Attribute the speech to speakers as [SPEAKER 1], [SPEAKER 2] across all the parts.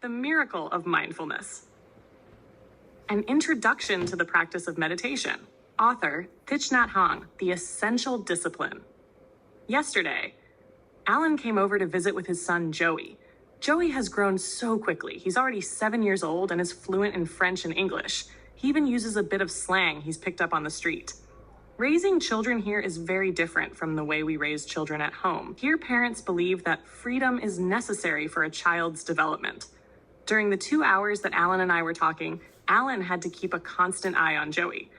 [SPEAKER 1] The Miracle of Mindfulness. An Introduction to the Practice of Meditation. Author, Thich Nhat Hanh, The Essential Discipline. Yesterday, Alan came over to visit with his son, Joey. Joey has grown so quickly. He's already 7 years old and is fluent in French and English. He even uses a bit of slang he's picked up on the street. Raising children here is very different from the way we raise children at home. Here, parents believe that freedom is necessary for a child's development. During the 2 hours that Alan and I were talking, Alan had to keep a constant eye on Joey.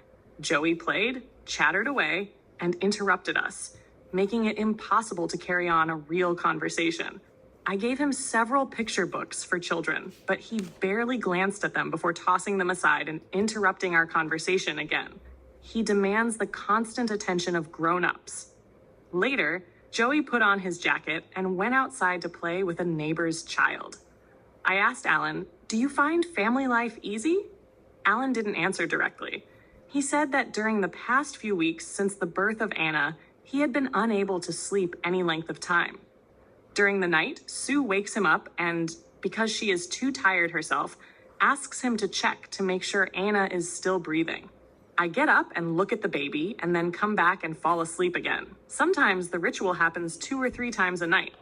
[SPEAKER 1] Joey played, chattered away, and interrupted us, making it impossible to carry on a real conversation. I gave him several picture books for children, but he barely glanced at them before tossing them aside and interrupting our conversation again. He demands the constant attention of grown-ups. Later, Joey put on his jacket and went outside to play with a neighbor's child. I asked Alan, "Do you find family life easy?" Alan didn't answer directly. He said that during the past few weeks since the birth of Anna, he had been unable to sleep any length of time. During the night, Sue wakes him up and, because she is too tired herself, asks him to check to make sure Anna is still breathing. I get up and look at the baby and then come back and fall asleep again. Sometimes the ritual happens 2 or 3 times a night.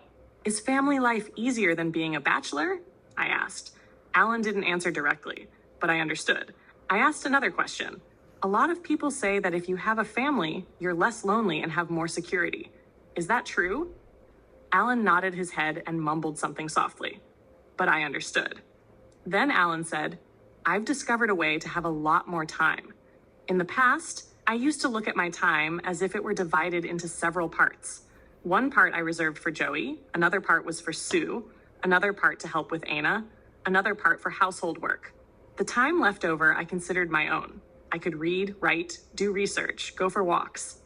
[SPEAKER 1] Is family life easier than being a bachelor? I asked. Alan didn't answer directly, but I understood. I asked another question. A lot of people say that if you have a family, you're less lonely and have more security. Is that true? Alan nodded his head and mumbled something softly, but I understood. Then Alan said, "I've discovered a way to have a lot more time. In the past, I used to look at my time as if it were divided into several parts. One part I reserved for Joey, another part was for Sue, another part to help with Anna, another part for household work. The time left over I considered my own. I could read, write, do research, go for walks.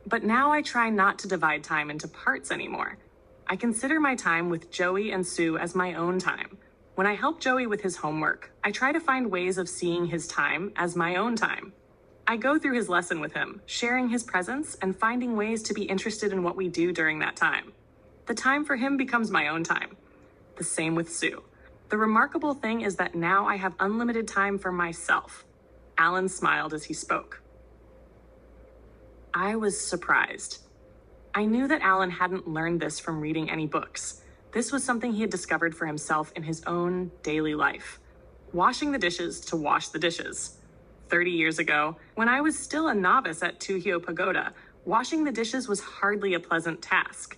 [SPEAKER 1] But now I try not to divide time into parts anymore. I consider my time with Joey and Sue as my own time. When I help Joey with his homework, I try to find ways of seeing his time as my own time. I go through his lesson with him, sharing his presence and finding ways to be interested in what we do during that time. The time for him becomes my own time. The same with Sue. The remarkable thing is that now I have unlimited time for myself." Alan smiled as he spoke. I was surprised. I knew that Alan hadn't learned this from reading any books. This was something he had discovered for himself in his own daily life. Washing the dishes to wash the dishes. 30 years ago, when I was still a novice at Tuhio Pagoda, washing the dishes was hardly a pleasant task.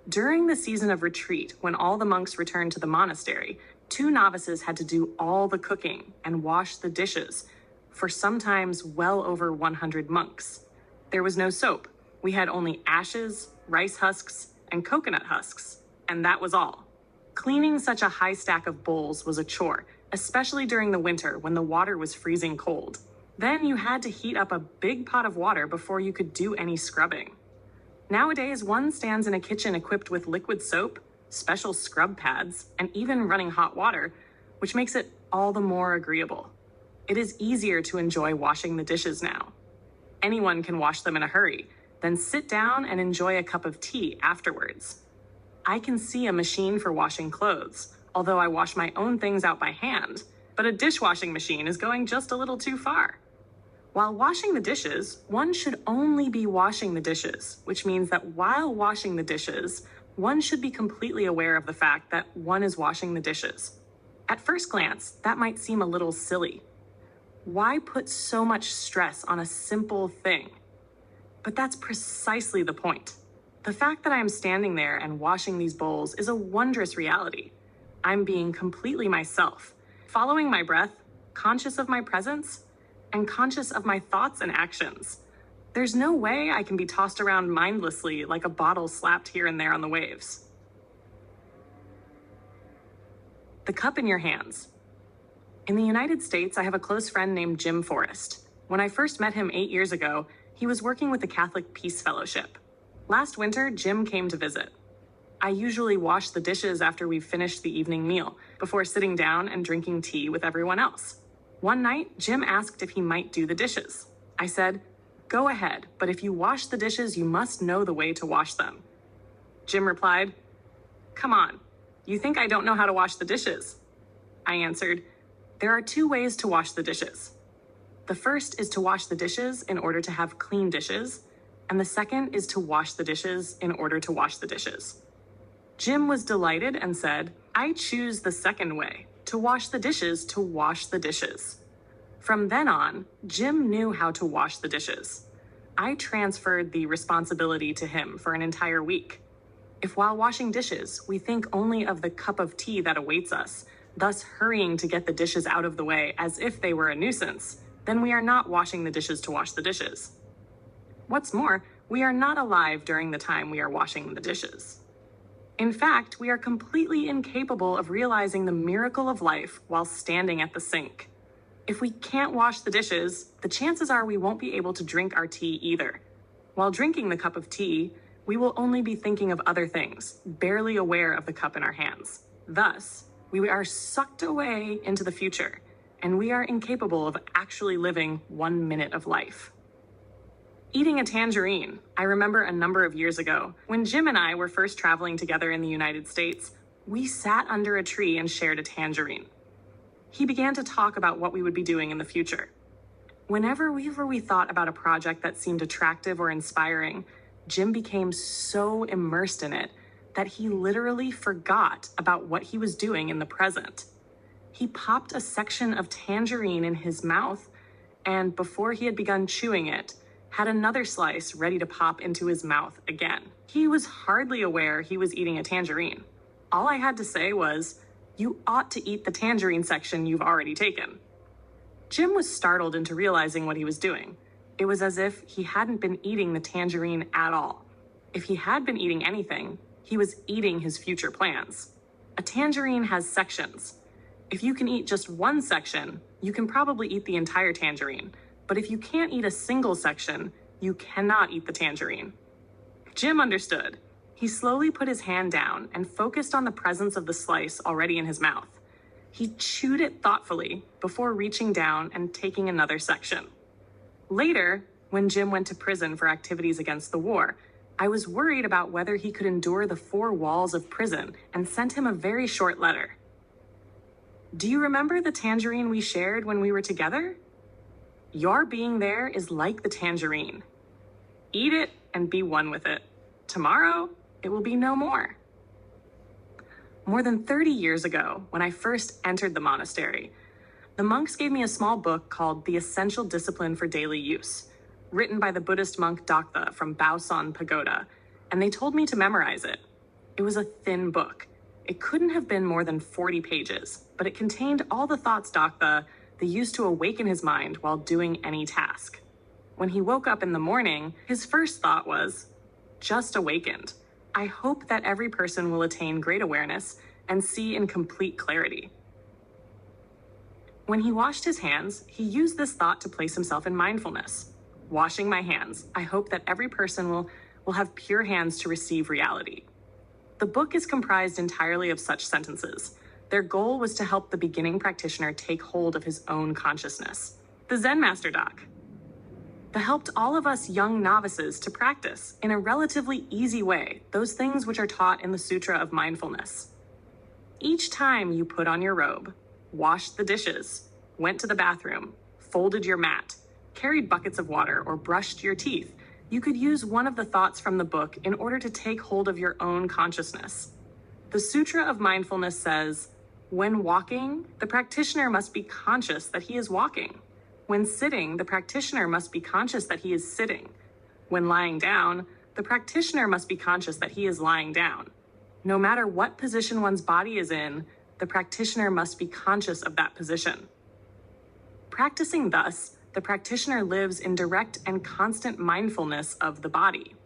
[SPEAKER 1] During the season of retreat, when all the monks returned to the monastery, 2 novices had to do all the cooking and wash the dishes for sometimes well over 100 monks. There was no soap. We had only ashes, rice husks, and coconut husks, and that was all. Cleaning such a high stack of bowls was a chore, especially during the winter when the water was freezing cold. Then you had to heat up a big pot of water before you could do any scrubbing. Nowadays, one stands in a kitchen equipped with liquid soap, special scrub pads, and even running hot water, which makes it all the more agreeable. It is easier to enjoy washing the dishes now. Anyone can wash them in a hurry, then sit down and enjoy a cup of tea afterwards. I can see a machine for washing clothes, although I wash my own things out by hand, but a dishwashing machine is going just a little too far. While washing the dishes, one should only be washing the dishes, which means that while washing the dishes, one should be completely aware of the fact that one is washing the dishes. At first glance, that might seem a little silly. Why put so much stress on a simple thing? But that's precisely the point. The fact that I am standing there and washing these bowls is a wondrous reality. I'm being completely myself, following my breath, conscious of my presence, and conscious of my thoughts and actions. There's no way I can be tossed around mindlessly like a bottle slapped here and there on the waves. The cup in your hands. In the United States, I have a close friend named Jim Forrest. When I first met him 8 years ago, he was working with the Catholic Peace Fellowship. Last winter, Jim came to visit. I usually wash the dishes after we've finished the evening meal, before sitting down and drinking tea with everyone else. One night, Jim asked if he might do the dishes. I said, "Go ahead, but if you wash the dishes, you must know the way to wash them." Jim replied, "Come on, you think I don't know how to wash the dishes?" I answered, "There are 2 ways to wash the dishes. The first is to wash the dishes in order to have clean dishes, and the second is to wash the dishes in order to wash the dishes." Jim was delighted and said, "I choose the second way, to wash the dishes to wash the dishes." From then on, Jim knew how to wash the dishes. I transferred the responsibility to him for an entire week. If while washing dishes, we think only of the cup of tea that awaits us, thus hurrying to get the dishes out of the way as if they were a nuisance, then we are not washing the dishes to wash the dishes. What's more, we are not alive during the time we are washing the dishes. In fact, we are completely incapable of realizing the miracle of life while standing at the sink. If we can't wash the dishes, the chances are we won't be able to drink our tea either. While drinking the cup of tea, we will only be thinking of other things, barely aware of the cup in our hands. Thus, we are sucked away into the future, and we are incapable of actually living 1 minute of life. Eating a tangerine. I remember a number of years ago, when Jim and I were first traveling together in the United States, we sat under a tree and shared a tangerine. He began to talk about what we would be doing in the future. Whenever we thought about a project that seemed attractive or inspiring, Jim became so immersed in it that he literally forgot about what he was doing in the present. He popped a section of tangerine in his mouth, and before he had begun chewing it, had another slice ready to pop into his mouth again. He was hardly aware he was eating a tangerine. All I had to say was, "You ought to eat the tangerine section you've already taken." Jim was startled into realizing what he was doing. It was as if he hadn't been eating the tangerine at all. If he had been eating anything, he was eating his future plans. A tangerine has sections. If you can eat just one section, you can probably eat the entire tangerine. But if you can't eat a single section, you cannot eat the tangerine. Jim understood. He slowly put his hand down and focused on the presence of the slice already in his mouth. He chewed it thoughtfully before reaching down and taking another section. Later, when Jim went to prison for activities against the war, I was worried about whether he could endure the 4 walls of prison and sent him a very short letter. "Do you remember the tangerine we shared when we were together? Your being there is like the tangerine. Eat it and be one with it. Tomorrow, it will be no more." More than 30 years ago, when I first entered the monastery, the monks gave me a small book called The Essential Discipline for Daily Use, written by the Buddhist monk Dakta from Baosan Pagoda, and they told me to memorize it. It was a thin book. It couldn't have been more than 40 pages, but it contained all the thoughts Dakta used to awaken his mind while doing any task. When he woke up in the morning, his first thought was, "Just awakened. I hope that every person will attain great awareness and see in complete clarity." When he washed his hands, he used this thought to place himself in mindfulness. "Washing my hands, I hope that every person will have pure hands to receive reality." The book is comprised entirely of such sentences. Their goal was to help the beginning practitioner take hold of his own consciousness. The Zen Master doc. That helped all of us young novices to practice, in a relatively easy way, those things which are taught in the Sutra of Mindfulness. Each time you put on your robe, washed the dishes, went to the bathroom, folded your mat, carried buckets of water, or brushed your teeth, you could use one of the thoughts from the book in order to take hold of your own consciousness. The Sutra of Mindfulness says, when walking, the practitioner must be conscious that he is walking. When sitting, the practitioner must be conscious that he is sitting. When lying down, the practitioner must be conscious that he is lying down. No matter what position one's body is in, the practitioner must be conscious of that position. Practicing thus, the practitioner lives in direct and constant mindfulness of the body.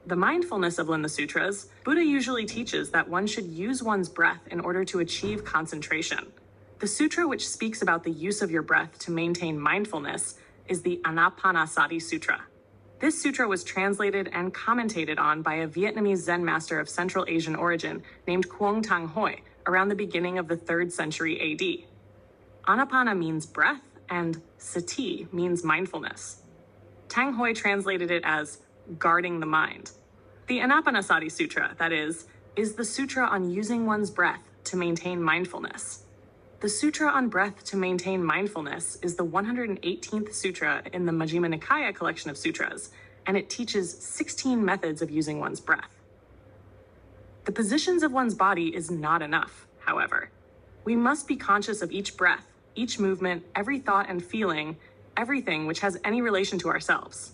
[SPEAKER 1] The mindfulness of the Sutras, Buddha usually teaches that one should use one's breath in order to achieve concentration. The sutra which speaks about the use of your breath to maintain mindfulness is the Anapanasati Sutra. This sutra was translated and commentated on by a Vietnamese Zen master of Central Asian origin named Quang Thanh Hoi around the beginning of the 3rd century AD. Anapana means breath and sati means mindfulness. Thanh Hoi translated it as guarding the mind. The Anapanasati Sutra, that is the sutra on using one's breath to maintain mindfulness. The Sutra on Breath to Maintain Mindfulness is the 118th sutra in the Majjhima Nikaya collection of sutras, and it teaches 16 methods of using one's breath. The positions of one's body is not enough, however. We must be conscious of each breath, each movement, every thought and feeling, everything which has any relation to ourselves.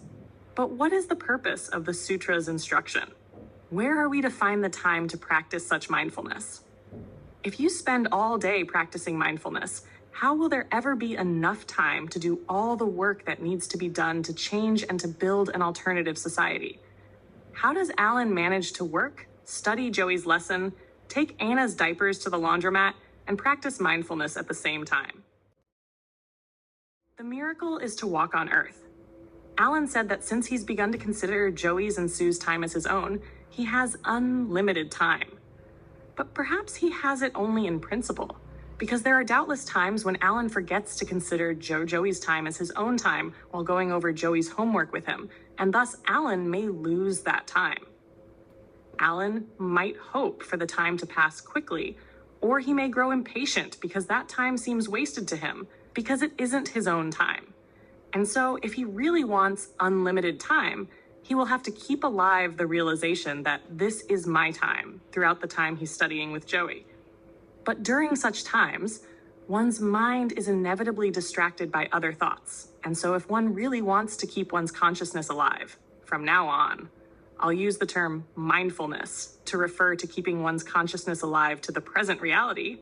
[SPEAKER 1] But what is the purpose of the sutra's instruction? Where are we to find the time to practice such mindfulness? If you spend all day practicing mindfulness, how will there ever be enough time to do all the work that needs to be done to change and to build an alternative society? How does Alan manage to work, study Joey's lesson, take Anna's diapers to the laundromat, and practice mindfulness at the same time? The miracle is to walk on Earth. Alan said that since he's begun to consider Joey's and Sue's time as his own, he has unlimited time. But perhaps he has it only in principle, because there are doubtless times when Alan forgets to consider Joey's time as his own time while going over Joey's homework with him, and thus Alan may lose that time. Alan might hope for the time to pass quickly, or he may grow impatient because that time seems wasted to him, because it isn't his own time. And so if he really wants unlimited time, he will have to keep alive the realization that this is my time throughout the time he's studying with Joey. But during such times, one's mind is inevitably distracted by other thoughts. And so if one really wants to keep one's consciousness alive, from now on, I'll use the term mindfulness to refer to keeping one's consciousness alive to the present reality,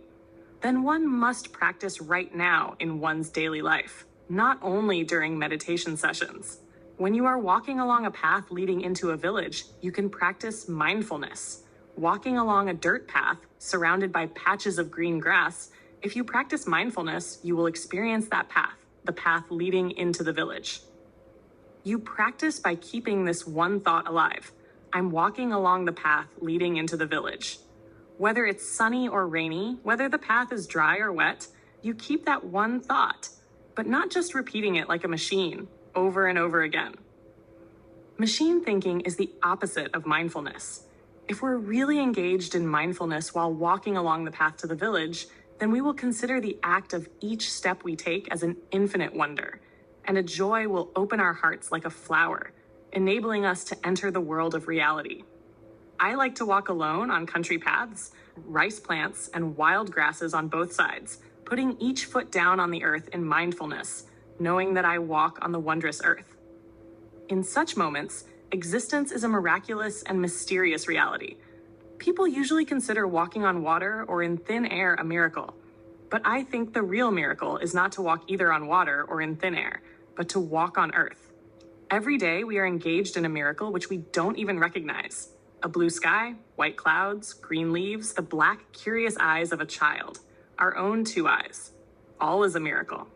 [SPEAKER 1] then one must practice right now in one's daily life, not only during meditation sessions. When you are walking along a path leading into a village, you can practice mindfulness. Walking along a dirt path surrounded by patches of green grass, if you practice mindfulness, you will experience that path, the path leading into the village. You practice by keeping this one thought alive. I'm walking along the path leading into the village. Whether it's sunny or rainy, whether the path is dry or wet, you keep that one thought, but not just repeating it like a machine, over and over again. Machine thinking is the opposite of mindfulness. If we're really engaged in mindfulness while walking along the path to the village, then we will consider the act of each step we take as an infinite wonder, and a joy will open our hearts like a flower, enabling us to enter the world of reality. I like to walk alone on country paths, rice plants, and wild grasses on both sides, putting each foot down on the earth in mindfulness, knowing that I walk on the wondrous earth. In such moments, existence is a miraculous and mysterious reality. People usually consider walking on water or in thin air a miracle, but I think the real miracle is not to walk either on water or in thin air, but to walk on earth. Every day we are engaged in a miracle which we don't even recognize. A blue sky, white clouds, green leaves, the black, curious eyes of a child, our own two eyes. All is a miracle.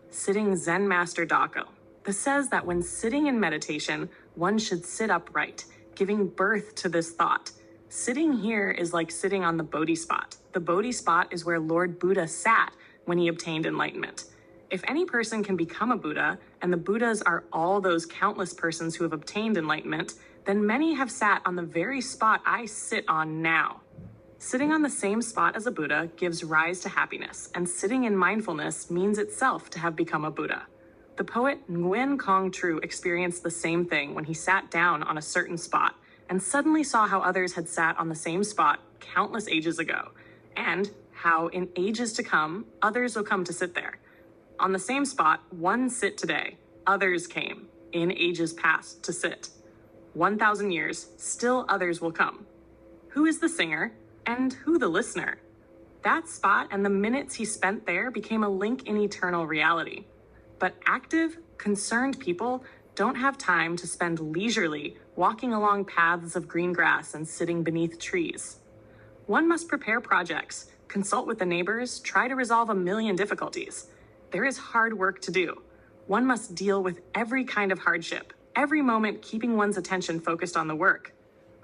[SPEAKER 1] Sitting Zen Master Dako. This says that when sitting in meditation, one should sit upright, giving birth to this thought. Sitting here is like sitting on the Bodhi spot. The Bodhi spot is where Lord Buddha sat when he obtained enlightenment. If any person can become a Buddha, and the Buddhas are all those countless persons who have obtained enlightenment, then many have sat on the very spot I sit on now. Sitting on the same spot as a Buddha gives rise to happiness, and sitting in mindfulness means itself to have become a Buddha. The poet Nguyen Kong Tru experienced the same thing when he sat down on a certain spot and suddenly saw how others had sat on the same spot countless ages ago, and how in ages to come, others will come to sit there. On the same spot, one sit today, others came, in ages past, to sit. 1,000 years, still others will come. Who is the singer? And who the listener? That spot and the minutes he spent there became a link in eternal reality. But active, concerned people don't have time to spend leisurely walking along paths of green grass and sitting beneath trees. One must prepare projects, consult with the neighbors, try to resolve a million difficulties. There is hard work to do. One must deal with every kind of hardship, every moment keeping one's attention focused on the work.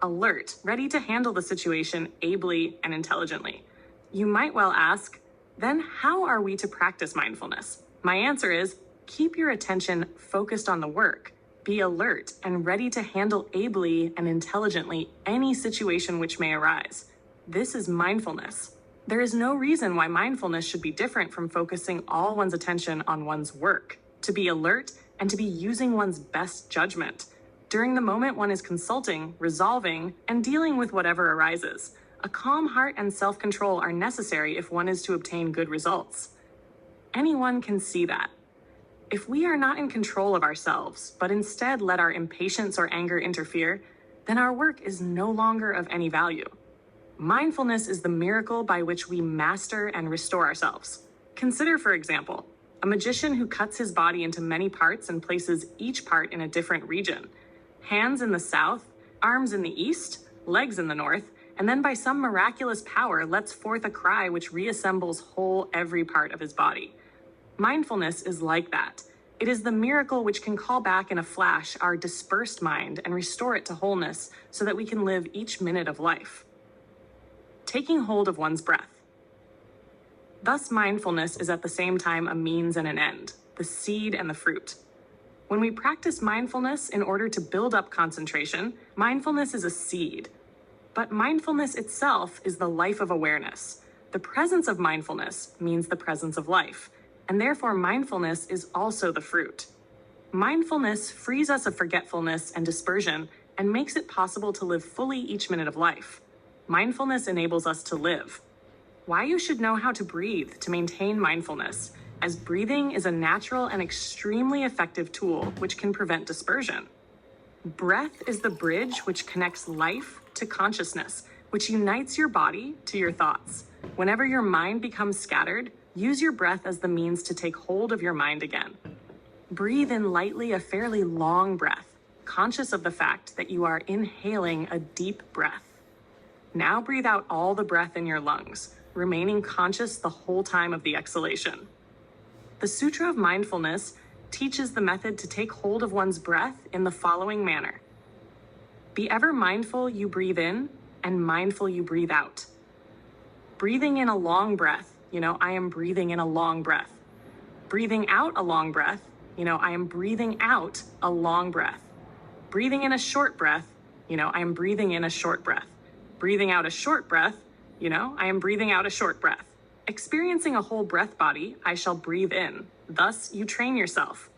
[SPEAKER 1] Alert, ready to handle the situation ably and intelligently. You might well ask, then how are we to practice mindfulness? My answer is, keep your attention focused on the work. Be alert and ready to handle ably and intelligently any situation which may arise. This is mindfulness. There is no reason why mindfulness should be different from focusing all one's attention on one's work, to be alert and to be using one's best judgment during the moment one is consulting, resolving, and dealing with whatever arises. A calm heart and self-control are necessary if one is to obtain good results. Anyone can see that. If we are not in control of ourselves, but instead let our impatience or anger interfere, then our work is no longer of any value. Mindfulness is the miracle by which we master and restore ourselves. Consider, for example, a magician who cuts his body into many parts and places each part in a different region. Hands in the south, arms in the east, legs in the north, and then by some miraculous power lets forth a cry which reassembles whole every part of his body. Mindfulness is like that. It is the miracle which can call back in a flash our dispersed mind and restore it to wholeness so that we can live each minute of life. Taking hold of one's breath. Thus, mindfulness is at the same time a means and an end, the seed and the fruit. When we practice mindfulness in order to build up concentration, mindfulness is a seed. But mindfulness itself is the life of awareness. The presence of mindfulness means the presence of life, and therefore mindfulness is also the fruit. Mindfulness frees us of forgetfulness and dispersion and makes it possible to live fully each minute of life. Mindfulness enables us to live. Why you should know how to breathe to maintain mindfulness, as breathing is a natural and extremely effective tool which can prevent dispersion. Breath is the bridge which connects life to consciousness, which unites your body to your thoughts. Whenever your mind becomes scattered, use your breath as the means to take hold of your mind again. Breathe in lightly a fairly long breath, conscious of the fact that you are inhaling a deep breath. Now breathe out all the breath in your lungs, remaining conscious the whole time of the exhalation. The Sutra of Mindfulness teaches the method to take hold of one's breath in the following manner. Be ever mindful you breathe in and mindful you breathe out. Breathing in a long breath, I am breathing in a long breath. Breathing out a long breath, I am breathing out a long breath. Breathing in a short breath, I am breathing in a short breath. Breathing out a short breath, I am breathing out a short breath. Experiencing a whole breath body, I shall breathe in. Thus, you train yourself.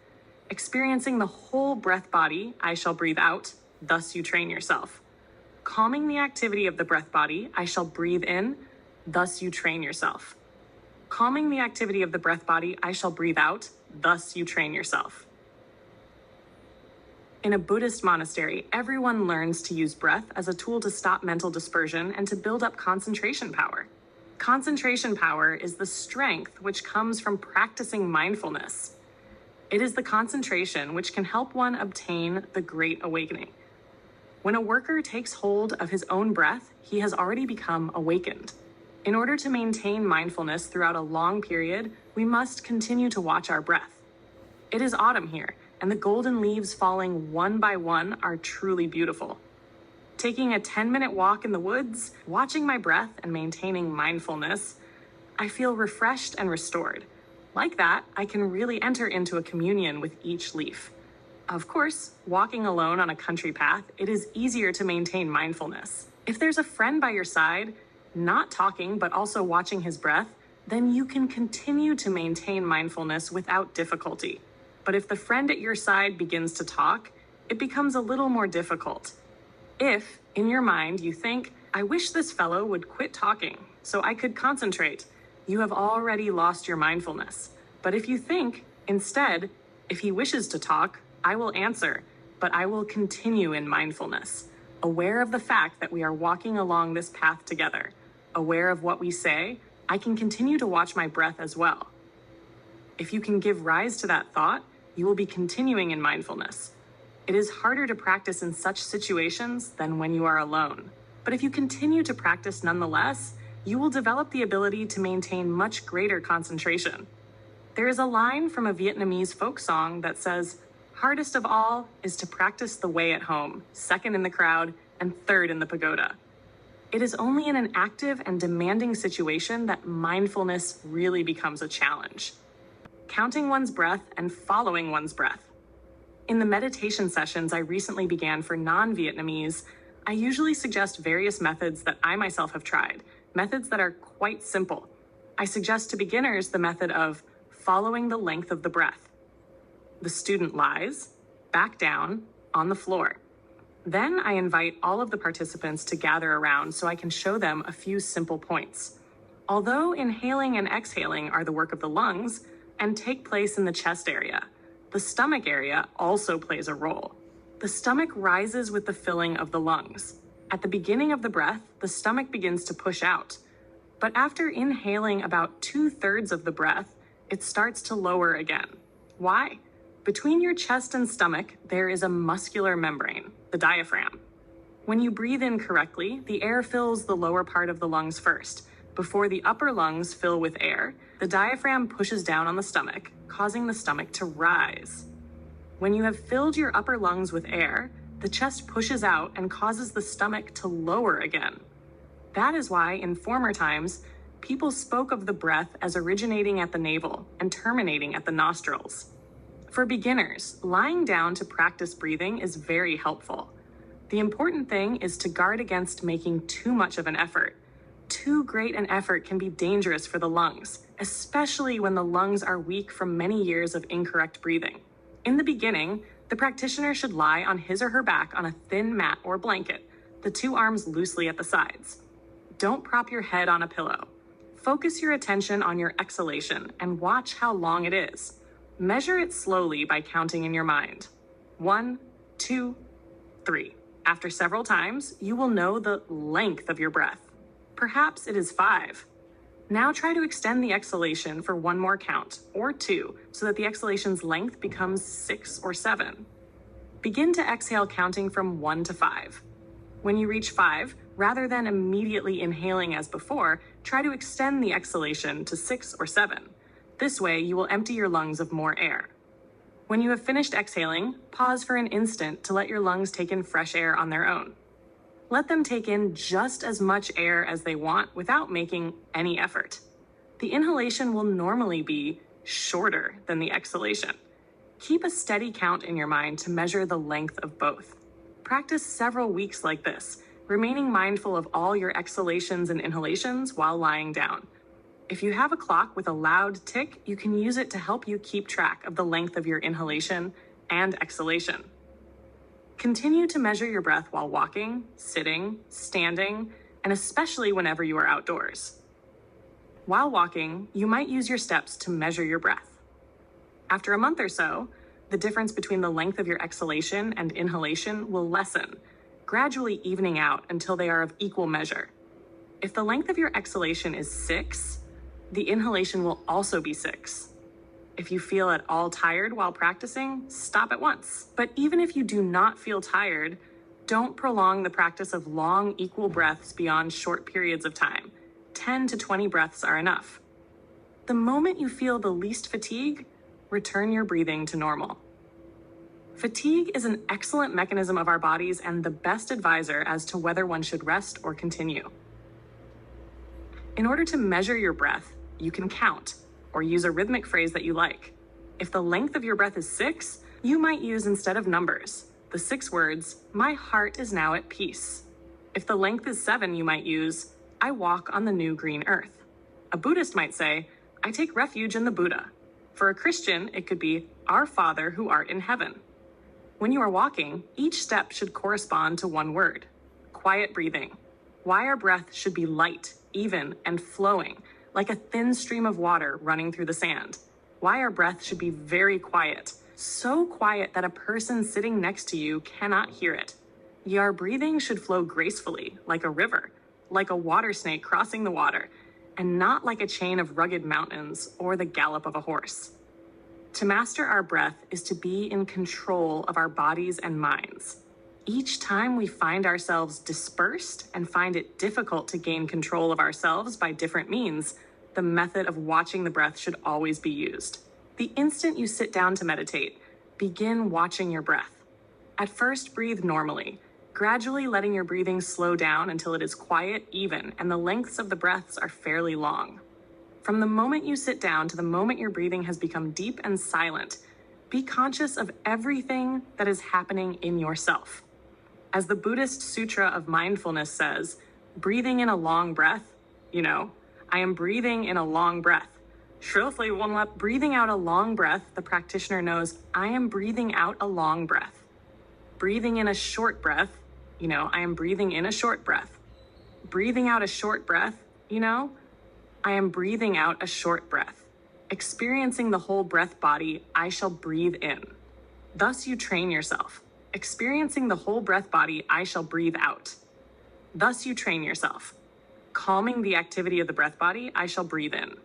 [SPEAKER 1] Experiencing the whole breath body, I shall breathe out. Thus, you train yourself. Calming the activity of the breath body, I shall breathe in. Thus, you train yourself. Calming the activity of the breath body, I shall breathe out. Thus, you train yourself. In a Buddhist monastery, everyone learns to use breath as a tool to stop mental dispersion and to build up concentration power. Concentration power is the strength which comes from practicing mindfulness. It is the concentration which can help one obtain the Great Awakening. When a worker takes hold of his own breath, he has already become awakened. In order to maintain mindfulness throughout a long period, we must continue to watch our breath. It is autumn here, and the golden leaves falling one by one are truly beautiful. Taking a 10-minute walk in the woods, watching my breath and maintaining mindfulness, I feel refreshed and restored. Like that, I can really enter into a communion with each leaf. Of course, walking alone on a country path, it is easier to maintain mindfulness. If there's a friend by your side, not talking but also watching his breath, then you can continue to maintain mindfulness without difficulty. But if the friend at your side begins to talk, it becomes a little more difficult. If, in your mind, you think, I wish this fellow would quit talking so I could concentrate, you have already lost your mindfulness. But if you think, instead, if he wishes to talk, I will answer, but I will continue in mindfulness, aware of the fact that we are walking along this path together, aware of what we say, I can continue to watch my breath as well. If you can give rise to that thought, you will be continuing in mindfulness. It is harder to practice in such situations than when you are alone. But if you continue to practice nonetheless, you will develop the ability to maintain much greater concentration. There is a line from a Vietnamese folk song that says, hardest of all is to practice the way at home, second in the crowd, and third in the pagoda. It is only in an active and demanding situation that mindfulness really becomes a challenge. Counting one's breath and following one's breath. In the meditation sessions I recently began for non-Vietnamese, I usually suggest various methods that I myself have tried, methods that are quite simple. I suggest to beginners the method of following the length of the breath. The student lies, back down, on the floor. Then I invite all of the participants to gather around so I can show them a few simple points. Although inhaling and exhaling are the work of the lungs and take place in the chest area, the stomach area also plays a role. The stomach rises with the filling of the lungs. At the beginning of the breath, the stomach begins to push out. But after inhaling about 2/3 of the breath, it starts to lower again. Why? Between your chest and stomach, there is a muscular membrane, the diaphragm. When you breathe in correctly, the air fills the lower part of the lungs first. Before the upper lungs fill with air, the diaphragm pushes down on the stomach, causing the stomach to rise. When you have filled your upper lungs with air, the chest pushes out and causes the stomach to lower again. That is why, in former times, people spoke of the breath as originating at the navel and terminating at the nostrils. For beginners, lying down to practice breathing is very helpful. The important thing is to guard against making too much of an effort. Too great an effort can be dangerous for the lungs, especially when the lungs are weak from many years of incorrect breathing. In the beginning, the practitioner should lie on his or her back on a thin mat or blanket, the two arms loosely at the sides. Don't prop your head on a pillow. Focus your attention on your exhalation and watch how long it is. Measure it slowly by counting in your mind. 1, 2, 3. After several times, you will know the length of your breath. Perhaps it is 5. Now try to extend the exhalation for one more count, or 2, so that the exhalation's length becomes 6 or 7. Begin to exhale counting from 1 to 5. When you reach 5, rather than immediately inhaling as before, try to extend the exhalation to 6 or 7. This way, you will empty your lungs of more air. When you have finished exhaling, pause for an instant to let your lungs take in fresh air on their own. Let them take in just as much air as they want without making any effort. The inhalation will normally be shorter than the exhalation. Keep a steady count in your mind to measure the length of both. Practice several weeks like this, remaining mindful of all your exhalations and inhalations while lying down. If you have a clock with a loud tick, you can use it to help you keep track of the length of your inhalation and exhalation. Continue to measure your breath while walking, sitting, standing, and especially whenever you are outdoors. While walking, you might use your steps to measure your breath. After a month or so, the difference between the length of your exhalation and inhalation will lessen, gradually evening out until they are of equal measure. If the length of your exhalation is 6, the inhalation will also be 6. If you feel at all tired while practicing, stop at once. But even if you do not feel tired, don't prolong the practice of long, equal breaths beyond short periods of time. 10 to 20 breaths are enough. The moment you feel the least fatigue, return your breathing to normal. Fatigue is an excellent mechanism of our bodies and the best advisor as to whether one should rest or continue. In order to measure your breath, you can count or use a rhythmic phrase that you like. If the length of your breath is 6, you might use, instead of numbers, the 6 words, "My heart is now at peace." If the length is 7, you might use, "I walk on the new green earth." A Buddhist might say, "I take refuge in the Buddha." For a Christian, it could be, "Our Father who art in heaven." When you are walking, each step should correspond to one word. Quiet breathing. Why our breath should be light, even, and flowing, like a thin stream of water running through the sand. Why our breath should be very quiet, so quiet that a person sitting next to you cannot hear it. Your breathing should flow gracefully, like a river, like a water snake crossing the water, and not like a chain of rugged mountains or the gallop of a horse. To master our breath is to be in control of our bodies and minds. Each time we find ourselves dispersed and find it difficult to gain control of ourselves by different means, the method of watching the breath should always be used. The instant you sit down to meditate, begin watching your breath. At first, breathe normally, gradually letting your breathing slow down until it is quiet, even, and the lengths of the breaths are fairly long. From the moment you sit down to the moment your breathing has become deep and silent, be conscious of everything that is happening in yourself. As the Buddhist Sutra of Mindfulness says, breathing in a long breath I am breathing in a long breath. Breathing out a long breath, the practitioner knows I am breathing out a long breath. Breathing in a short breath, I am breathing in a short breath. Breathing out a short breath, I am breathing out a short breath. Experiencing the whole breath body, I shall breathe in. Thus you train yourself. Experiencing the whole breath body, I shall breathe out. Thus you train yourself. Calming the activity of the breath body, I shall breathe in.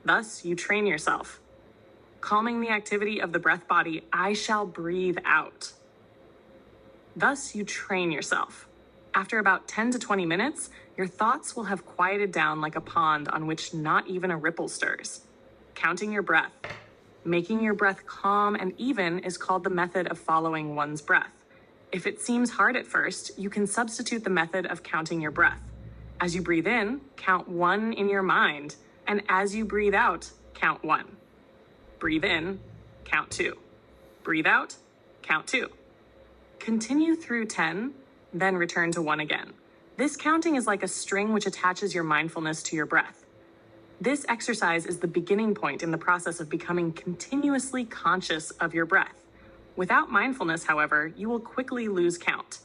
[SPEAKER 1] Thus you train yourself. Calming the activity of the breath body, I shall breathe out. Thus you train yourself. After about 10 to 20 minutes, your thoughts will have quieted down like a pond on which not even a ripple stirs. Counting your breath. Making your breath calm and even is called the method of following one's breath. If it seems hard at first, you can substitute the method of counting your breath. As you breathe in, count 1 in your mind, and as you breathe out, count 1. Breathe in, count 2. Breathe out, count 2. Continue through 10, then return to 1 again. This counting is like a string which attaches your mindfulness to your breath. This exercise is the beginning point in the process of becoming continuously conscious of your breath. Without mindfulness, however, you will quickly lose count.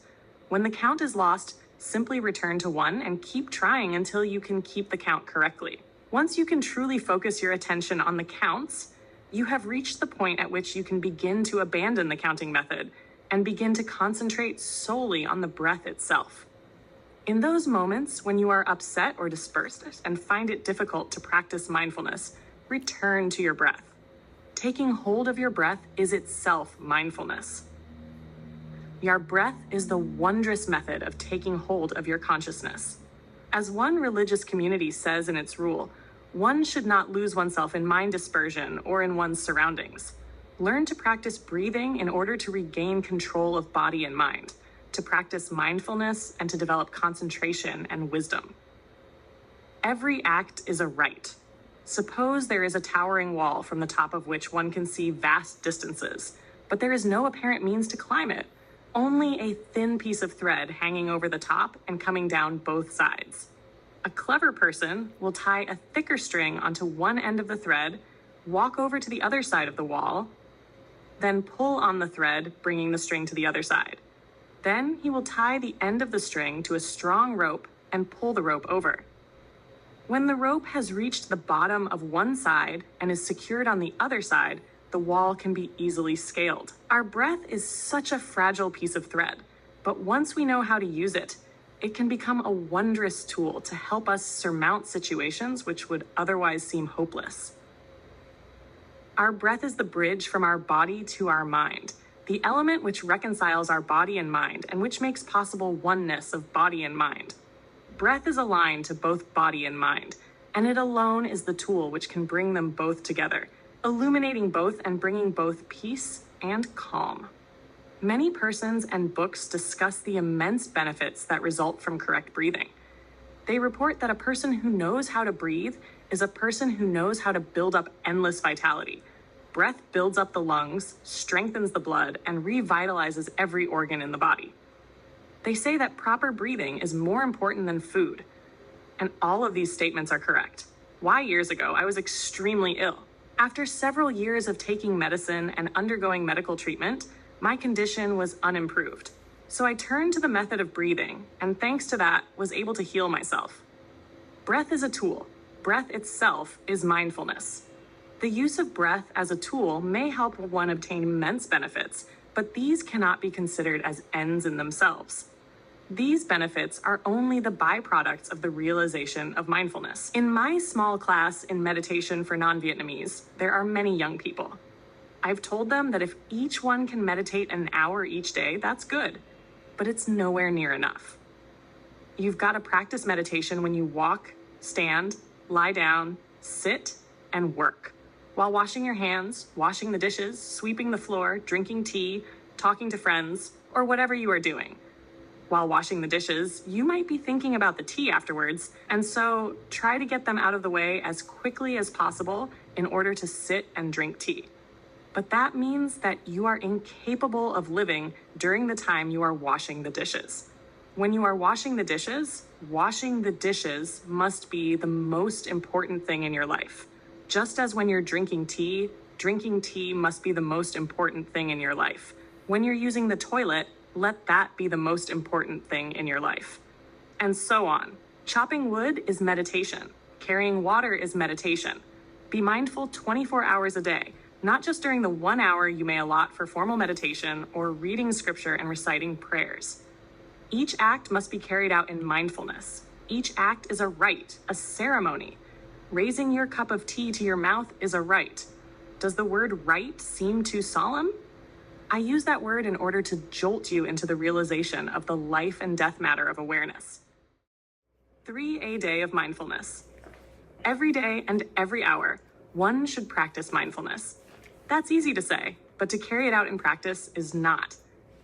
[SPEAKER 1] When the count is lost, simply return to 1 and keep trying until you can keep the count correctly. Once you can truly focus your attention on the counts, you have reached the point at which you can begin to abandon the counting method and begin to concentrate solely on the breath itself. In those moments when you are upset or dispersed and find it difficult to practice mindfulness, return to your breath. Taking hold of your breath is itself mindfulness. Your breath is the wondrous method of taking hold of your consciousness. As one religious community says in its rule, one should not lose oneself in mind dispersion or in one's surroundings. Learn to practice breathing in order to regain control of body and mind, to practice mindfulness, and to develop concentration and wisdom. Every act is a rite. Suppose there is a towering wall from the top of which one can see vast distances, but there is no apparent means to climb it, only a thin piece of thread hanging over the top and coming down both sides. A clever person will tie a thicker string onto one end of the thread, walk over to the other side of the wall, then pull on the thread, bringing the string to the other side. Then he will tie the end of the string to a strong rope and pull the rope over. When the rope has reached the bottom of one side and is secured on the other side, the wall can be easily scaled. Our breath is such a fragile piece of thread, but once we know how to use it, it can become a wondrous tool to help us surmount situations which would otherwise seem hopeless. Our breath is the bridge from our body to our mind, the element which reconciles our body and mind and which makes possible oneness of body and mind. Breath is aligned to both body and mind, and it alone is the tool which can bring them both together, illuminating both and bringing both peace and calm. Many persons and books discuss the immense benefits that result from correct breathing. They report that a person who knows how to breathe is a person who knows how to build up endless vitality. Breath builds up the lungs, strengthens the blood, and revitalizes every organ in the body. They say that proper breathing is more important than food. And all of these statements are correct. Why, years ago, I was extremely ill. After several years of taking medicine and undergoing medical treatment, my condition was unimproved. So I turned to the method of breathing, and thanks to that, was able to heal myself. Breath is a tool. Breath itself is mindfulness. The use of breath as a tool may help one obtain immense benefits, but these cannot be considered as ends in themselves. These benefits are only the byproducts of the realization of mindfulness. In my small class in meditation for non-Vietnamese, there are many young people. I've told them that if each one can meditate an hour each day, that's good, but it's nowhere near enough. You've got to practice meditation when you walk, stand, lie down, sit, and work. While washing your hands, washing the dishes, sweeping the floor, drinking tea, talking to friends, or whatever you are doing. While washing the dishes, you might be thinking about the tea afterwards, and so try to get them out of the way as quickly as possible in order to sit and drink tea. But that means that you are incapable of living during the time you are washing the dishes. When you are washing the dishes must be the most important thing in your life. Just as when you're drinking tea must be the most important thing in your life. When you're using the toilet, let that be the most important thing in your life. And so on. Chopping wood is meditation. Carrying water is meditation. Be mindful 24 hours a day, not just during the 1 hour you may allot for formal meditation or reading scripture and reciting prayers. Each act must be carried out in mindfulness. Each act is a rite, a ceremony. Raising your cup of tea to your mouth is a rite. Does the word rite seem too solemn? I use that word in order to jolt you into the realization of the life and death matter of awareness. 3 a day of mindfulness. Every day and every hour, one should practice mindfulness. That's easy to say, but to carry it out in practice is not.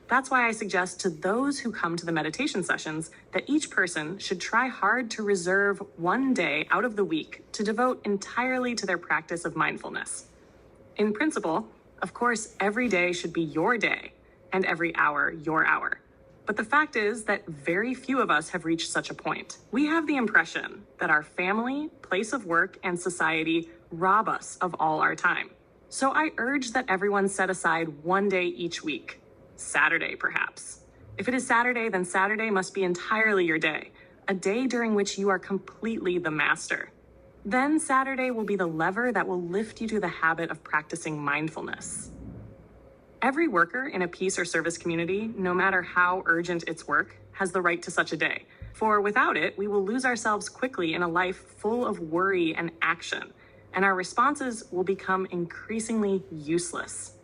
[SPEAKER 1] That's why I suggest to those who come to the meditation sessions that each person should try hard to reserve 1 day out of the week to devote entirely to their practice of mindfulness. In principle, of course, every day should be your day, and every hour your hour. But the fact is that very few of us have reached such a point. We have the impression that our family, place of work, and society rob us of all our time. So I urge that everyone set aside 1 day each week. Saturday, perhaps. If it is Saturday, then Saturday must be entirely your day, a day during which you are completely the master. Then Saturday will be the lever that will lift you to the habit of practicing mindfulness. Every worker in a peace or service community, no matter how urgent its work, has the right to such a day. For without it, we will lose ourselves quickly in a life full of worry and action, and our responses will become increasingly useless.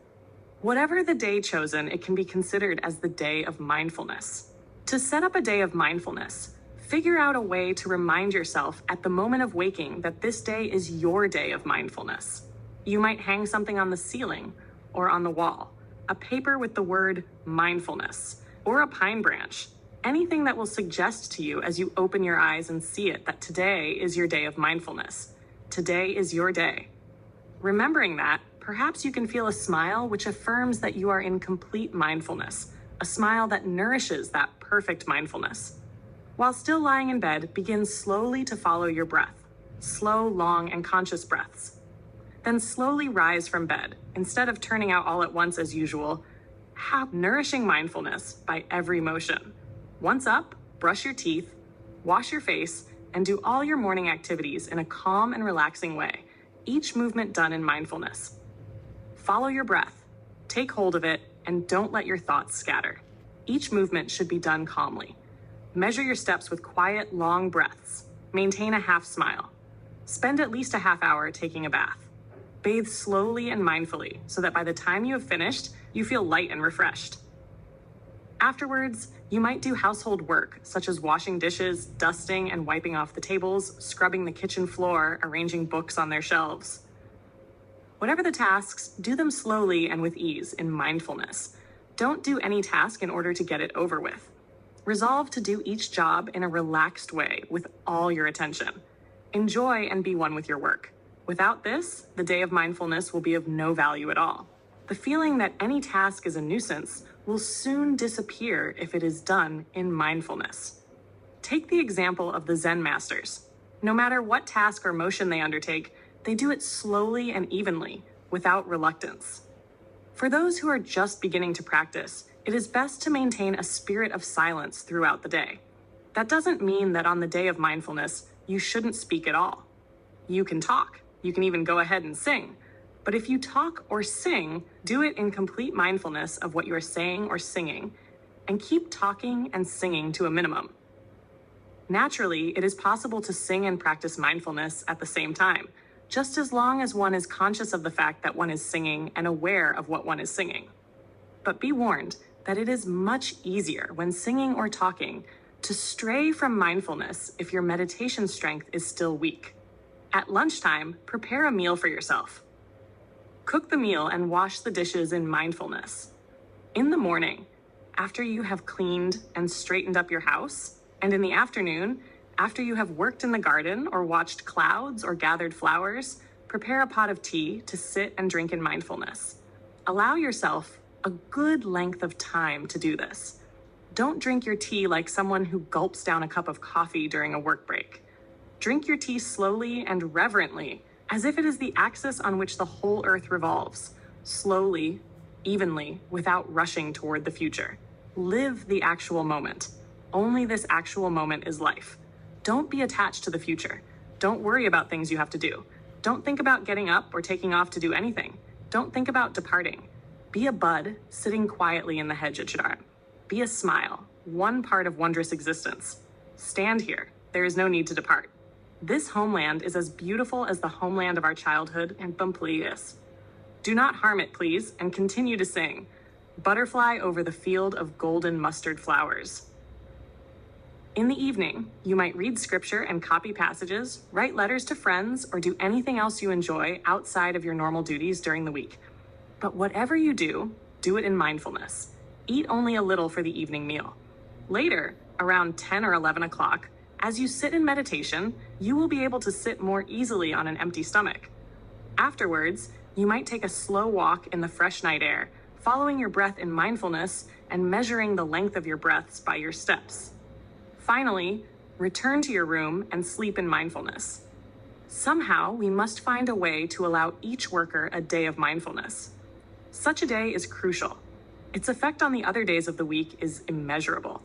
[SPEAKER 1] Whatever the day chosen, it can be considered as the day of mindfulness. To set up a day of mindfulness, figure out a way to remind yourself at the moment of waking that this day is your day of mindfulness. You might hang something on the ceiling or on the wall, a paper with the word mindfulness, or a pine branch, anything that will suggest to you as you open your eyes and see it that today is your day of mindfulness. Today is your day. Remembering that, perhaps you can feel a smile which affirms that you are in complete mindfulness, a smile that nourishes that perfect mindfulness. While still lying in bed, begin slowly to follow your breath, slow, long, and conscious breaths. Then slowly rise from bed. Instead of turning out all at once as usual, have nourishing mindfulness by every motion. Once up, brush your teeth, wash your face, and do all your morning activities in a calm and relaxing way, each movement done in mindfulness. Follow your breath, take hold of it, and don't let your thoughts scatter. Each movement should be done calmly. Measure your steps with quiet, long breaths. Maintain a half smile. Spend at least a half hour taking a bath. Bathe slowly and mindfully so that by the time you have finished, you feel light and refreshed. Afterwards, you might do household work, such as washing dishes, dusting and wiping off the tables, scrubbing the kitchen floor, arranging books on their shelves. Whatever the tasks, do them slowly and with ease in mindfulness. Don't do any task in order to get it over with. Resolve to do each job in a relaxed way with all your attention. Enjoy and be one with your work. Without this, the day of mindfulness will be of no value at all. The feeling that any task is a nuisance will soon disappear if it is done in mindfulness. Take the example of the Zen Masters. No matter what task or motion they undertake, they do it slowly and evenly, without reluctance. For those who are just beginning to practice, it is best to maintain a spirit of silence throughout the day. That doesn't mean that on the day of mindfulness, you shouldn't speak at all. You can talk. You can even go ahead and sing. But if you talk or sing, do it in complete mindfulness of what you are saying or singing, and keep talking and singing to a minimum. Naturally, it is possible to sing and practice mindfulness at the same time, just as long as one is conscious of the fact that one is singing and aware of what one is singing. But be warned that it is much easier when singing or talking to stray from mindfulness if your meditation strength is still weak. At lunchtime, prepare a meal for yourself. Cook the meal and wash the dishes in mindfulness. In the morning, after you have cleaned and straightened up your house, and in the afternoon, after you have worked in the garden or watched clouds or gathered flowers, prepare a pot of tea to sit and drink in mindfulness. Allow yourself a good length of time to do this. Don't drink your tea like someone who gulps down a cup of coffee during a work break. Drink your tea slowly and reverently, as if it is the axis on which the whole earth revolves, slowly, evenly, without rushing toward the future. Live the actual moment. Only this actual moment is life. Don't be attached to the future. Don't worry about things you have to do. Don't think about getting up or taking off to do anything. Don't think about departing. Be a bud sitting quietly in the hedge at Chidar. Be a smile, one part of wondrous existence. Stand here. There is no need to depart. This homeland is as beautiful as the homeland of our childhood and Bumplius. Do not harm it, please, and continue to sing. Butterfly over the field of golden mustard flowers. In the evening, you might read scripture and copy passages, write letters to friends, or do anything else you enjoy outside of your normal duties during the week. But whatever you do, do it in mindfulness. Eat only a little for the evening meal. Later, around 10 or 11 o'clock, as you sit in meditation, you will be able to sit more easily on an empty stomach. Afterwards, you might take a slow walk in the fresh night air, following your breath in mindfulness and measuring the length of your breaths by your steps. Finally, return to your room and sleep in mindfulness. Somehow, we must find a way to allow each worker a day of mindfulness. Such a day is crucial. Its effect on the other days of the week is immeasurable.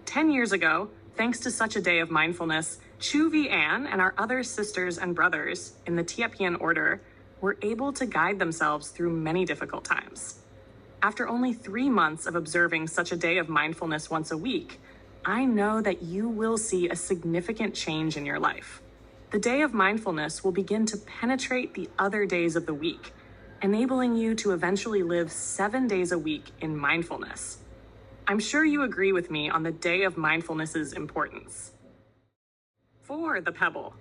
[SPEAKER 1] 10 years ago, thanks to such a day of mindfulness, Chu Vi An and our other sisters and brothers in the Tiepian order were able to guide themselves through many difficult times. After only 3 months of observing such a day of mindfulness once a week, I know that you will see a significant change in your life. The day of mindfulness will begin to penetrate the other days of the week, enabling you to eventually live 7 days a week in mindfulness. I'm sure you agree with me on the day of mindfulness's importance. For the pebble.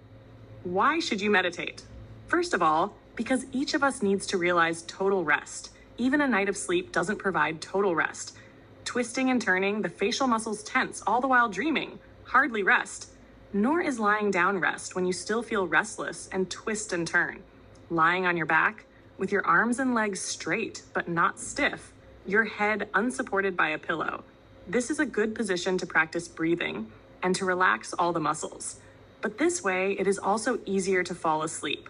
[SPEAKER 1] Why should you meditate? First of all, because each of us needs to realize total rest. Even a night of sleep doesn't provide total rest. Twisting and turning, the facial muscles tense, all the while dreaming. Hardly rest. Nor is lying down rest when you still feel restless and twist and turn. Lying on your back, with your arms and legs straight but not stiff, your head unsupported by a pillow. This is a good position to practice breathing and to relax all the muscles. But this way, it is also easier to fall asleep.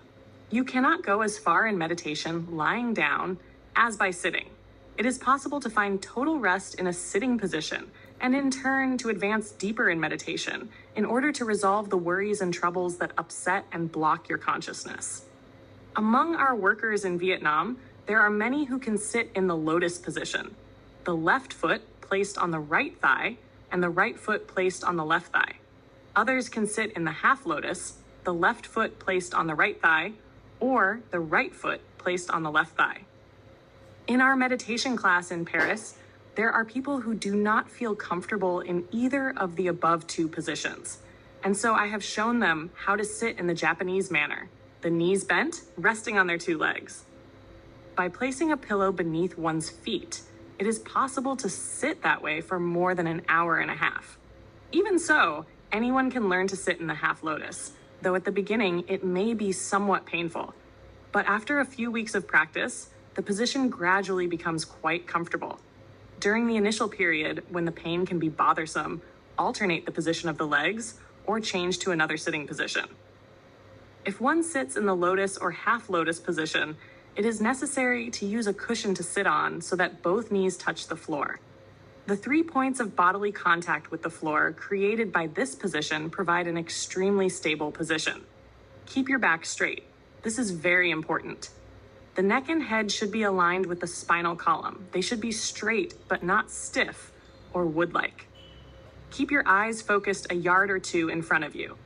[SPEAKER 1] You cannot go as far in meditation lying down as by sitting. It is possible to find total rest in a sitting position and in turn to advance deeper in meditation in order to resolve the worries and troubles that upset and block your consciousness. Among our workers in Vietnam, there are many who can sit in the lotus position, the left foot placed on the right thigh and the right foot placed on the left thigh. Others can sit in the half lotus, the left foot placed on the right thigh, or the right foot placed on the left thigh. In our meditation class in Paris, there are people who do not feel comfortable in either of the above two positions. And so I have shown them how to sit in the Japanese manner, the knees bent, resting on their 2 legs. By placing a pillow beneath one's feet, it is possible to sit that way for more than an hour and a half. Even so, anyone can learn to sit in the half lotus, though at the beginning it may be somewhat painful. But after a few weeks of practice, the position gradually becomes quite comfortable. During the initial period, when the pain can be bothersome, alternate the position of the legs or change to another sitting position. If one sits in the lotus or half lotus position, it is necessary to use a cushion to sit on so that both knees touch the floor. The 3 points of bodily contact with the floor created by this position provide an extremely stable position. Keep your back straight. This is very important. The neck and head should be aligned with the spinal column. They should be straight, but not stiff or wood-like. Keep your eyes focused a yard or 2 in front of you.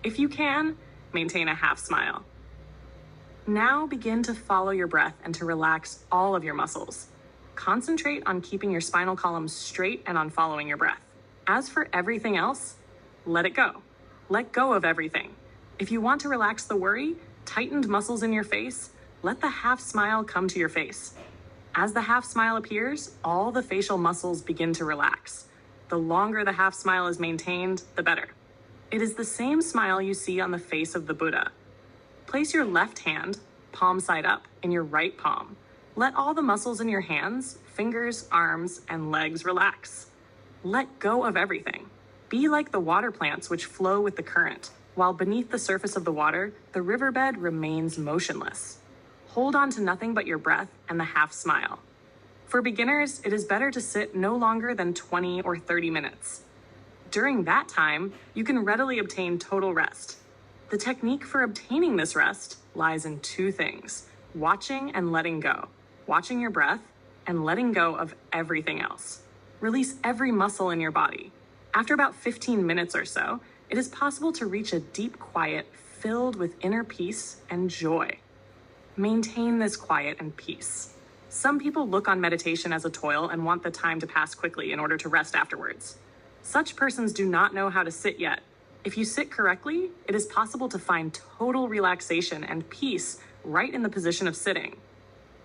[SPEAKER 1] If you can, maintain a half smile. Now begin to follow your breath and to relax all of your muscles. Concentrate on keeping your spinal column straight and on following your breath. As for everything else, let it go. Let go of everything. If you want to relax the worry, tightened muscles in your face, let the half smile come to your face. As the half smile appears, all the facial muscles begin to relax. The longer the half smile is maintained, the better. It is the same smile you see on the face of the Buddha. Place your left hand, palm side up, in your right palm. Let all the muscles in your hands, fingers, arms, and legs relax. Let go of everything. Be like the water plants which flow with the current, while beneath the surface of the water, the riverbed remains motionless. Hold on to nothing but your breath and the half smile. For beginners, it is better to sit no longer than 20 or 30 minutes. During that time, you can readily obtain total rest. The technique for obtaining this rest lies in two things: watching and letting go. Watching your breath and letting go of everything else. Release every muscle in your body. After about 15 minutes or so, it is possible to reach a deep quiet filled with inner peace and joy. Maintain this quiet and peace. Some people look on meditation as a toil and want the time to pass quickly in order to rest afterwards. Such persons do not know how to sit yet. If you sit correctly, it is possible to find total relaxation and peace right in the position of sitting.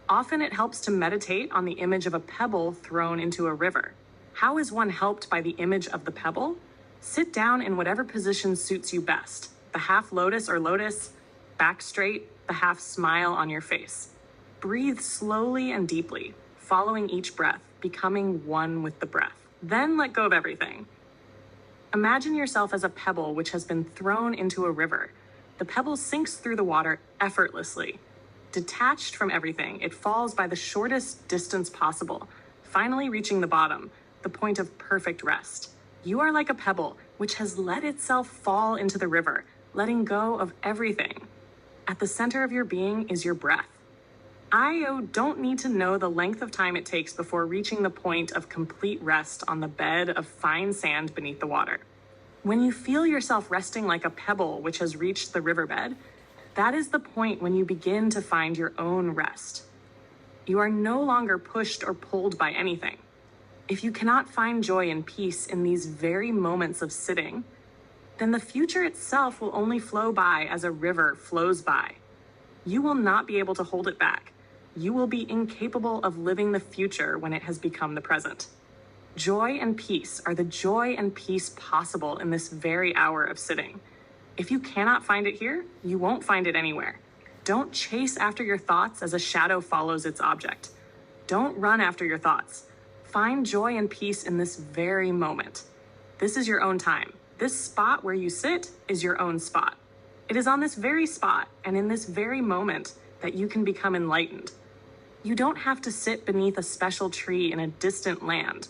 [SPEAKER 1] Often it helps to meditate on the image of a pebble thrown into a river. How is one helped by the image of the pebble? Sit down in whatever position suits you best. The half lotus or lotus, back straight, the half smile on your face. Breathe slowly and deeply, following each breath, becoming one with the breath. Then let go of everything. Imagine yourself as a pebble which has been thrown into a river. The pebble sinks through the water effortlessly. Detached from everything, it falls by the shortest distance possible, finally reaching the bottom, the point of perfect rest. You are like a pebble which has let itself fall into the river, letting go of everything. At the center of your being is your breath. I don't need to know the length of time it takes before reaching the point of complete rest on the bed of fine sand beneath the water. When you feel yourself resting like a pebble which has reached the riverbed, that is the point when you begin to find your own rest. You are no longer pushed or pulled by anything. If you cannot find joy and peace in these very moments of sitting, then the future itself will only flow by as a river flows by. You will not be able to hold it back. You will be incapable of living the future when it has become the present. Joy and peace are the joy and peace possible in this very hour of sitting. If you cannot find it here, you won't find it anywhere. Don't chase after your thoughts as a shadow follows its object. Don't run after your thoughts. Find joy and peace in this very moment. This is your own time. This spot where you sit is your own spot. It is on this very spot and in this very moment that you can become enlightened. You don't have to sit beneath a special tree in a distant land.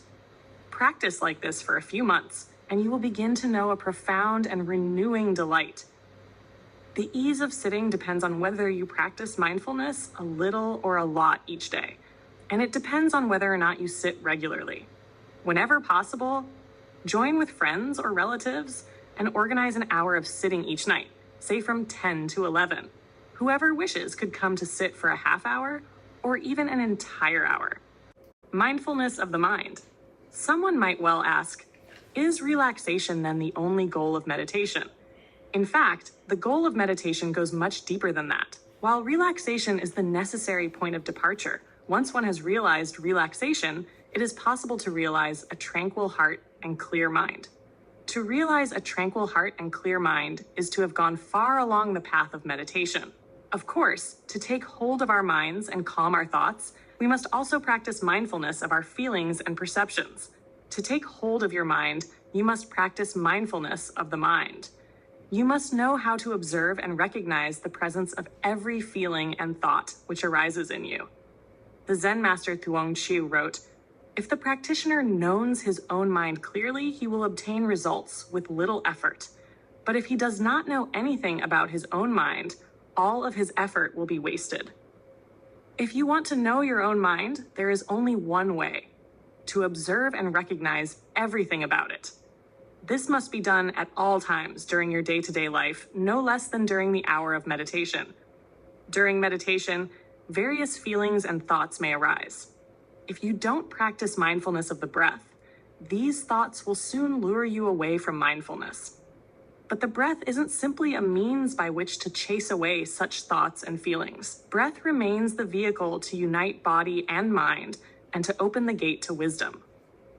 [SPEAKER 1] Practice like this for a few months, and you will begin to know a profound and renewing delight. The ease of sitting depends on whether you practice mindfulness a little or a lot each day, and it depends on whether or not you sit regularly. Whenever possible, join with friends or relatives and organize an hour of sitting each night, say from 10 to 11. Whoever wishes could come to sit for a half hour or even an entire hour. Mindfulness of the mind. Someone might well ask, is relaxation then the only goal of meditation? In fact, the goal of meditation goes much deeper than that. While relaxation is the necessary point of departure, once one has realized relaxation, it is possible to realize a tranquil heart and clear mind. To realize a tranquil heart and clear mind is to have gone far along the path of meditation. Of course, to take hold of our minds and calm our thoughts, we must also practice mindfulness of our feelings and perceptions. To take hold of your mind, you must practice mindfulness of the mind. You must know how to observe and recognize the presence of every feeling and thought which arises in you. The Zen Master Thuong Chiu wrote, "If the practitioner knows his own mind clearly, he will obtain results with little effort. But if he does not know anything about his own mind, all of his effort will be wasted." If you want to know your own mind, there is only one way: to observe and recognize everything about it. This must be done at all times during your day-to-day life, no less than during the hour of meditation. During meditation, various feelings and thoughts may arise. If you don't practice mindfulness of the breath, these thoughts will soon lure you away from mindfulness. But the breath isn't simply a means by which to chase away such thoughts and feelings. Breath remains the vehicle to unite body and mind and to open the gate to wisdom.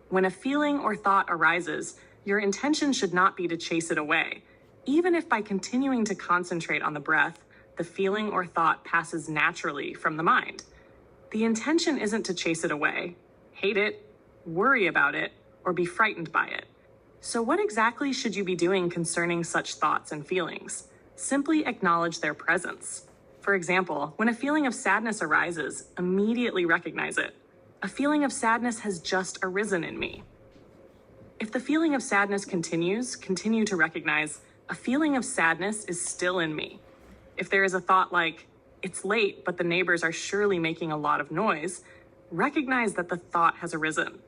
[SPEAKER 1] When a feeling or thought arises, your intention should not be to chase it away. Even if by continuing to concentrate on the breath, the feeling or thought passes naturally from the mind. The intention isn't to chase it away, hate it, worry about it, or be frightened by it. So what exactly should you be doing concerning such thoughts and feelings? Simply acknowledge their presence. For example, when a feeling of sadness arises, immediately recognize it. A feeling of sadness has just arisen in me. If the feeling of sadness continues, continue to recognize a feeling of sadness is still in me. If there is a thought like, it's late, but the neighbors are surely making a lot of noise, recognize that the thought has arisen.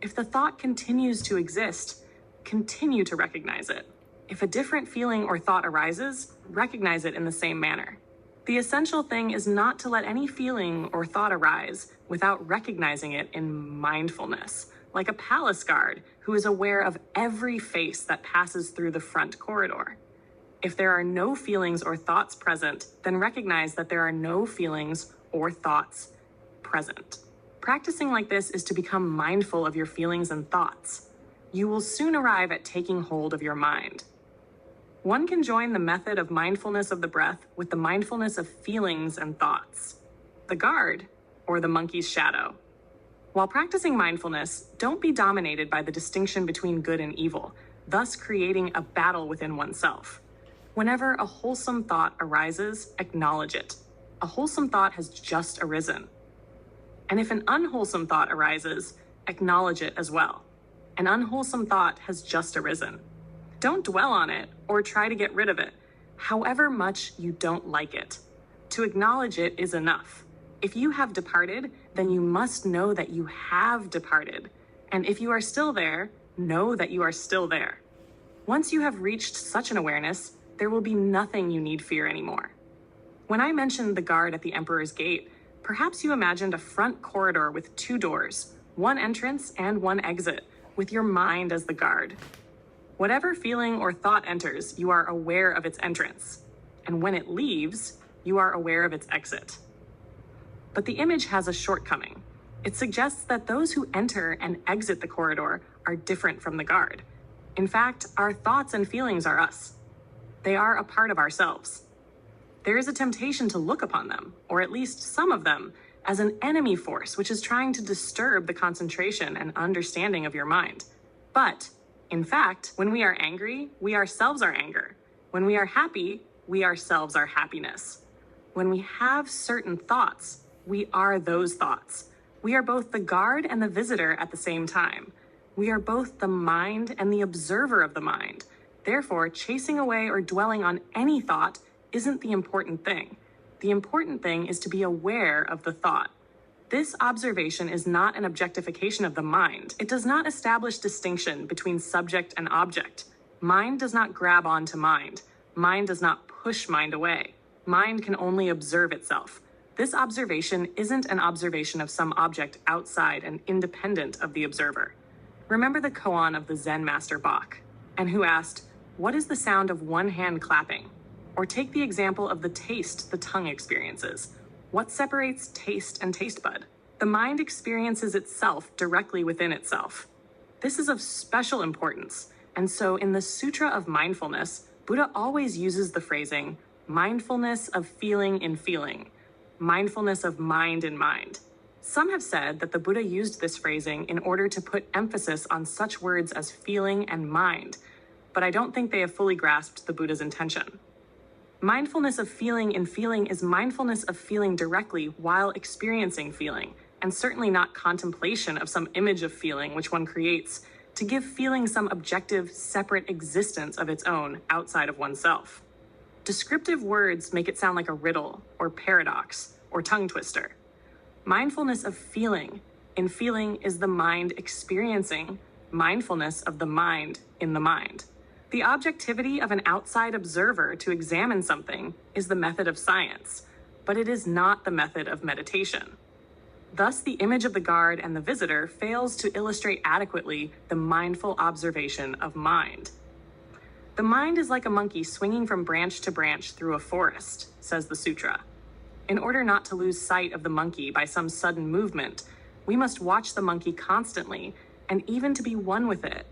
[SPEAKER 1] If the thought continues to exist, continue to recognize it. If a different feeling or thought arises, recognize it in the same manner. The essential thing is not to let any feeling or thought arise without recognizing it in mindfulness, like a palace guard who is aware of every face that passes through the front corridor. If there are no feelings or thoughts present, then recognize that there are no feelings or thoughts present. Practicing like this is to become mindful of your feelings and thoughts. You will soon arrive at taking hold of your mind. One can join the method of mindfulness of the breath with the mindfulness of feelings and thoughts. The guard, or the monkey's shadow. While practicing mindfulness, don't be dominated by the distinction between good and evil, thus creating a battle within oneself. Whenever a wholesome thought arises, acknowledge it. A wholesome thought has just arisen. And if an unwholesome thought arises, acknowledge it as well. An unwholesome thought has just arisen. Don't dwell on it or try to get rid of it, however much you don't like it. To acknowledge it is enough. If you have departed, then you must know that you have departed. And if you are still there, know that you are still there. Once you have reached such an awareness, there will be nothing you need fear anymore. When I mentioned the guard at the Emperor's Gate, perhaps you imagined a front corridor with 2 doors, one entrance and one exit, with your mind as the guard. Whatever feeling or thought enters, you are aware of its entrance. And when it leaves, you are aware of its exit. But the image has a shortcoming. It suggests that those who enter and exit the corridor are different from the guard. In fact, our thoughts and feelings are us. They are a part of ourselves. There is a temptation to look upon them, or at least some of them, as an enemy force which is trying to disturb the concentration and understanding of your mind. But, in fact, when we are angry, we ourselves are anger. When we are happy, we ourselves are happiness. When we have certain thoughts, we are those thoughts. We are both the guard and the visitor at the same time. We are both the mind and the observer of the mind. Therefore, chasing away or dwelling on any thought isn't the important thing. The important thing is to be aware of the thought. This observation is not an objectification of the mind. It does not establish distinction between subject and object. Mind does not grab onto mind. Mind does not push mind away. Mind can only observe itself. This observation isn't an observation of some object outside and independent of the observer. Remember the koan of the Zen Master Bach, and who asked, "What is the sound of one hand clapping?" Or take the example of the taste the tongue experiences. What separates taste and taste bud? The mind experiences itself directly within itself. This is of special importance, and so in the Sutra of Mindfulness, Buddha always uses the phrasing, mindfulness of feeling in feeling, mindfulness of mind in mind. Some have said that the Buddha used this phrasing in order to put emphasis on such words as feeling and mind, but I don't think they have fully grasped the Buddha's intention. Mindfulness of feeling in feeling is mindfulness of feeling directly while experiencing feeling, and certainly not contemplation of some image of feeling which one creates to give feeling some objective, separate existence of its own outside of oneself. Descriptive words make it sound like a riddle or paradox or tongue twister. Mindfulness of feeling in feeling is the mind experiencing mindfulness of the mind in the mind. The objectivity of an outside observer to examine something is the method of science, but it is not the method of meditation. Thus, the image of the guard and the visitor fails to illustrate adequately the mindful observation of mind. The mind is like a monkey swinging from branch to branch through a forest, says the sutra. In order not to lose sight of the monkey by some sudden movement, we must watch the monkey constantly and even to be one with it.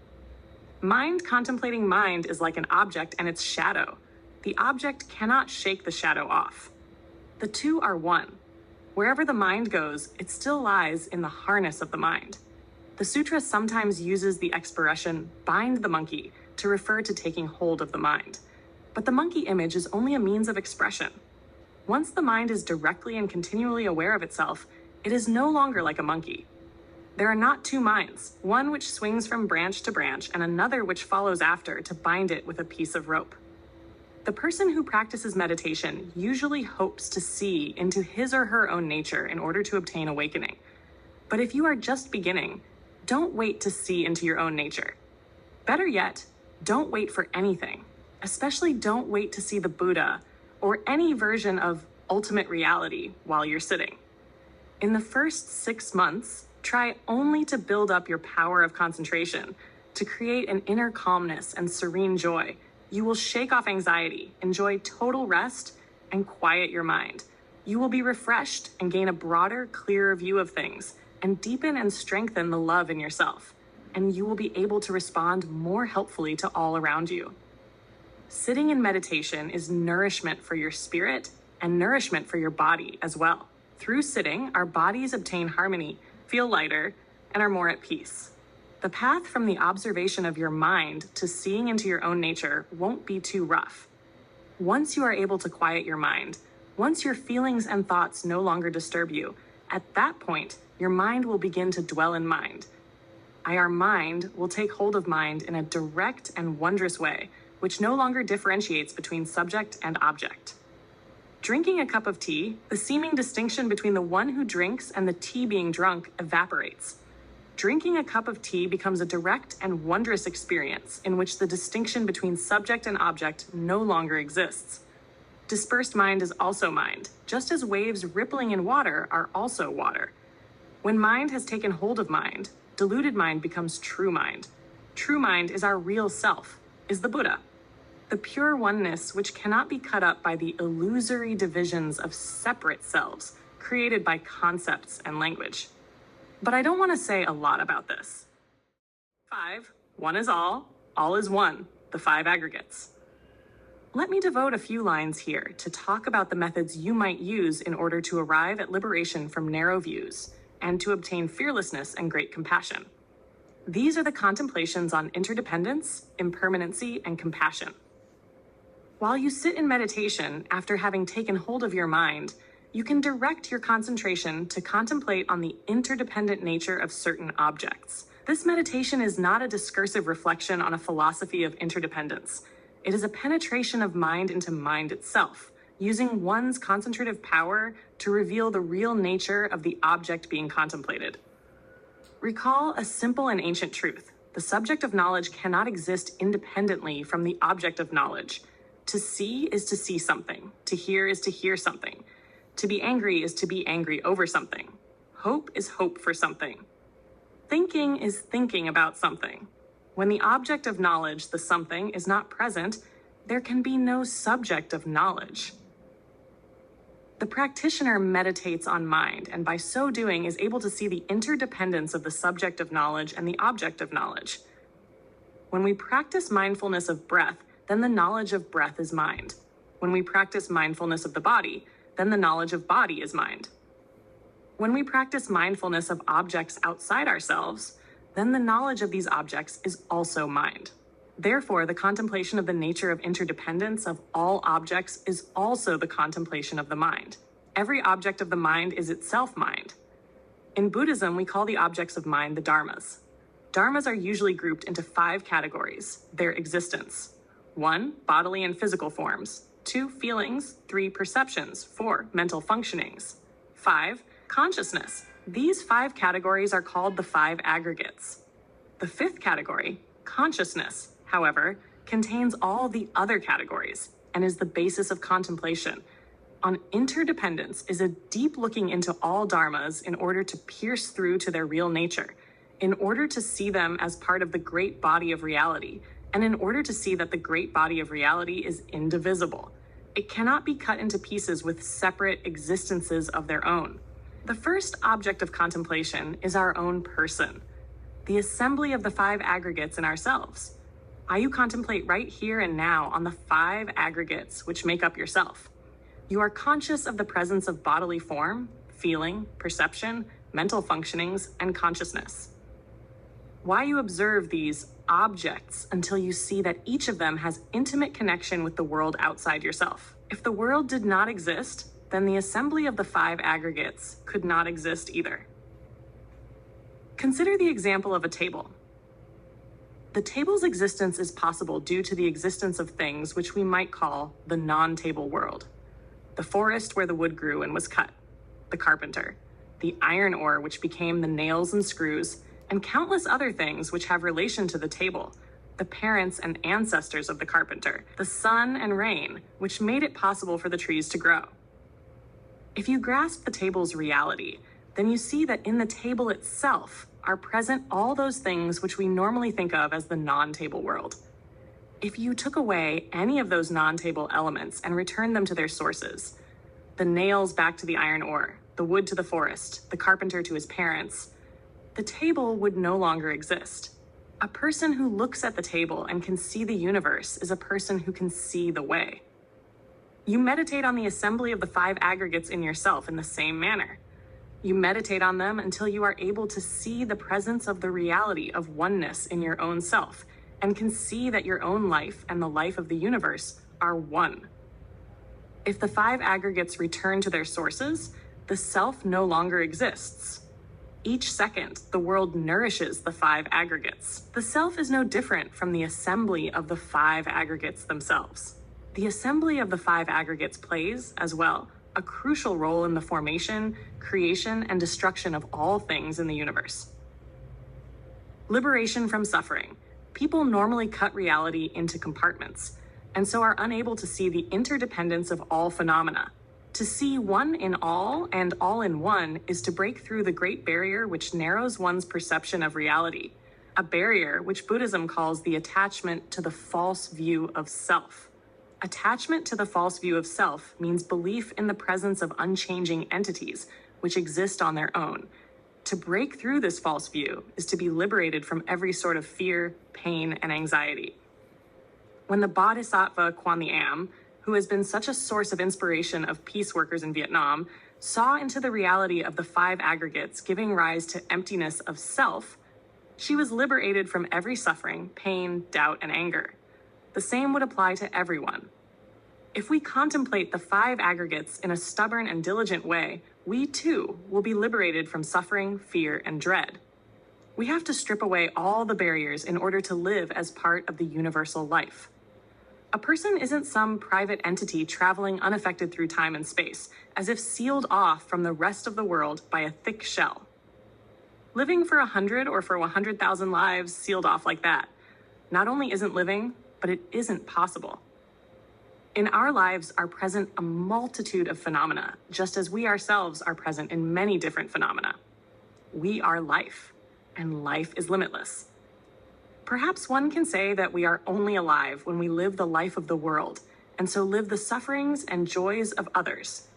[SPEAKER 1] Mind contemplating mind is like an object and its shadow. The object cannot shake the shadow off. The two are one. Wherever the mind goes, it still lies in the harness of the mind. The sutra sometimes uses the expression bind the monkey to refer to taking hold of the mind. But the monkey image is only a means of expression. Once the mind is directly and continually aware of itself, it is no longer like a monkey. There are not two minds, one which swings from branch to branch and another which follows after to bind it with a piece of rope. The person who practices meditation usually hopes to see into his or her own nature in order to obtain awakening. But if you are just beginning, don't wait to see into your own nature. Better yet, don't wait for anything. Especially don't wait to see the Buddha or any version of ultimate reality while you're sitting. In the first 6 months, try only to build up your power of concentration, to create an inner calmness and serene joy. You will shake off anxiety, enjoy total rest, and quiet your mind. You will be refreshed and gain a broader, clearer view of things, and deepen and strengthen the love in yourself, and you will be able to respond more helpfully to all around you. Sitting in meditation is nourishment for your spirit and nourishment for your body as well. Through sitting, our bodies obtain harmony, feel lighter, and are more at peace. The path from the observation of your mind to seeing into your own nature won't be too rough. Once you are able to quiet your mind, once your feelings and thoughts no longer disturb you, at that point, your mind will begin to dwell in mind. Our mind will take hold of mind in a direct and wondrous way, which no longer differentiates between subject and object. Drinking a cup of tea, the seeming distinction between the one who drinks and the tea being drunk evaporates. Drinking a cup of tea becomes a direct and wondrous experience in which the distinction between subject and object no longer exists. Dispersed mind is also mind, just as waves rippling in water are also water. When mind has taken hold of mind, diluted mind becomes true mind. True mind is our real self, is the Buddha. The pure oneness which cannot be cut up by the illusory divisions of separate selves created by concepts and language. But I don't want to say a lot about this. 5. One is all is one, the 5 aggregates. Let me devote a few lines here to talk about the methods you might use in order to arrive at liberation from narrow views and to obtain fearlessness and great compassion. These are the contemplations on interdependence, impermanency, and compassion. While you sit in meditation after having taken hold of your mind, you can direct your concentration to contemplate on the interdependent nature of certain objects. This meditation is not a discursive reflection on a philosophy of interdependence. It is a penetration of mind into mind itself, using one's concentrative power to reveal the real nature of the object being contemplated. Recall a simple and ancient truth. The subject of knowledge cannot exist independently from the object of knowledge. To see is to see something. To hear is to hear something. To be angry is to be angry over something. Hope is hope for something. Thinking is thinking about something. When the object of knowledge, the something, is not present, there can be no subject of knowledge. The practitioner meditates on mind, and by so doing is able to see the interdependence of the subject of knowledge and the object of knowledge. When we practice mindfulness of breath, then the knowledge of breath is mind. When we practice mindfulness of the body, then the knowledge of body is mind. When we practice mindfulness of objects outside ourselves, then the knowledge of these objects is also mind. Therefore, the contemplation of the nature of interdependence of all objects is also the contemplation of the mind. Every object of the mind is itself mind. In Buddhism, we call the objects of mind the dharmas. Dharmas are usually grouped into 5 categories: their existence. 1, bodily and physical forms. 2, feelings. 3, perceptions. 4, mental functionings. 5, consciousness. These 5 categories are called the 5 aggregates. The 5th category, consciousness, however, contains all the other categories and is the basis of contemplation. On interdependence is a deep looking into all dharmas in order to pierce through to their real nature, in order to see them as part of the great body of reality, and in order to see that the great body of reality is indivisible. It cannot be cut into pieces with separate existences of their own. The first object of contemplation is our own person, the assembly of the 5 aggregates in ourselves. You contemplate right here and now on the 5 aggregates which make up yourself. You are conscious of the presence of bodily form, feeling, perception, mental functionings, and consciousness. Why you observe these objects until you see that each of them has intimate connection with the world outside yourself. If the world did not exist, then the assembly of the 5 aggregates could not exist either. Consider the example of a table. The table's existence is possible due to the existence of things which we might call the non-table world. The forest where the wood grew and was cut, the carpenter, the iron ore which became the nails and screws, and countless other things which have relation to the table, the parents and ancestors of the carpenter, the sun and rain, which made it possible for the trees to grow. If you grasp the table's reality, then you see that in the table itself are present all those things which we normally think of as the non-table world. If you took away any of those non-table elements and returned them to their sources, the nails back to the iron ore, the wood to the forest, the carpenter to his parents, the table would no longer exist. A person who looks at the table and can see the universe is a person who can see the way. You meditate on the assembly of the 5 aggregates in yourself in the same manner. You meditate on them until you are able to see the presence of the reality of oneness in your own self and can see that your own life and the life of the universe are one. If the 5 aggregates return to their sources, the self no longer exists. Each second, the world nourishes the 5 aggregates. The self is no different from the assembly of the 5 aggregates themselves. The assembly of the 5 aggregates plays, as well, a crucial role in the formation, creation, and destruction of all things in the universe. Liberation from suffering. People normally cut reality into compartments, and so are unable to see the interdependence of all phenomena. To see one in all and all in one is to break through the great barrier which narrows one's perception of reality, a barrier which Buddhism calls the attachment to the false view of self. Attachment to the false view of self means belief in the presence of unchanging entities which exist on their own. To break through this false view is to be liberated from every sort of fear, pain, and anxiety. When the Bodhisattva Quan the Am, who has been such a source of inspiration of peace workers in Vietnam, saw into the reality of the 5 aggregates giving rise to emptiness of self, she was liberated from every suffering, pain, doubt, and anger. The same would apply to everyone. If we contemplate the 5 aggregates in a stubborn and diligent way, we too will be liberated from suffering, fear, and dread. We have to strip away all the barriers in order to live as part of the universal life. A person isn't some private entity traveling unaffected through time and space, as if sealed off from the rest of the world by a thick shell. Living for 100 or for 100,000 lives sealed off like that not only isn't living, but it isn't possible. In our lives are present a multitude of phenomena, just as we ourselves are present in many different phenomena. We are life, and life is limitless. Perhaps one can say that we are only alive when we live the life of the world, and so live the sufferings and joys of others.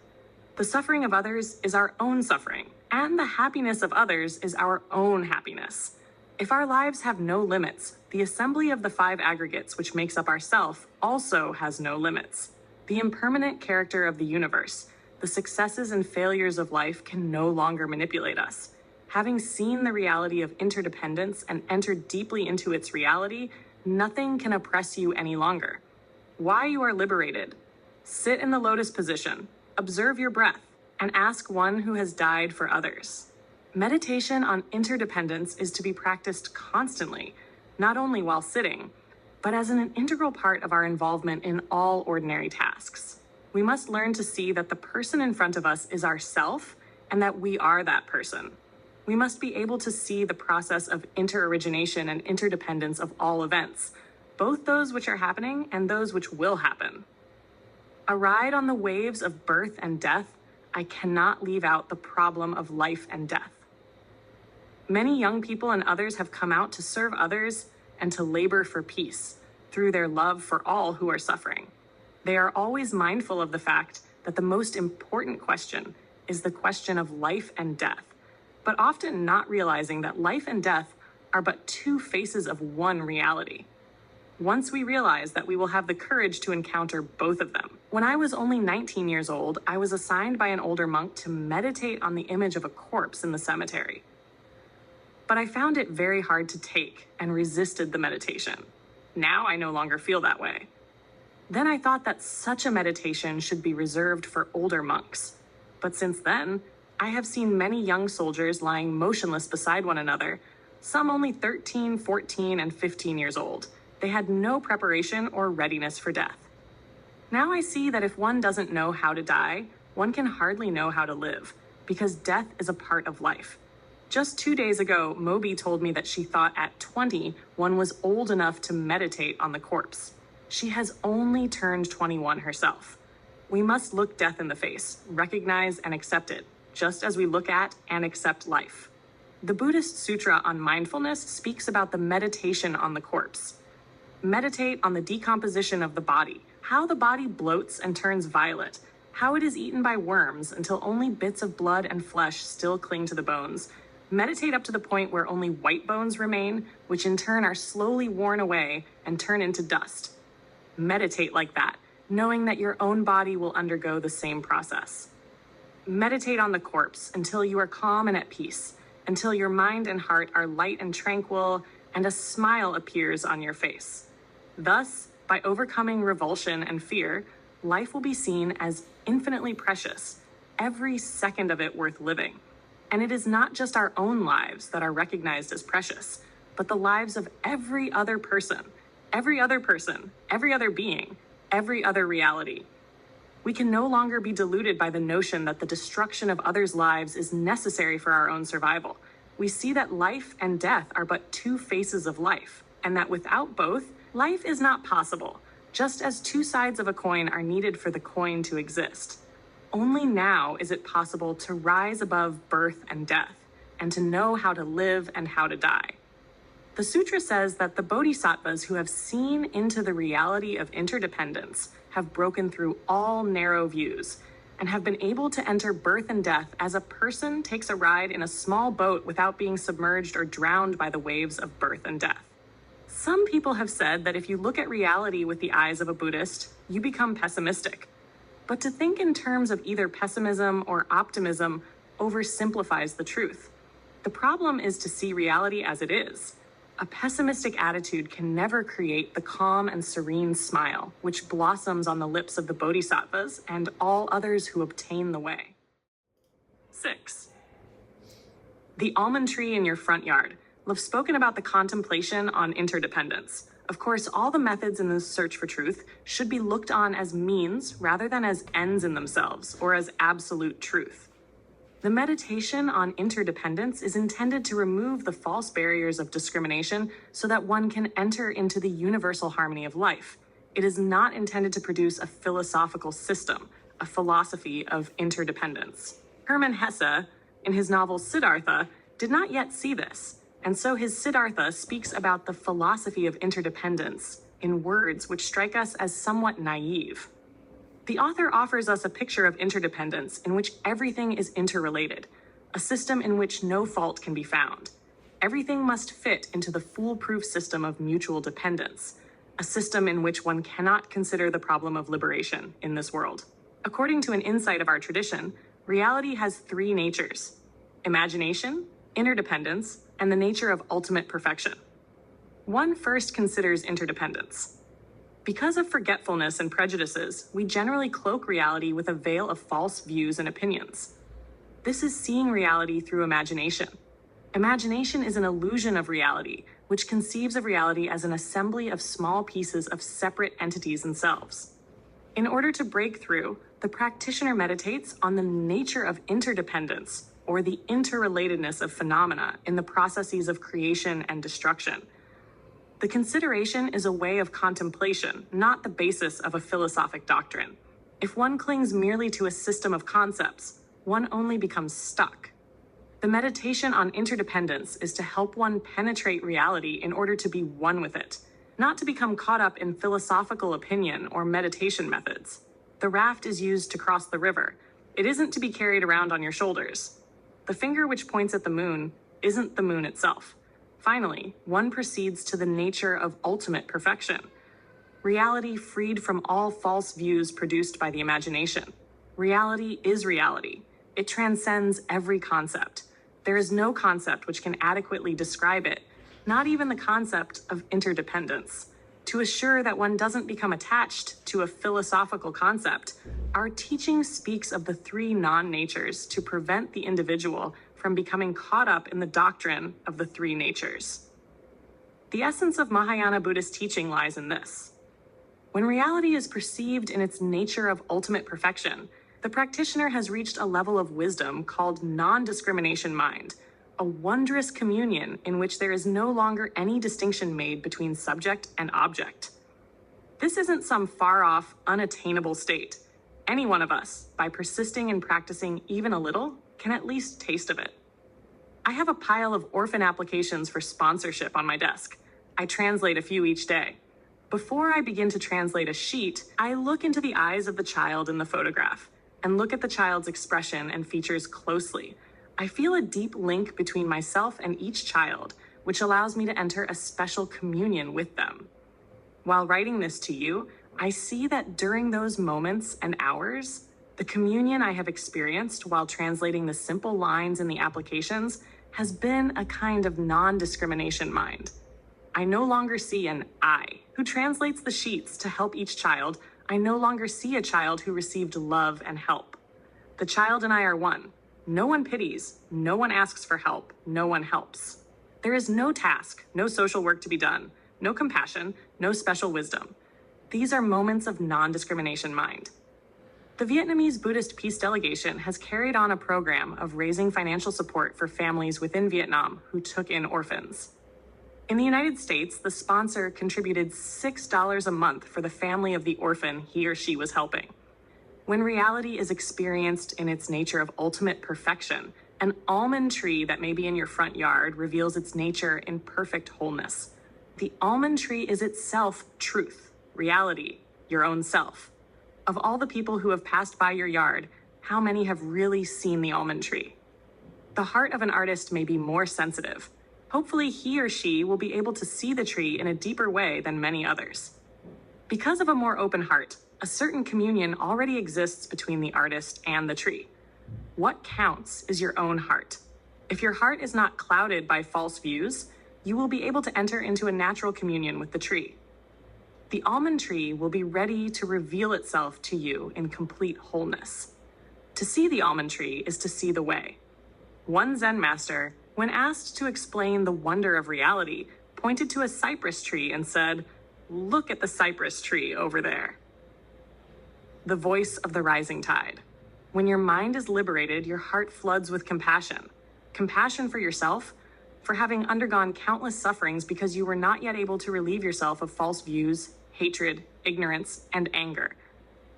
[SPEAKER 1] The suffering of others is our own suffering, and the happiness of others is our own happiness. If our lives have no limits, the assembly of the 5 aggregates which makes up ourself also has no limits. The impermanent character of the universe, the successes and failures of life can no longer manipulate us. Having seen the reality of interdependence and entered deeply into its reality, nothing can oppress you any longer. Why you are liberated? Sit in the lotus position, observe your breath, and ask one who has died for others. Meditation on interdependence is to be practiced constantly, not only while sitting, but as an integral part of our involvement in all ordinary tasks. We must learn to see that the person in front of us is ourself and that we are that person. We must be able to see the process of interorigination and interdependence of all events, both those which are happening and those which will happen. A ride on the waves of birth and death, I cannot leave out the problem of life and death. Many young people and others have come out to serve others and to labor for peace through their love for all who are suffering. They are always mindful of the fact that the most important question is the question of life and death, but often not realizing that life and death are but 2 faces of one reality. Once we realize that we will have the courage to encounter both of them. When I was only 19 years old, I was assigned by an older monk to meditate on the image of a corpse in the cemetery. but I found it very hard to take and resisted the meditation. Now I no longer feel that way. Then I thought that such a meditation should be reserved for older monks. But since then, I have seen many young soldiers lying motionless beside one another, some only 13, 14, and 15 years old. They had no preparation or readiness for death. Now I see that if one doesn't know how to die, one can hardly know how to live, because death is a part of life. Just 2 days ago, Moby told me that she thought at 20, one was old enough to meditate on the corpse. She has only turned 21 herself. We must look death in the face, recognize and accept it, just as we look at and accept life. The Buddhist Sutra on Mindfulness speaks about the meditation on the corpse. Meditate on the decomposition of the body, how the body bloats and turns violet, how it is eaten by worms until only bits of blood and flesh still cling to the bones. Meditate up to the point where only white bones remain, which in turn are slowly worn away and turn into dust. Meditate like that, knowing that your own body will undergo the same process. Meditate on the corpse until you are calm and at peace, until your mind and heart are light and tranquil, and a smile appears on your face. Thus, by overcoming revulsion and fear, life will be seen as infinitely precious, every second of it worth living. And it is not just our own lives that are recognized as precious, but the lives of every other person, every other being, every other reality. We can no longer be deluded by the notion that the destruction of others' lives is necessary for our own survival. We see that life and death are but two faces of life, and that without both, life is not possible, just as two sides of a coin are needed for the coin to exist. Only now is it possible to rise above birth and death, and to know how to live and how to die. The sutra says that the bodhisattvas who have seen into the reality of interdependence have broken through all narrow views and have been able to enter birth and death as a person takes a ride in a small boat without being submerged or drowned by the waves of birth and death. Some people have said that if you look at reality with the eyes of a Buddhist, you become pessimistic. But to think in terms of either pessimism or optimism oversimplifies the truth. The problem is to see reality as it is. A pessimistic attitude can never create the calm and serene smile, which blossoms on the lips of the bodhisattvas and all others who obtain the way. 6. The almond tree in your front yard. We've spoken about the contemplation on interdependence. Of course, all the methods in the search for truth should be looked on as means rather than as ends in themselves or as absolute truth. The meditation on interdependence is intended to remove the false barriers of discrimination so that one can enter into the universal harmony of life. It is not intended to produce a philosophical system, a philosophy of interdependence. Hermann Hesse, in his novel Siddhartha, did not yet see this, and so his Siddhartha speaks about the philosophy of interdependence in words which strike us as somewhat naive. The author offers us a picture of interdependence in which everything is interrelated, a system in which no fault can be found. Everything must fit into the foolproof system of mutual dependence, a system in which one cannot consider the problem of liberation in this world. According to an insight of our tradition, reality has three natures: imagination, interdependence, and the nature of ultimate perfection. One first considers interdependence. Because of forgetfulness and prejudices, we generally cloak reality with a veil of false views and opinions. This is seeing reality through imagination. Imagination is an illusion of reality, which conceives of reality as an assembly of small pieces of separate entities and selves. In order to break through, the practitioner meditates on the nature of interdependence, or the interrelatedness of phenomena in the processes of creation and destruction. The consideration is a way of contemplation, not the basis of a philosophic doctrine. If one clings merely to a system of concepts, one only becomes stuck. The meditation on interdependence is to help one penetrate reality in order to be one with it, not to become caught up in philosophical opinion or meditation methods. The raft is used to cross the river. It isn't to be carried around on your shoulders. The finger which points at the moon isn't the moon itself. Finally, one proceeds to the nature of ultimate perfection. Reality freed from all false views produced by the imagination. Reality is reality. It transcends every concept. There is no concept which can adequately describe it, not even the concept of interdependence. To assure that one doesn't become attached to a philosophical concept, our teaching speaks of the three non-natures to prevent the individual from becoming caught up in the doctrine of the three natures. The essence of Mahayana Buddhist teaching lies in this. When reality is perceived in its nature of ultimate perfection, the practitioner has reached a level of wisdom called non-discrimination mind, a wondrous communion in which there is no longer any distinction made between subject and object. This isn't some far-off, unattainable state. Any one of us, by persisting in practicing even a little, can at least taste of it. I have a pile of orphan applications for sponsorship on my desk. I translate a few each day. Before I begin to translate a sheet, I look into the eyes of the child in the photograph and look at the child's expression and features closely. I feel a deep link between myself and each child, which allows me to enter a special communion with them. While writing this to you, I see that during those moments and hours, the communion I have experienced while translating the simple lines in the applications has been a kind of non-discrimination mind. I no longer see an I who translates the sheets to help each child. I no longer see a child who received love and help. The child and I are one. No one pities, no one asks for help, no one helps. There is no task, no social work to be done, no compassion, no special wisdom. These are moments of non-discrimination mind. The Vietnamese Buddhist Peace Delegation has carried on a program of raising financial support for families within Vietnam who took in orphans. In the United States, the sponsor contributed $6 a month for the family of the orphan he or she was helping. When reality is experienced in its nature of ultimate perfection, an almond tree that may be in your front yard reveals its nature in perfect wholeness. The almond tree is itself truth, reality, your own self. Of all the people who have passed by your yard, how many have really seen the almond tree? The heart of an artist may be more sensitive. Hopefully he or she will be able to see the tree in a deeper way than many others. Because of a more open heart, a certain communion already exists between the artist and the tree. What counts is your own heart. If your heart is not clouded by false views, you will be able to enter into a natural communion with the tree. The almond tree will be ready to reveal itself to you in complete wholeness. To see the almond tree is to see the way. One Zen Master, when asked to explain the wonder of reality, pointed to a cypress tree and said, "Look at the cypress tree over there." The voice of the rising tide. When your mind is liberated, your heart floods with compassion. Compassion for yourself, for having undergone countless sufferings because you were not yet able to relieve yourself of false views, hatred, ignorance, and anger.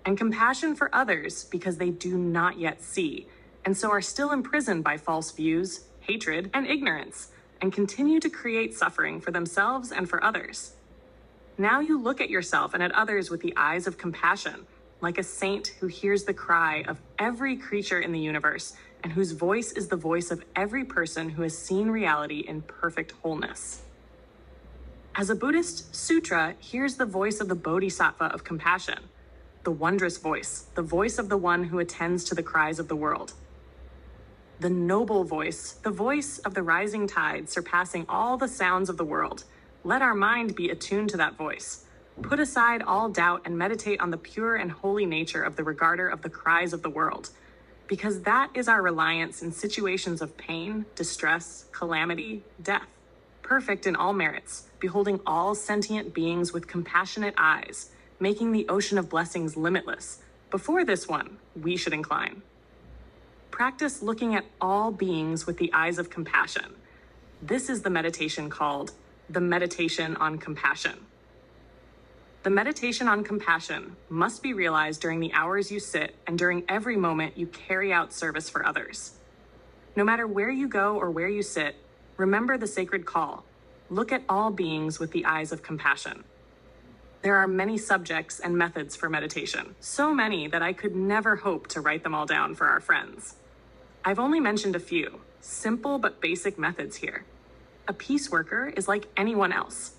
[SPEAKER 1] And compassion for others because they do not yet see, and so are still imprisoned by false views, hatred, and ignorance, and continue to create suffering for themselves and for others. Now you look at yourself and at others with the eyes of compassion, like a saint who hears the cry of every creature in the universe and whose voice is the voice of every person who has seen reality in perfect wholeness. As a Buddhist, sutra hears the voice of the bodhisattva of compassion, the wondrous voice, the voice of the one who attends to the cries of the world. The noble voice, the voice of the rising tide surpassing all the sounds of the world. Let our mind be attuned to that voice. Put aside all doubt and meditate on the pure and holy nature of the regarder of the cries of the world, because that is our reliance in situations of pain, distress, calamity, death. Perfect in all merits, beholding all sentient beings with compassionate eyes, making the ocean of blessings limitless. Before this one, we should incline. Practice looking at all beings with the eyes of compassion. This is the meditation called the meditation on compassion. The meditation on compassion must be realized during the hours you sit and during every moment you carry out service for others. No matter where you go or where you sit, remember the sacred call. Look at all beings with the eyes of compassion. There are many subjects and methods for meditation, so many that I could never hope to write them all down for our friends. I've only mentioned a few, simple but basic methods here. A peace worker is like anyone else.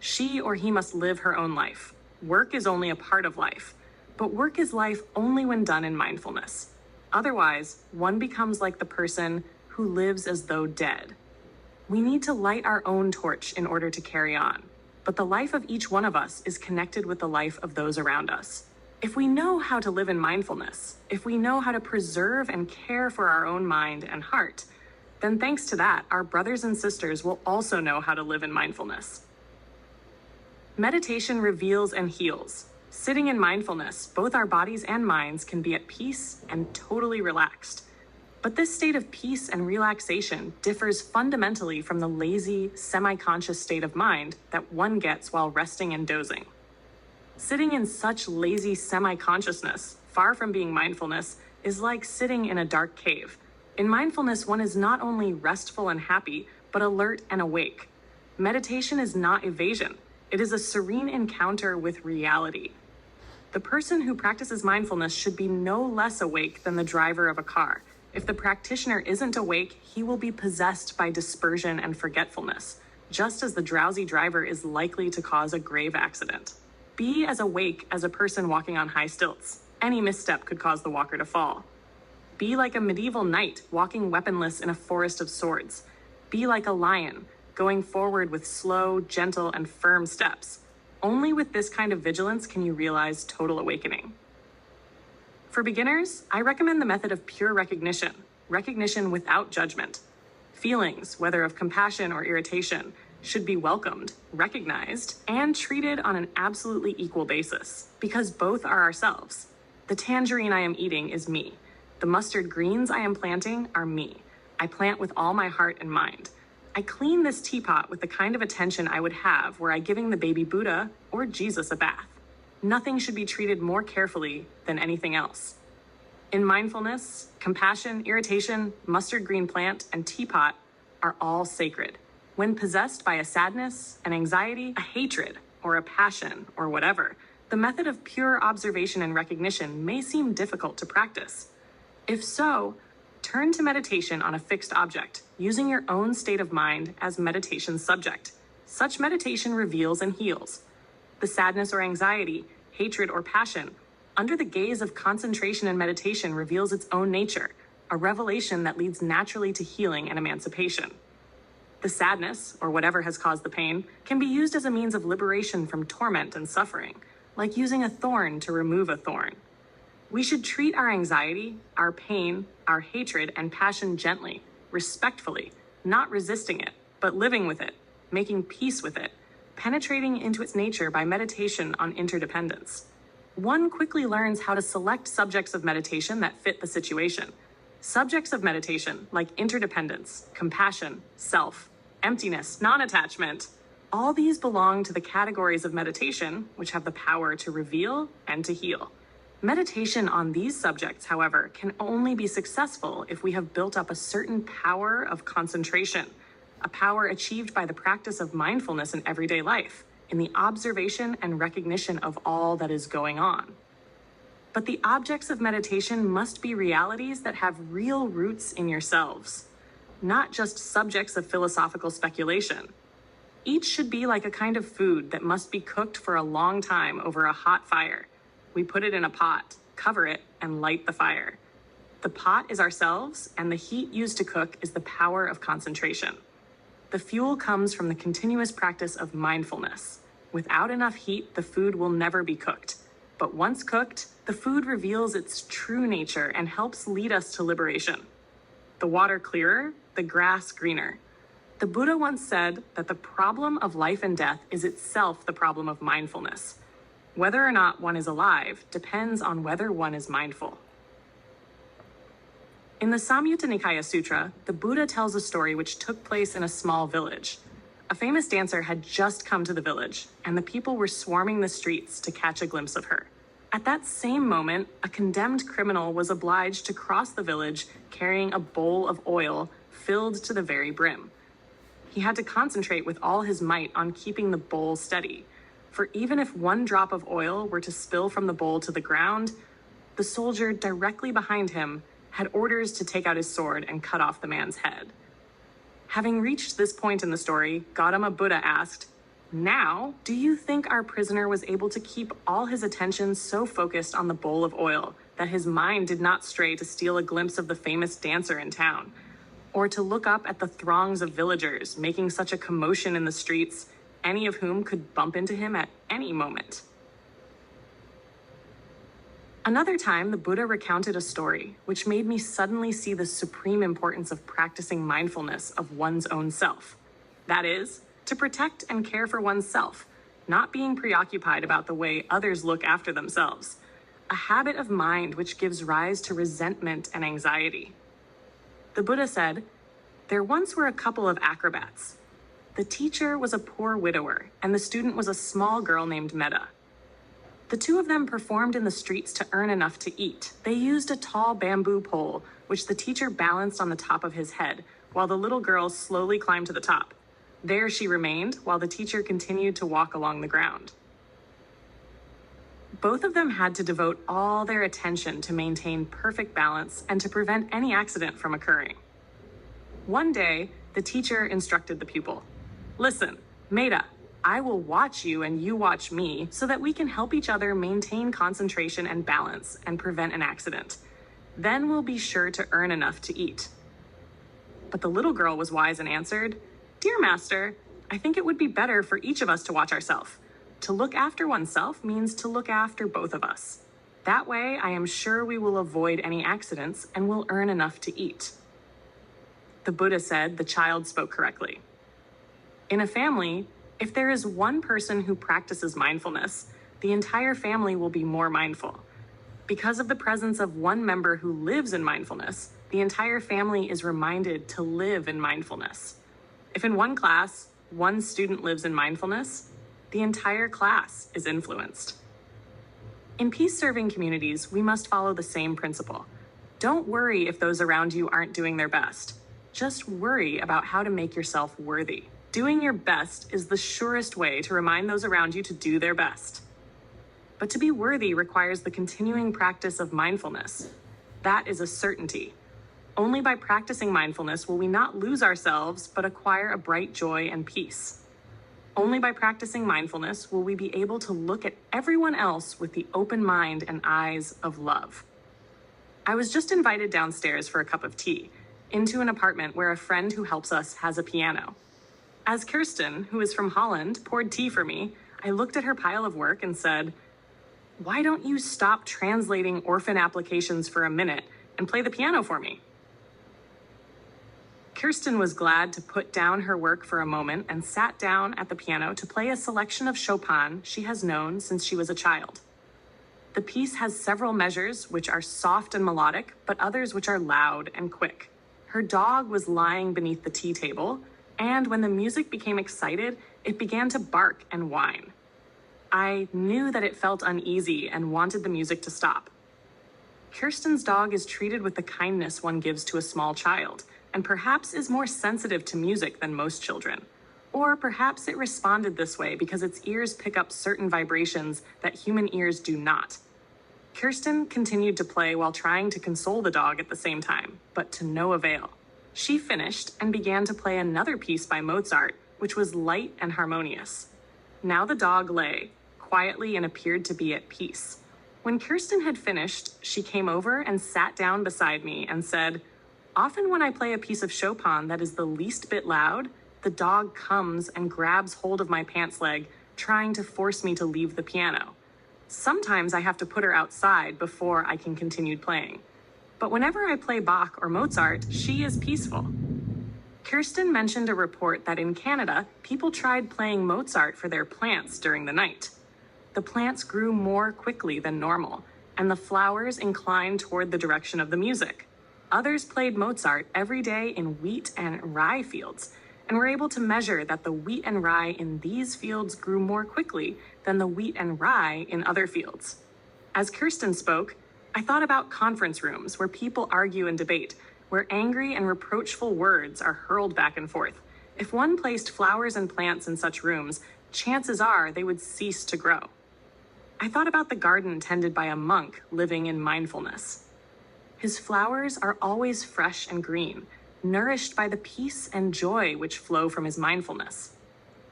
[SPEAKER 1] She or he must live her own life. Work is only a part of life, but work is life only when done in mindfulness. Otherwise, one becomes like the person who who lives as though dead. We need to light our own torch in order to carry on, but the life of each one of us is connected with the life of those around us. If we know how to live in mindfulness, if we know how to preserve and care for our own mind and heart, then thanks to that, our brothers and sisters will also know how to live in mindfulness. Meditation reveals and heals. Sitting in mindfulness, both our bodies and minds can be at peace and totally relaxed. But this state of peace and relaxation differs fundamentally from the lazy, semi-conscious state of mind that one gets while resting and dozing. Sitting in such lazy semi-consciousness, far from being mindfulness, is like sitting in a dark cave. In mindfulness, one is not only restful and happy, but alert and awake. Meditation is not evasion. It is a serene encounter with reality. The person who practices mindfulness should be no less awake than the driver of a car. If the practitioner isn't awake, he will be possessed by dispersion and forgetfulness, just as the drowsy driver is likely to cause a grave accident. Be as awake as a person walking on high stilts. Any misstep could cause the walker to fall. Be like a medieval knight walking weaponless in a forest of swords. Be like a lion, going forward with slow, gentle, and firm steps. Only with this kind of vigilance can you realize total awakening. For beginners, I recommend the method of pure recognition without judgment. Feelings, whether of compassion or irritation, should be welcomed, recognized, and treated on an absolutely equal basis, because both are ourselves. The tangerine I am eating is me. The mustard greens I am planting are me. I plant with all my heart and mind. I clean this teapot with the kind of attention I would have were I giving the baby Buddha or Jesus a bath. Nothing should be treated more carefully than anything else. In mindfulness, compassion, irritation, mustard green plant, and teapot are all sacred. When possessed by a sadness, an anxiety, a hatred, or a passion, or whatever, the method of pure observation and recognition may seem difficult to practice. If so, turn to meditation on a fixed object, using your own state of mind as meditation subject. Such meditation reveals and heals. The sadness or anxiety, hatred or passion, under the gaze of concentration and meditation reveals its own nature, a revelation that leads naturally to healing and emancipation. The sadness, or whatever has caused the pain, can be used as a means of liberation from torment and suffering, like using a thorn to remove a thorn. We should treat our anxiety, our pain, our hatred, and passion gently, respectfully, not resisting it, but living with it, making peace with it, penetrating into its nature by meditation on interdependence. One quickly learns how to select subjects of meditation that fit the situation. Subjects of meditation like interdependence, compassion, self, emptiness, non-attachment, all these belong to the categories of meditation which have the power to reveal and to heal. Meditation on these subjects, however, can only be successful if we have built up a certain power of concentration, a power achieved by the practice of mindfulness in everyday life, in the observation and recognition of all that is going on. But the objects of meditation must be realities that have real roots in yourselves, not just subjects of philosophical speculation. Each should be like a kind of food that must be cooked for a long time over a hot fire. We put it in a pot, cover it, and light the fire. The pot is ourselves, and the heat used to cook is the power of concentration. The fuel comes from the continuous practice of mindfulness. Without enough heat, the food will never be cooked. But once cooked, the food reveals its true nature and helps lead us to liberation. The water clearer, the grass greener. The Buddha once said that the problem of life and death is itself the problem of mindfulness. Whether or not one is alive depends on whether one is mindful. In the Samyutta Nikaya Sutra, the Buddha tells a story which took place in a small village. A famous dancer had just come to the village, and the people were swarming the streets to catch a glimpse of her. At that same moment, a condemned criminal was obliged to cross the village carrying a bowl of oil filled to the very brim. He had to concentrate with all his might on keeping the bowl steady, for even if one drop of oil were to spill from the bowl to the ground, the soldier directly behind him had orders to take out his sword and cut off the man's head. Having reached this point in the story, Gautama Buddha asked, "Now, do you think our prisoner was able to keep all his attention so focused on the bowl of oil that his mind did not stray to steal a glimpse of the famous dancer in town? or to look up at the throngs of villagers making such a commotion in the streets, any of whom could bump into him at any moment. Another time, the Buddha recounted a story which made me suddenly see the supreme importance of practicing mindfulness of one's own self. That is, to protect and care for oneself, not being preoccupied about the way others look after themselves, a habit of mind which gives rise to resentment and anxiety. The Buddha said, "There once were a couple of acrobats. The teacher was a poor widower, and the student was a small girl named Meta. The two of them performed in the streets to earn enough to eat. They used a tall bamboo pole, which the teacher balanced on the top of his head, while the little girl slowly climbed to the top. There she remained, while the teacher continued to walk along the ground. Both of them had to devote all their attention to maintain perfect balance and to prevent any accident from occurring. One day, the teacher instructed the pupil, 'Listen, Meta, I will watch you and you watch me so that we can help each other maintain concentration and balance and prevent an accident. Then we'll be sure to earn enough to eat.' But the little girl was wise and answered, 'Dear master, I think it would be better for each of us to watch ourselves. To look after oneself means to look after both of us. That way, I am sure we will avoid any accidents and will earn enough to eat.' The Buddha said the child spoke correctly. In a family, if there is one person who practices mindfulness, the entire family will be more mindful. Because of the presence of one member who lives in mindfulness, the entire family is reminded to live in mindfulness. If in one class, one student lives in mindfulness, the entire class is influenced. In peace-serving communities, we must follow the same principle. Don't worry if those around you aren't doing their best. Just worry about how to make yourself worthy. Doing your best is the surest way to remind those around you to do their best. But to be worthy requires the continuing practice of mindfulness. That is a certainty. Only by practicing mindfulness will we not lose ourselves, but acquire a bright joy and peace. Only by practicing mindfulness will we be able to look at everyone else with the open mind and eyes of love. I was just invited downstairs for a cup of tea, into an apartment where a friend who helps us has a piano. As Kirsten, who is from Holland, poured tea for me, I looked at her pile of work and said, "Why don't you stop translating orphan applications for a minute and play the piano for me?" Kirsten was glad to put down her work for a moment and sat down at the piano to play a selection of Chopin she has known since she was a child. The piece has several measures which are soft and melodic, but others which are loud and quick. Her dog was lying beneath the tea table, and when the music became excited, it began to bark and whine. I knew that it felt uneasy and wanted the music to stop. Kirsten's dog is treated with the kindness one gives to a small child, and perhaps is more sensitive to music than most children. Or perhaps it responded this way because its ears pick up certain vibrations that human ears do not. Kirsten continued to play while trying to console the dog at the same time, but to no avail. She finished and began to play another piece by Mozart, which was light and harmonious. Now the dog lay quietly and appeared to be at peace. When Kirsten had finished, she came over and sat down beside me and said, "Often when I play a piece of Chopin that is the least bit loud, the dog comes and grabs hold of my pants leg, trying to force me to leave the piano. Sometimes I have to put her outside before I can continue playing. But whenever I play Bach or Mozart, she is peaceful." Kirsten mentioned a report that in Canada, people tried playing Mozart for their plants during the night. The plants grew more quickly than normal, and the flowers inclined toward the direction of the music. Others played Mozart every day in wheat and rye fields, and were able to measure that the wheat and rye in these fields grew more quickly than the wheat and rye in other fields. As Kirsten spoke, I thought about conference rooms where people argue and debate, where angry and reproachful words are hurled back and forth. If one placed flowers and plants in such rooms, chances are they would cease to grow. I thought about the garden tended by a monk living in mindfulness. His flowers are always fresh and green, nourished by the peace and joy which flow from his mindfulness.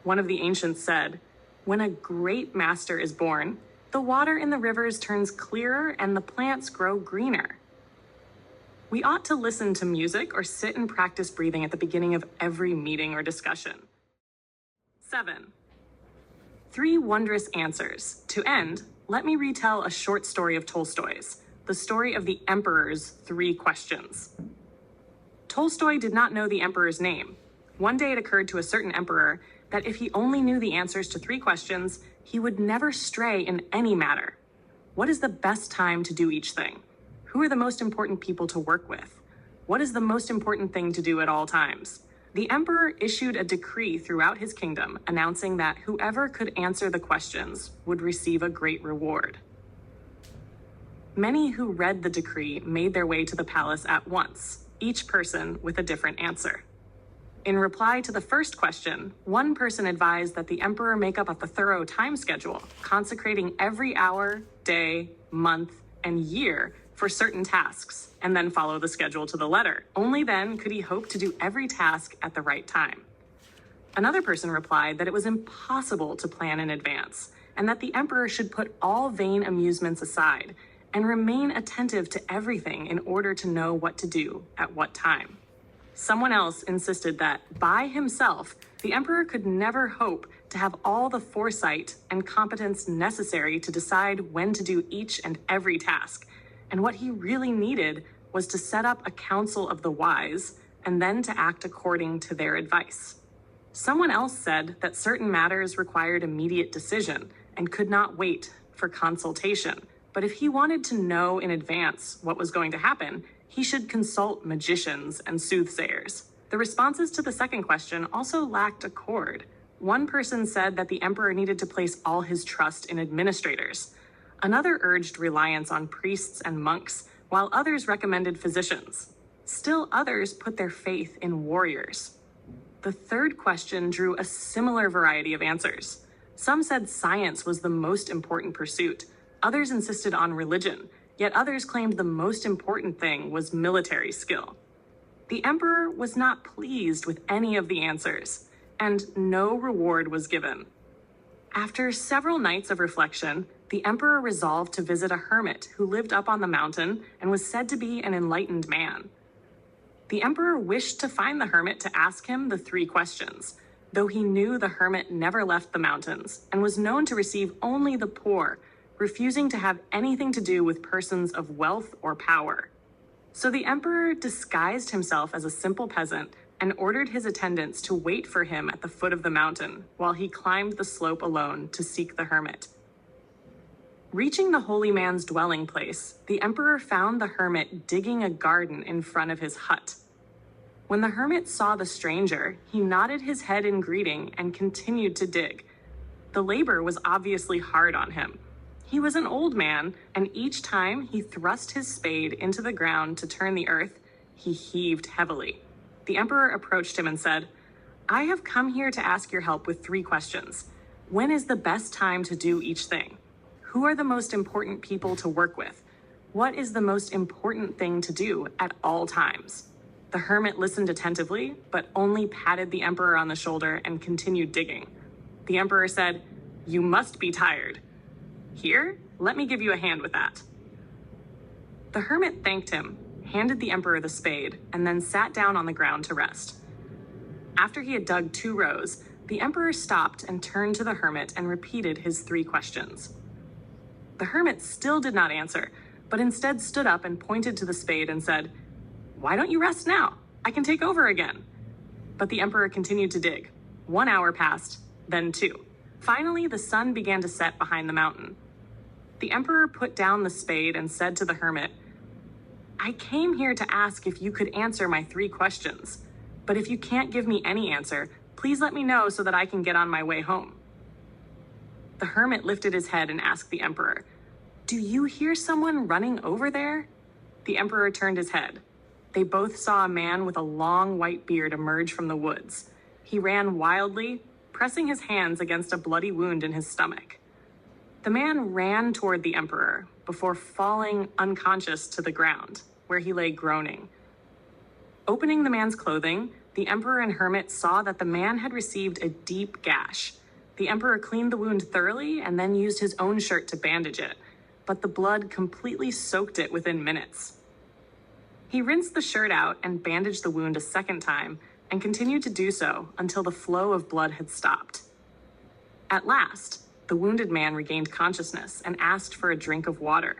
[SPEAKER 1] One of the ancients said, "When a great master is born, the water in the rivers turns clearer and the plants grow greener." We ought to listen to music or sit and practice breathing at the beginning of every meeting or discussion. 7. 3 wondrous answers. To end, let me retell a short story of Tolstoy's, the story of the Emperor's 3 questions. Tolstoy did not know the emperor's name. One day it occurred to a certain emperor that if he only knew the answers to 3 questions, he would never stray in any matter. What is the best time to do each thing? Who are the most important people to work with? What is the most important thing to do at all times? The emperor issued a decree throughout his kingdom announcing that whoever could answer the questions would receive a great reward. Many who read the decree made their way to the palace at once, each person with a different answer. In reply to the first question, one person advised that the emperor make up a thorough time schedule, consecrating every hour, day, month, and year for certain tasks, and then follow the schedule to the letter. Only then could he hope to do every task at the right time. Another person replied that it was impossible to plan in advance, and that the emperor should put all vain amusements aside and remain attentive to everything in order to know what to do at what time. Someone else insisted that, by himself, the emperor could never hope to have all the foresight and competence necessary to decide when to do each and every task, and what he really needed was to set up a council of the wise and then to act according to their advice. Someone else said that certain matters required immediate decision and could not wait for consultation. But if he wanted to know in advance what was going to happen, he should consult magicians and soothsayers. The responses to the second question also lacked accord. One person said that the emperor needed to place all his trust in administrators. Another urged reliance on priests and monks, while others recommended physicians. Still others put their faith in warriors. The third question drew a similar variety of answers. Some said science was the most important pursuit. Others insisted on religion, yet others claimed the most important thing was military skill. The emperor was not pleased with any of the answers, and no reward was given. After several nights of reflection, the emperor resolved to visit a hermit who lived up on the mountain and was said to be an enlightened man. The emperor wished to find the hermit to ask him the 3 questions, though he knew the hermit never left the mountains and was known to receive only the poor, refusing to have anything to do with persons of wealth or power. So the emperor disguised himself as a simple peasant and ordered his attendants to wait for him at the foot of the mountain while he climbed the slope alone to seek the hermit. Reaching the holy man's dwelling place, the emperor found the hermit digging a garden in front of his hut. When the hermit saw the stranger, he nodded his head in greeting and continued to dig. The labor was obviously hard on him. He was an old man, and each time he thrust his spade into the ground to turn the earth, he heaved heavily. The emperor approached him and said, "I have come here to ask your help with 3 questions. When is the best time to do each thing? Who are the most important people to work with? What is the most important thing to do at all times?" The hermit listened attentively, but only patted the emperor on the shoulder and continued digging. The emperor said, "You must be tired. Here, let me give you a hand with that." The hermit thanked him, handed the emperor the spade, and then sat down on the ground to rest. After he had dug 2 rows, the emperor stopped and turned to the hermit and repeated his 3 questions. The hermit still did not answer, but instead stood up and pointed to the spade and said, "Why don't you rest now? I can take over again." But the emperor continued to dig. 1 hour passed, then 2. Finally, the sun began to set behind the mountain. The emperor put down the spade and said to the hermit, "I came here to ask if you could answer my 3 questions, but if you can't give me any answer, please let me know so that I can get on my way home." The hermit lifted his head and asked the emperor, "Do you hear someone running over there?" The emperor turned his head. They both saw a man with a long white beard emerge from the woods. He ran wildly, pressing his hands against a bloody wound in his stomach. The man ran toward the emperor before falling unconscious to the ground, where he lay groaning. Opening the man's clothing, the emperor and hermit saw that the man had received a deep gash. The emperor cleaned the wound thoroughly and then used his own shirt to bandage it, but the blood completely soaked it within minutes. He rinsed the shirt out and bandaged the wound a second time and continued to do so until the flow of blood had stopped. At last, the wounded man regained consciousness and asked for a drink of water.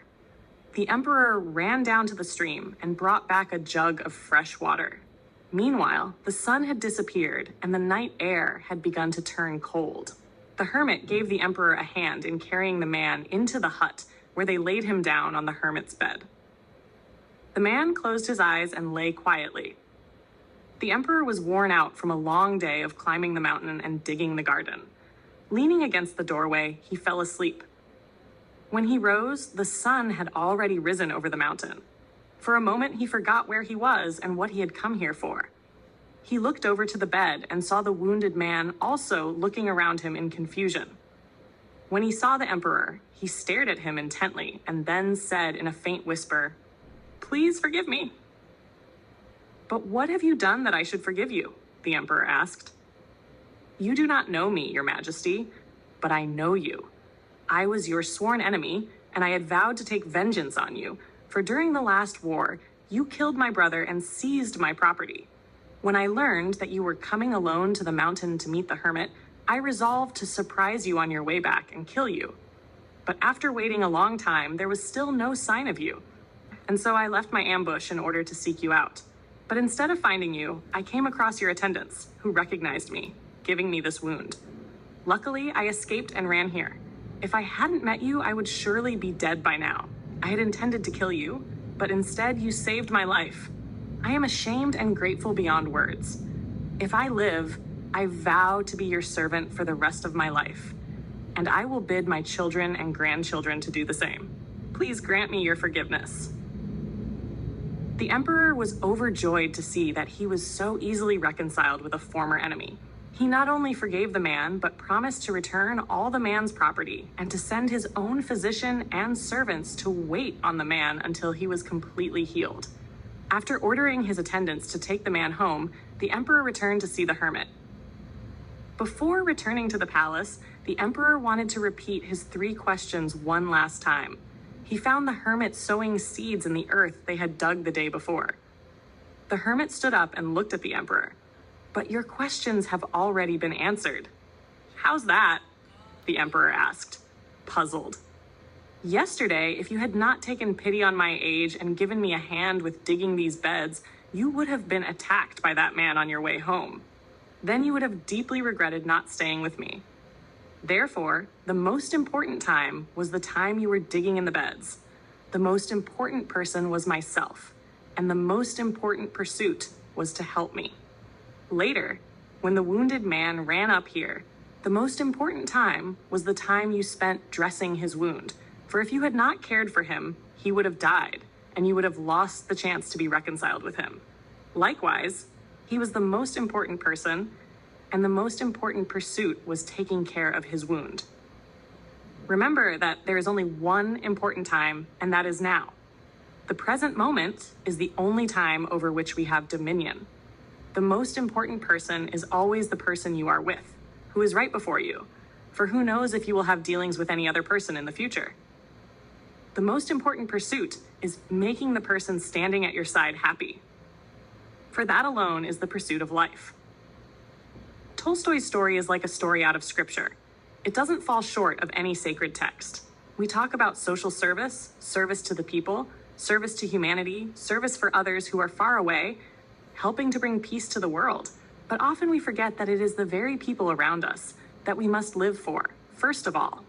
[SPEAKER 1] The emperor ran down to the stream and brought back a jug of fresh water. Meanwhile, the sun had disappeared and the night air had begun to turn cold. The hermit gave the emperor a hand in carrying the man into the hut, where they laid him down on the hermit's bed. The man closed his eyes and lay quietly. The emperor was worn out from a long day of climbing the mountain and digging the garden. Leaning against the doorway, he fell asleep. When he rose, the sun had already risen over the mountain. For a moment, he forgot where he was and what he had come here for. He looked over to the bed and saw the wounded man also looking around him in confusion. When he saw the emperor, he stared at him intently and then said in a faint whisper, "Please forgive me." "But what have you done that I should forgive you?" the emperor asked. "You do not know me, your majesty, but I know you. I was your sworn enemy, and I had vowed to take vengeance on you, for during the last war, you killed my brother and seized my property. When I learned that you were coming alone to the mountain to meet the hermit, I resolved to surprise you on your way back and kill you. But after waiting a long time, there was still no sign of you, and so I left my ambush in order to seek you out. But instead of finding you, I came across your attendants, who recognized me, giving me this wound. Luckily, I escaped and ran here. If I hadn't met you, I would surely be dead by now. I had intended to kill you, but instead you saved my life. I am ashamed and grateful beyond words. If I live, I vow to be your servant for the rest of my life, and I will bid my children and grandchildren to do the same. Please grant me your forgiveness." The emperor was overjoyed to see that he was so easily reconciled with a former enemy. He not only forgave the man, but promised to return all the man's property and to send his own physician and servants to wait on the man until he was completely healed. After ordering his attendants to take the man home, the emperor returned to see the hermit. Before returning to the palace, the emperor wanted to repeat his 3 questions one last time. He found the hermit sowing seeds in the earth they had dug the day before. The hermit stood up and looked at the emperor. "But your questions have already been answered." "How's that?" the emperor asked, puzzled. "Yesterday, if you had not taken pity on my age and given me a hand with digging these beds, you would have been attacked by that man on your way home. Then you would have deeply regretted not staying with me. Therefore, the most important time was the time you were digging in the beds. The most important person was myself, and the most important pursuit was to help me. Later, when the wounded man ran up here, the most important time was the time you spent dressing his wound, for if you had not cared for him, he would have died, and you would have lost the chance to be reconciled with him. Likewise, he was the most important person, and the most important pursuit was taking care of his wound. Remember that there is only one important time, and that is now. The present moment is the only time over which we have dominion. The most important person is always the person you are with, who is right before you, for who knows if you will have dealings with any other person in the future. The most important pursuit is making the person standing at your side happy. For that alone is the pursuit of life. Tolstoy's story is like a story out of scripture. It doesn't fall short of any sacred text. We talk about social service, service to the people, service to humanity, service for others who are far away, helping to bring peace to the world. But often we forget that it is the very people around us that we must live for, first of all.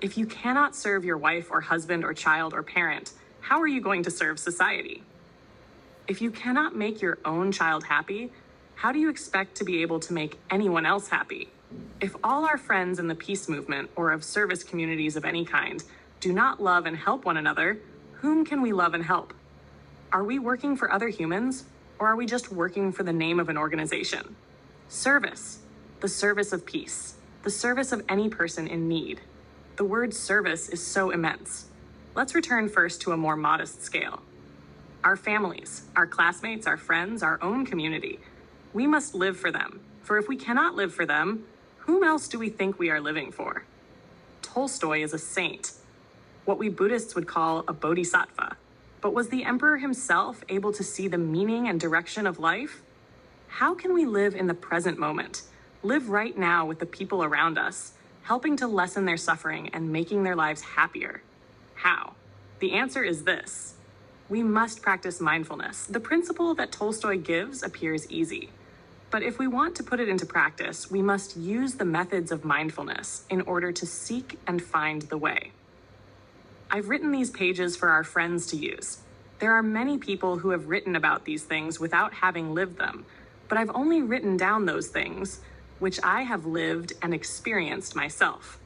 [SPEAKER 1] If you cannot serve your wife or husband or child or parent, how are you going to serve society? If you cannot make your own child happy, how do you expect to be able to make anyone else happy? If all our friends in the peace movement or of service communities of any kind do not love and help one another, whom can we love and help? Are we working for other humans, or are we just working for the name of an organization? Service, the service of peace, the service of any person in need. The word service is so immense. Let's return first to a more modest scale. Our families, our classmates, our friends, our own community. We must live for them, for if we cannot live for them, whom else do we think we are living for? Tolstoy is a saint, what we Buddhists would call a bodhisattva. But was the emperor himself able to see the meaning and direction of life? How can we live in the present moment, live right now with the people around us, helping to lessen their suffering and making their lives happier? How? The answer is this. We must practice mindfulness. The principle that Tolstoy gives appears easy. But if we want to put it into practice, we must use the methods of mindfulness in order to seek and find the way. I've written these pages for our friends to use. There are many people who have written about these things without having lived them, but I've only written down those things which I have lived and experienced myself.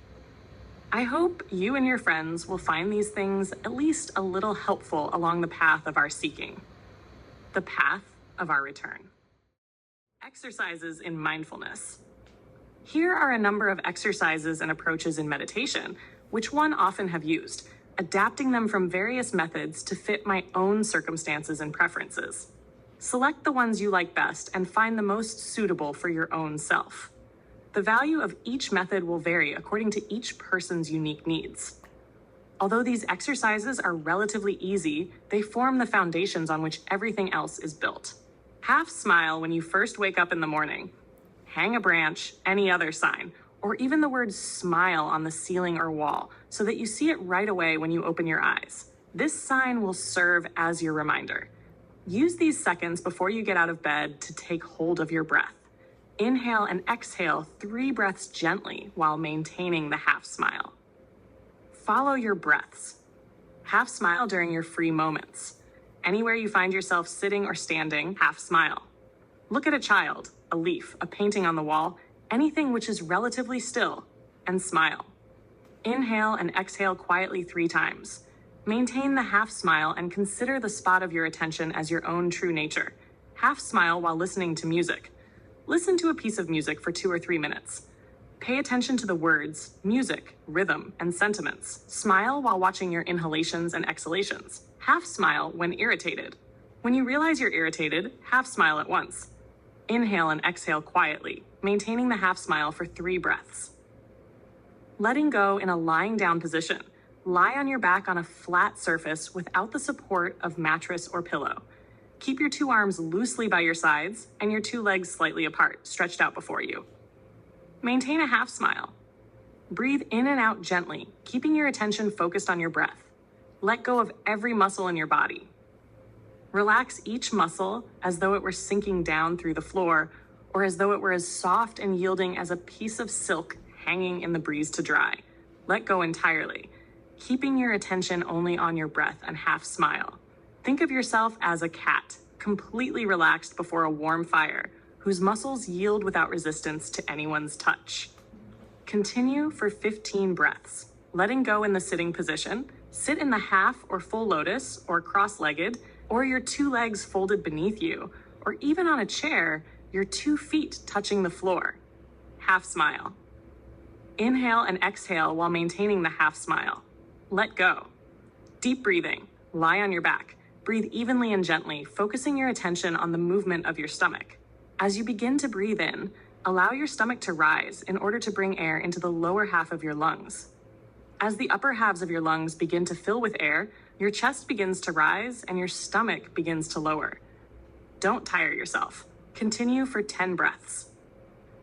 [SPEAKER 1] I hope you and your friends will find these things at least a little helpful along the path of our seeking, the path of our return. Exercises in mindfulness. Here are a number of exercises and approaches in meditation, which one often have used, adapting them from various methods to fit my own circumstances and preferences. Select the ones you like best and find the most suitable for your own self. The value of each method will vary according to each person's unique needs. Although these exercises are relatively easy, they form the foundations on which everything else is built. Half smile when you first wake up in the morning. Hang a branch, any other sign, or even the word smile on the ceiling or wall so that you see it right away when you open your eyes. This sign will serve as your reminder. Use these seconds before you get out of bed to take hold of your breath. Inhale and exhale 3 breaths gently while maintaining the half smile. Follow your breaths. Half smile during your free moments. Anywhere you find yourself sitting or standing, half smile. Look at a child, a leaf, a painting on the wall, anything which is relatively still, and smile. Inhale and exhale quietly 3 times. Maintain the half smile and consider the spot of your attention as your own true nature. Half smile while listening to music. Listen to a piece of music for 2 or 3 minutes. Pay attention to the words, music, rhythm, and sentiments. Smile while watching your inhalations and exhalations. Half smile when irritated. When you realize you're irritated, half smile at once. Inhale and exhale quietly, maintaining the half smile for 3 breaths. Letting go in a lying down position. Lie on your back on a flat surface without the support of mattress or pillow. Keep your 2 arms loosely by your sides and your 2 legs slightly apart, stretched out before you. Maintain a half smile. Breathe in and out gently, keeping your attention focused on your breath. Let go of every muscle in your body. Relax each muscle as though it were sinking down through the floor, or as though it were as soft and yielding as a piece of silk hanging in the breeze to dry. Let go entirely, keeping your attention only on your breath and half smile. Think of yourself as a cat, completely relaxed before a warm fire, whose muscles yield without resistance to anyone's touch. Continue for 15 breaths. Letting go in the sitting position, sit in the half or full lotus or cross-legged, or your 2 legs folded beneath you, or even on a chair, your 2 feet touching the floor. Half smile. Inhale and exhale while maintaining the half smile. Let go. Deep breathing. Lie on your back. Breathe evenly and gently, focusing your attention on the movement of your stomach. As you begin to breathe in, allow your stomach to rise in order to bring air into the lower half of your lungs. As the upper halves of your lungs begin to fill with air, your chest begins to rise and your stomach begins to lower. Don't tire yourself. Continue for 10 breaths.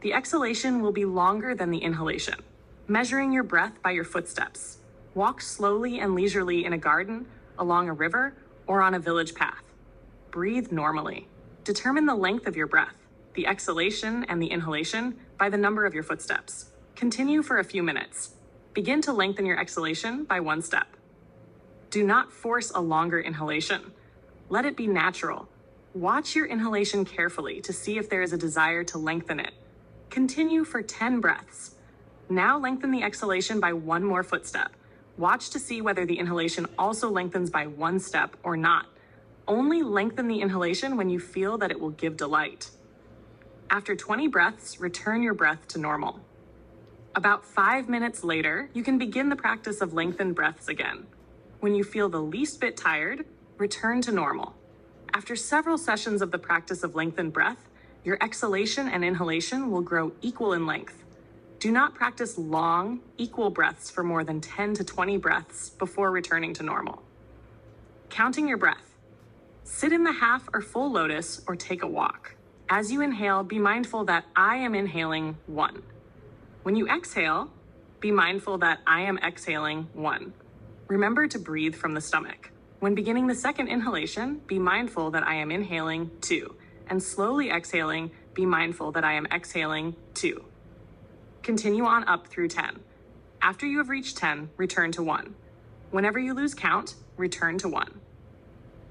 [SPEAKER 1] The exhalation will be longer than the inhalation. Measuring your breath by your footsteps. Walk slowly and leisurely in a garden, along a river, or on a village path. Breathe normally. Determine the length of your breath, the exhalation and the inhalation, by the number of your footsteps. Continue for a few minutes. Begin to lengthen your exhalation by 1 step. Do not force a longer inhalation. Let it be natural. Watch your inhalation carefully to see if there is a desire to lengthen it. Continue for 10 breaths. Now lengthen the exhalation by 1 more footstep. Watch to see whether the inhalation also lengthens by 1 step or not. Only lengthen the inhalation when you feel that it will give delight. After 20 breaths, return your breath to normal. About 5 minutes later, you can begin the practice of lengthened breaths again. When you feel the least bit tired, return to normal. After several sessions of the practice of lengthened breath, your exhalation and inhalation will grow equal in length. Do not practice long, equal breaths for more than 10 to 20 breaths before returning to normal. Counting your breath. Sit in the half or full lotus or take a walk. As you inhale, be mindful that I am inhaling 1. When you exhale, be mindful that I am exhaling 1. Remember to breathe from the stomach. When beginning the second inhalation, be mindful that I am inhaling 2. And slowly exhaling, be mindful that I am exhaling 2. Continue on up through 10. After you have reached 10, return to 1. Whenever you lose count, return to 1.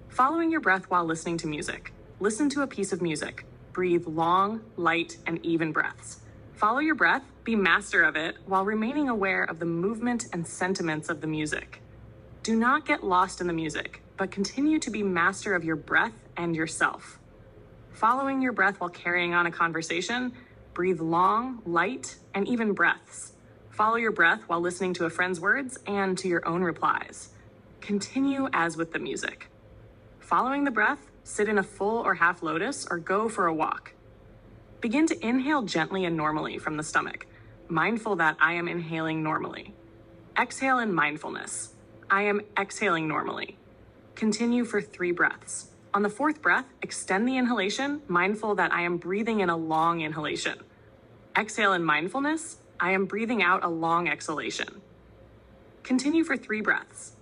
[SPEAKER 1] Following your breath while listening to music. Listen to a piece of music. Breathe long, light, and even breaths. Follow your breath, be master of it, while remaining aware of the movement and sentiments of the music. Do not get lost in the music, but continue to be master of your breath and yourself. Following your breath while carrying on a conversation, breathe long, light, and even breaths. Follow your breath while listening to a friend's words and to your own replies. Continue as with the music. Following the breath, sit in a full or half lotus or go for a walk. Begin to inhale gently and normally from the stomach, mindful that I am inhaling normally. Exhale in mindfulness. I am exhaling normally. Continue for 3 breaths. On the 4th breath, extend the inhalation, mindful that I am breathing in a long inhalation. Exhale in mindfulness. I am breathing out a long exhalation. Continue for 3 breaths.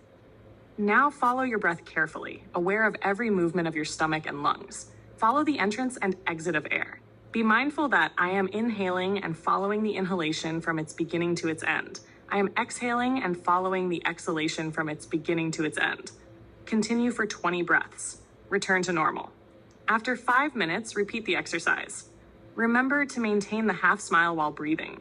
[SPEAKER 1] Now follow your breath carefully, aware of every movement of your stomach and lungs. Follow the entrance and exit of air. Be mindful that I am inhaling and following the inhalation from its beginning to its end. I am exhaling and following the exhalation from its beginning to its end. Continue for 20 breaths. Return to normal. After 5 minutes, repeat the exercise. Remember to maintain the half smile while breathing.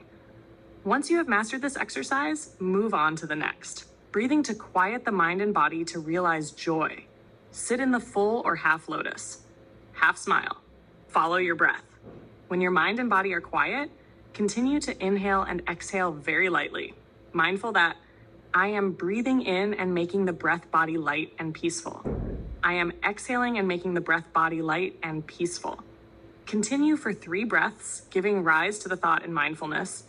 [SPEAKER 1] Once you have mastered this exercise, move on to the next. Breathing to quiet the mind and body to realize joy. Sit in the full or half lotus. Half smile. Follow your breath. When your mind and body are quiet, continue to inhale and exhale very lightly, mindful that I am breathing in and making the breath body light and peaceful. I am exhaling and making the breath body light and peaceful. Continue for 3 breaths, giving rise to the thought in mindfulness.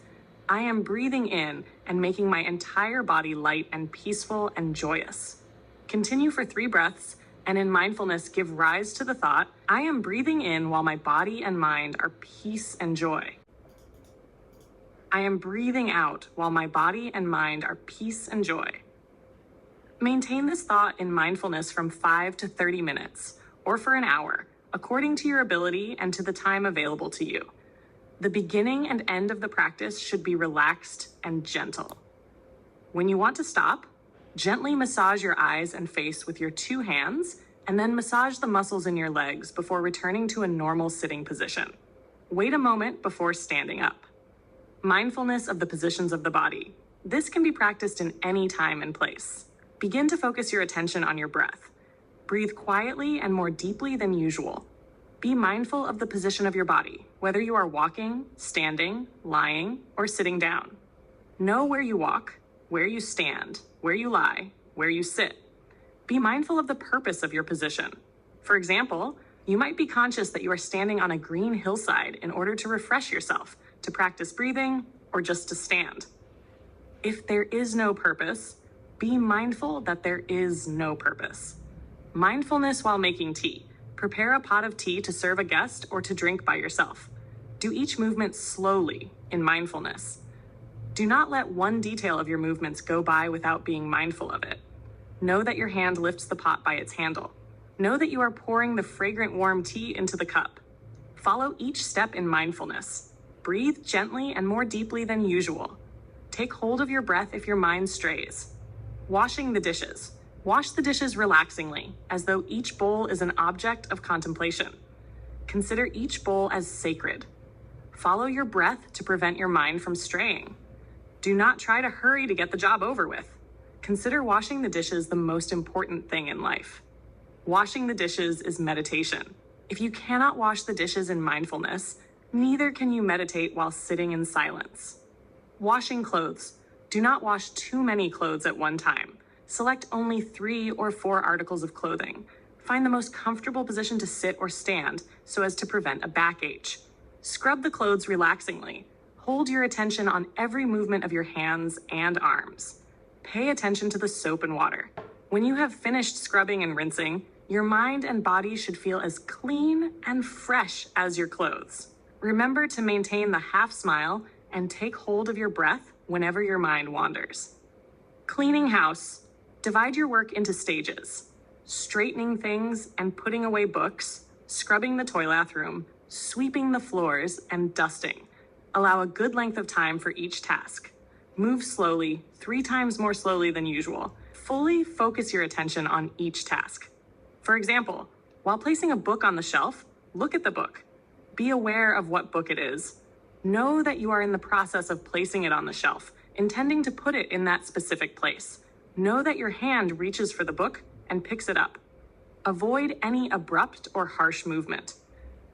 [SPEAKER 1] I am breathing in and making my entire body light and peaceful and joyous. Continue for 3 breaths, and in mindfulness give rise to the thought, I am breathing in while my body and mind are peace and joy. I am breathing out while my body and mind are peace and joy. Maintain this thought in mindfulness from 5 to 30 minutes, or for an hour, according to your ability and to the time available to you. The beginning and end of the practice should be relaxed and gentle. When you want to stop, gently massage your eyes and face with your 2 hands, and then massage the muscles in your legs before returning to a normal sitting position. Wait a moment before standing up. Mindfulness of the positions of the body. This can be practiced in any time and place. Begin to focus your attention on your breath. Breathe quietly and more deeply than usual. Be mindful of the position of your body, whether you are walking, standing, lying, or sitting down. Know where you walk, where you stand, where you lie, where you sit. Be mindful of the purpose of your position. For example, you might be conscious that you are standing on a green hillside in order to refresh yourself, to practice breathing, or just to stand. If there is no purpose, be mindful that there is no purpose. Mindfulness while making tea. Prepare a pot of tea to serve a guest or to drink by yourself. Do each movement slowly in mindfulness. Do not let one detail of your movements go by without being mindful of it. Know that your hand lifts the pot by its handle. Know that you are pouring the fragrant warm tea into the cup. Follow each step in mindfulness. Breathe gently and more deeply than usual. Take hold of your breath if your mind strays. Washing the dishes. Wash the dishes relaxingly, as though each bowl is an object of contemplation. Consider each bowl as sacred. Follow your breath to prevent your mind from straying. Do not try to hurry to get the job over with. Consider washing the dishes the most important thing in life. Washing the dishes is meditation. If you cannot wash the dishes in mindfulness, neither can you meditate while sitting in silence. Washing clothes. Do not wash too many clothes at one time. Select only 3 or 4 articles of clothing. Find the most comfortable position to sit or stand so as to prevent a backache. Scrub the clothes relaxingly. Hold your attention on every movement of your hands and arms. Pay attention to the soap and water. When you have finished scrubbing and rinsing, your mind and body should feel as clean and fresh as your clothes. Remember to maintain the half smile and take hold of your breath whenever your mind wanders. Cleaning house. Divide your work into stages. Straightening things and putting away books, scrubbing the toilet room, sweeping the floors, and dusting. Allow a good length of time for each task. Move slowly, 3 times more slowly than usual. Fully focus your attention on each task. For example, while placing a book on the shelf, look at the book. Be aware of what book it is. Know that you are in the process of placing it on the shelf, intending to put it in that specific place. Know that your hand reaches for the book and picks it up. Avoid any abrupt or harsh movement.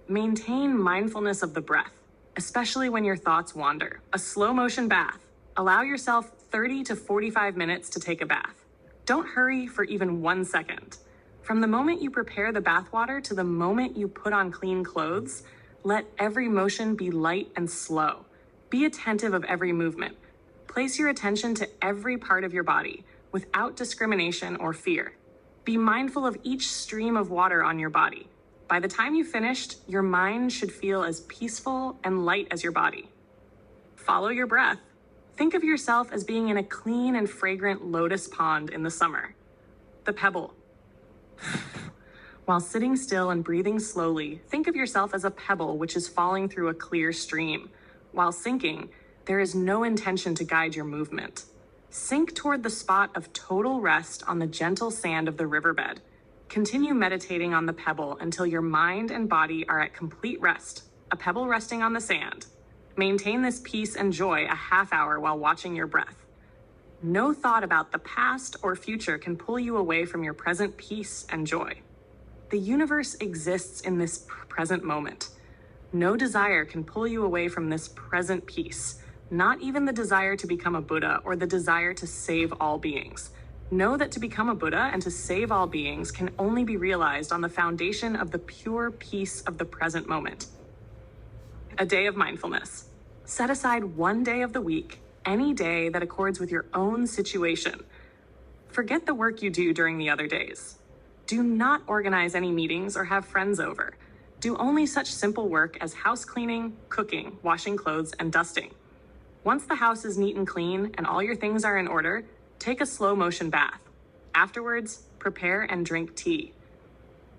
[SPEAKER 1] Maintain mindfulness of the breath, especially when your thoughts wander. A slow motion bath. Allow yourself 30 to 45 minutes to take a bath. Don't hurry for even 1 second. From the moment you prepare the bath water to the moment you put on clean clothes, let every motion be light and slow. Be attentive of every movement. Place your attention to every part of your body without discrimination or fear. Be mindful of each stream of water on your body. By the time you finished, your mind should feel as peaceful and light as your body. Follow your breath. Think of yourself as being in a clean and fragrant lotus pond in the summer. The pebble. While sitting still and breathing slowly, think of yourself as a pebble which is falling through a clear stream. While sinking, there is no intention to guide your movement. Sink toward the spot of total rest on the gentle sand of the riverbed. Continue meditating on the pebble until your mind and body are at complete rest, a pebble resting on the sand. Maintain this peace and joy a half hour while watching your breath. No thought about the past or future can pull you away from your present peace and joy. The universe exists in this present moment. No desire can pull you away from this present peace, not even the desire to become a Buddha or the desire to save all beings. Know that to become a Buddha and to save all beings can only be realized on the foundation of the pure peace of the present moment. A day of mindfulness. Set aside 1 day of the week, any day that accords with your own situation. Forget the work you do during the other days. Do not organize any meetings or have friends over. Do only such simple work as house cleaning, cooking, washing clothes, and dusting. Once the house is neat and clean and all your things are in order, take a slow motion bath. Afterwards, prepare and drink tea.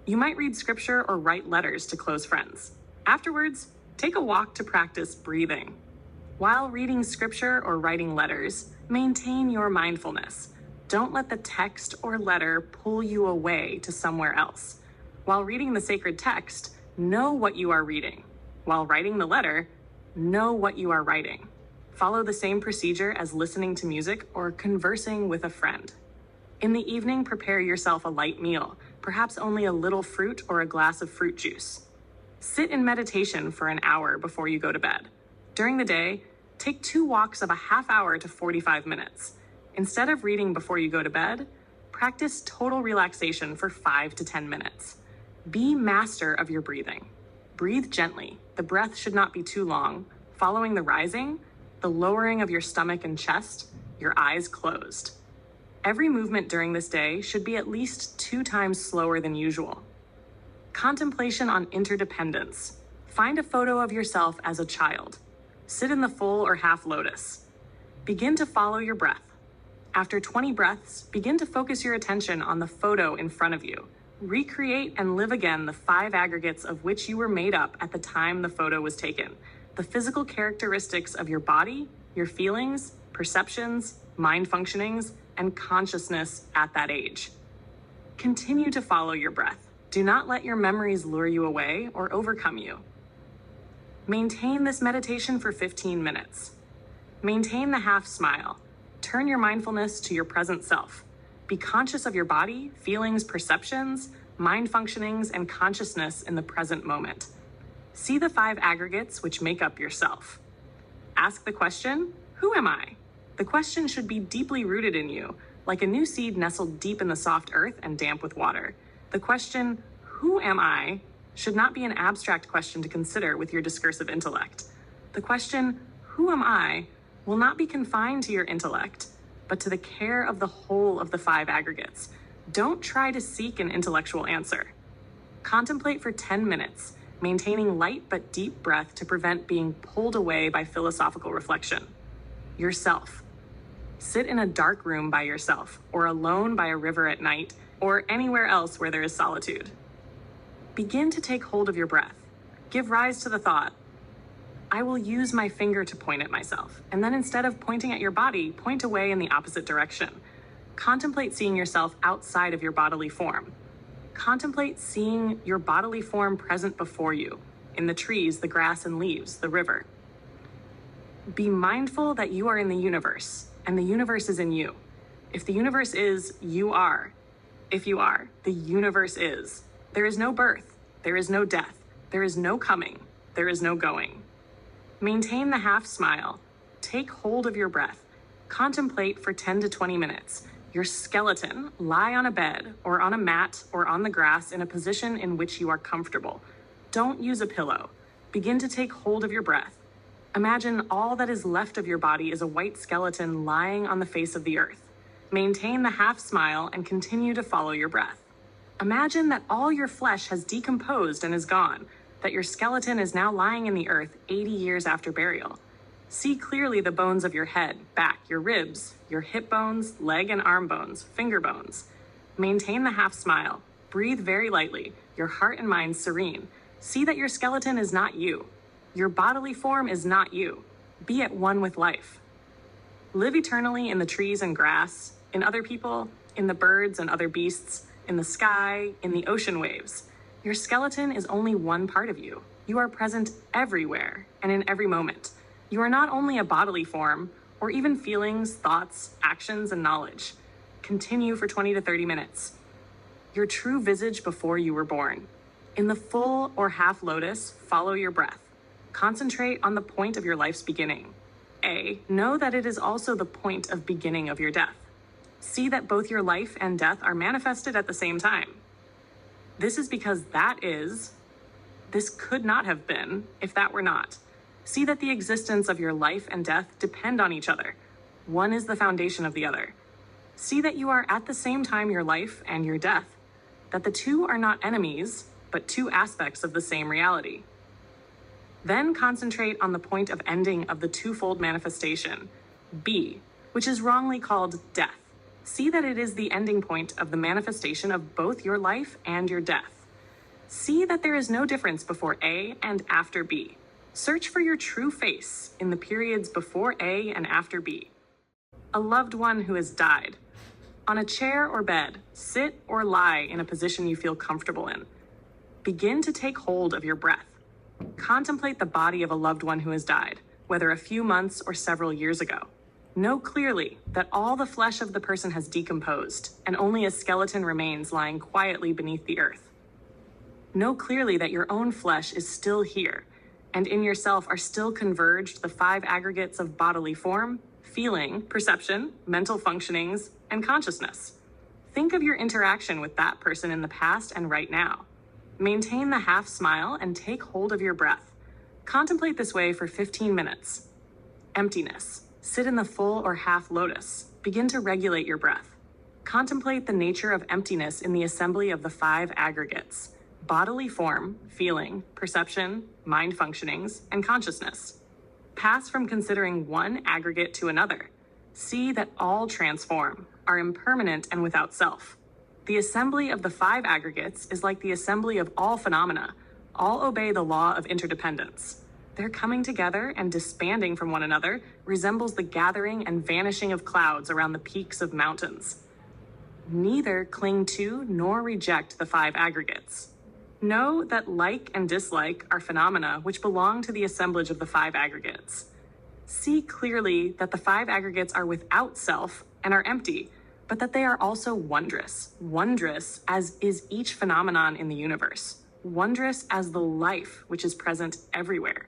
[SPEAKER 1] You might read scripture or write letters to close friends. Afterwards, take a walk to practice breathing. While reading scripture or writing letters, maintain your mindfulness. Don't let the text or letter pull you away to somewhere else. While reading the sacred text, know what you are reading. While writing the letter, know what you are writing. Follow the same procedure as listening to music or conversing with a friend. In the evening, prepare yourself a light meal, perhaps only a little fruit or a glass of fruit juice. Sit in meditation for an hour before you go to bed. During the day, take 2 walks of a half hour to 45 minutes. Instead of reading before you go to bed, practice total relaxation for 5 to 10 minutes. Be master of your breathing. Breathe gently. The breath should not be too long. Following the rising, the lowering of your stomach and chest, your eyes closed. Every movement during this day should be at least 2 times slower than usual. Contemplation on interdependence. Find a photo of yourself as a child. Sit in the full or half lotus. Begin to follow your breath. After 20 breaths, begin to focus your attention on the photo in front of you. Recreate and live again the 5 aggregates of which you were made up at the time the photo was taken. The physical characteristics of your body, your feelings, perceptions, mind functionings, and consciousness at that age. Continue to follow your breath. Do not let your memories lure you away or overcome you. Maintain this meditation for 15 minutes. Maintain the half smile. Turn your mindfulness to your present self. Be conscious of your body, feelings, perceptions, mind functionings, and consciousness in the present moment. See the 5 aggregates which make up yourself. Ask the question, who am I? The question should be deeply rooted in you, like a new seed nestled deep in the soft earth and damp with water. The question, who am I, should not be an abstract question to consider with your discursive intellect. The question, who am I, will not be confined to your intellect, but to the care of the whole of the 5 aggregates, Don't try to seek an intellectual answer. Contemplate for 10 minutes, maintaining light but deep breath to prevent being pulled away by philosophical reflection. Yourself. Sit in a dark room by yourself, or alone by a river at night, or anywhere else where there is solitude. Begin to take hold of your breath. Give rise to the thought, I will use my finger to point at myself, and then instead of pointing at your body, point away in the opposite direction. Contemplate seeing yourself outside of your bodily form. Contemplate seeing your bodily form present before you, in the trees, the grass and leaves, the river. Be mindful that you are in the universe, and the universe is in you. If the universe is, you are. If you are, the universe is. There is no birth, there is no death, there is no coming, there is no going. Maintain the half smile. Take hold of your breath. Contemplate for 10 to 20 minutes. Your skeleton, lie on a bed or on a mat or on the grass in a position in which you are comfortable. Don't use a pillow. Begin to take hold of your breath. Imagine all that is left of your body is a white skeleton lying on the face of the earth. Maintain the half smile and continue to follow your breath. Imagine that all your flesh has decomposed and is gone, that your skeleton is now lying in the earth 80 years after burial. See clearly the bones of your head, back, your ribs, your hip bones, leg and arm bones, finger bones. Maintain the half smile. Breathe very lightly, your heart and mind serene. See that your skeleton is not you. Your bodily form is not you. Be at one with life. Live eternally in the trees and grass, in other people, in the birds and other beasts, in the sky, in the ocean waves. Your skeleton is only one part of you. You are present everywhere and in every moment. You are not only a bodily form, or even feelings, thoughts, actions, and knowledge. Continue for 20 to 30 minutes. Your true visage before you were born. In the full or half lotus, follow your breath. Concentrate on the point of your life's beginning. A, know that it is also the point of beginning of your death. See that both your life and death are manifested at the same time. This is because this could not have been if that were not. See that the existence of your life and death depend on each other. One is the foundation of the other. See that you are at the same time your life and your death, that the two are not enemies, but two aspects of the same reality. Then concentrate on the point of ending of the twofold manifestation, B, which is wrongly called death. See that it is the ending point of the manifestation of both your life and your death. See that there is no difference before A and after B. Search for your true face in the periods before A and after B. A loved one who has died. On a chair or bed, sit or lie in a position you feel comfortable in. Begin to take hold of your breath. Contemplate the body of a loved one who has died, whether a few months or several years ago. Know clearly that all the flesh of the person has decomposed, and only a skeleton remains lying quietly beneath the earth. Know clearly that your own flesh is still here, and in yourself are still converged the 5 aggregates of bodily form, feeling, perception, mental functionings, and consciousness. Think of your interaction with that person in the past and right now. Maintain the half smile and take hold of your breath. Contemplate this way for 15 minutes. Emptiness. Sit in the full or half lotus. Begin to regulate your breath. Contemplate the nature of emptiness in the assembly of the 5 aggregates: bodily form, feeling, perception, mind functionings, and consciousness. Pass from considering one aggregate to another. See that all transform, are impermanent and without self. The assembly of the 5 aggregates is like the assembly of all phenomena. All obey the law of interdependence. Their coming together and disbanding from one another resembles the gathering and vanishing of clouds around the peaks of mountains. Neither cling to nor reject the 5 aggregates. Know that like and dislike are phenomena which belong to the assemblage of the 5 aggregates. See clearly that the 5 aggregates are without self and are empty, but that they are also wondrous. Wondrous as is each phenomenon in the universe. Wondrous as the life which is present everywhere.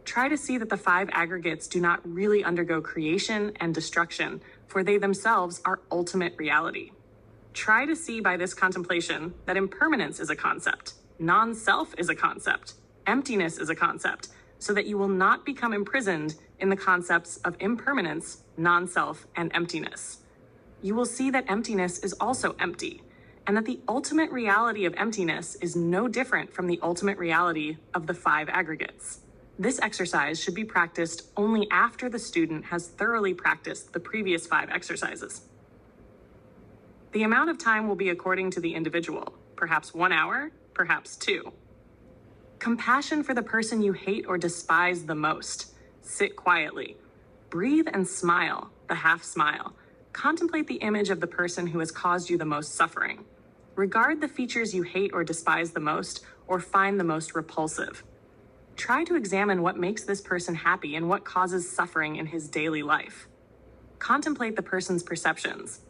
[SPEAKER 1] Try to see that the 5 aggregates do not really undergo creation and destruction, for they themselves are ultimate reality. Try to see by this contemplation that impermanence is a concept, non-self is a concept, emptiness is a concept, so that you will not become imprisoned in the concepts of impermanence, non-self, and emptiness. you will see that emptiness is also empty, and that the ultimate reality of emptiness is no different from the ultimate reality of the 5 aggregates. This exercise should be practiced only after the student has thoroughly practiced the previous 5 exercises. The amount of time will be according to the individual, perhaps 1 hour, perhaps 2. Compassion for the person you hate or despise the most. Sit quietly. Breathe and smile, the half smile. Contemplate the image of the person who has caused you the most suffering. Regard the features you hate or despise the most, or find the most repulsive. Try to examine what makes this person happy and what causes suffering in his daily life. Contemplate the person's perceptions.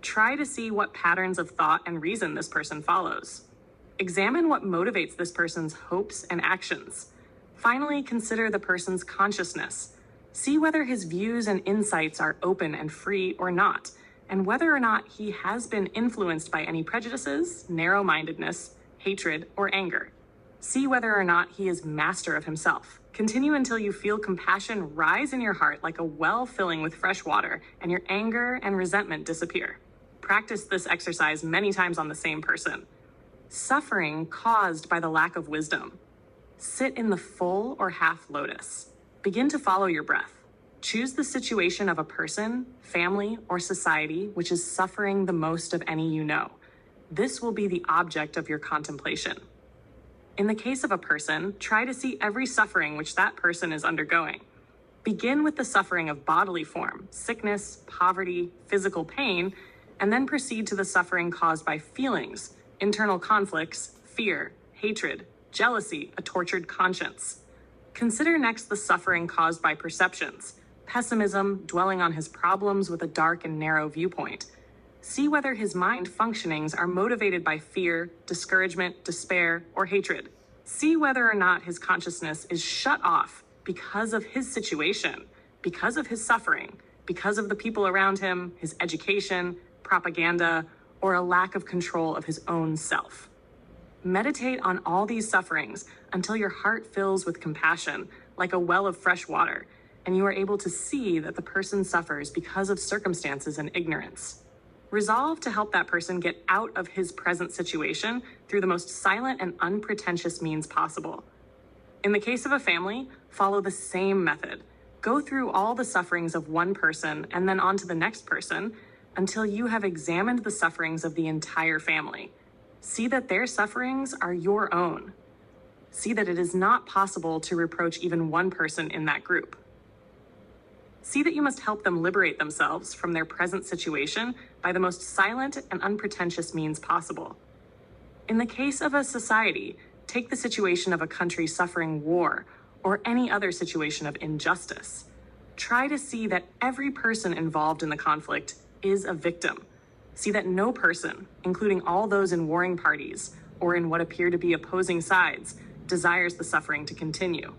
[SPEAKER 1] Try to see what patterns of thought and reason this person follows. Examine what motivates this person's hopes and actions. Finally, consider the person's consciousness. See whether his views and insights are open and free or not, and whether or not he has been influenced by any prejudices, narrow-mindedness, hatred, or anger. See whether or not he is master of himself. Continue until you feel compassion rise in your heart like a well filling with fresh water, and your anger and resentment disappear. Practice this exercise many times on the same person. Suffering caused by the lack of wisdom. Sit in the full or half lotus. Begin to follow your breath. Choose the situation of a person, family, or society which is suffering the most of any you know. This will be the object of your contemplation. In the case of a person, try to see every suffering which that person is undergoing. Begin with the suffering of bodily form, sickness, poverty, physical pain, and then proceed to the suffering caused by feelings, internal conflicts, fear, hatred, jealousy, a tortured conscience. Consider next the suffering caused by perceptions, pessimism, dwelling on his problems with a dark and narrow viewpoint. See whether his mind functionings are motivated by fear, discouragement, despair, or hatred. See whether or not his consciousness is shut off because of his situation, because of his suffering, because of the people around him, his education, propaganda, or a lack of control of his own self. Meditate on all these sufferings until your heart fills with compassion, like a well of fresh water, and you are able to see that the person suffers because of circumstances and ignorance. Resolve to help that person get out of his present situation through the most silent and unpretentious means possible. In the case of a family, follow the same method. Go through all the sufferings of one person and then on to the next person until you have examined the sufferings of the entire family. See that their sufferings are your own. See that it is not possible to reproach even one person in that group. See that you must help them liberate themselves from their present situation by the most silent and unpretentious means possible. In the case of a society, take the situation of a country suffering war or any other situation of injustice. Try to see that every person involved in the conflict is a victim. See that no person, including all those in warring parties or in what appear to be opposing sides, desires the suffering to continue.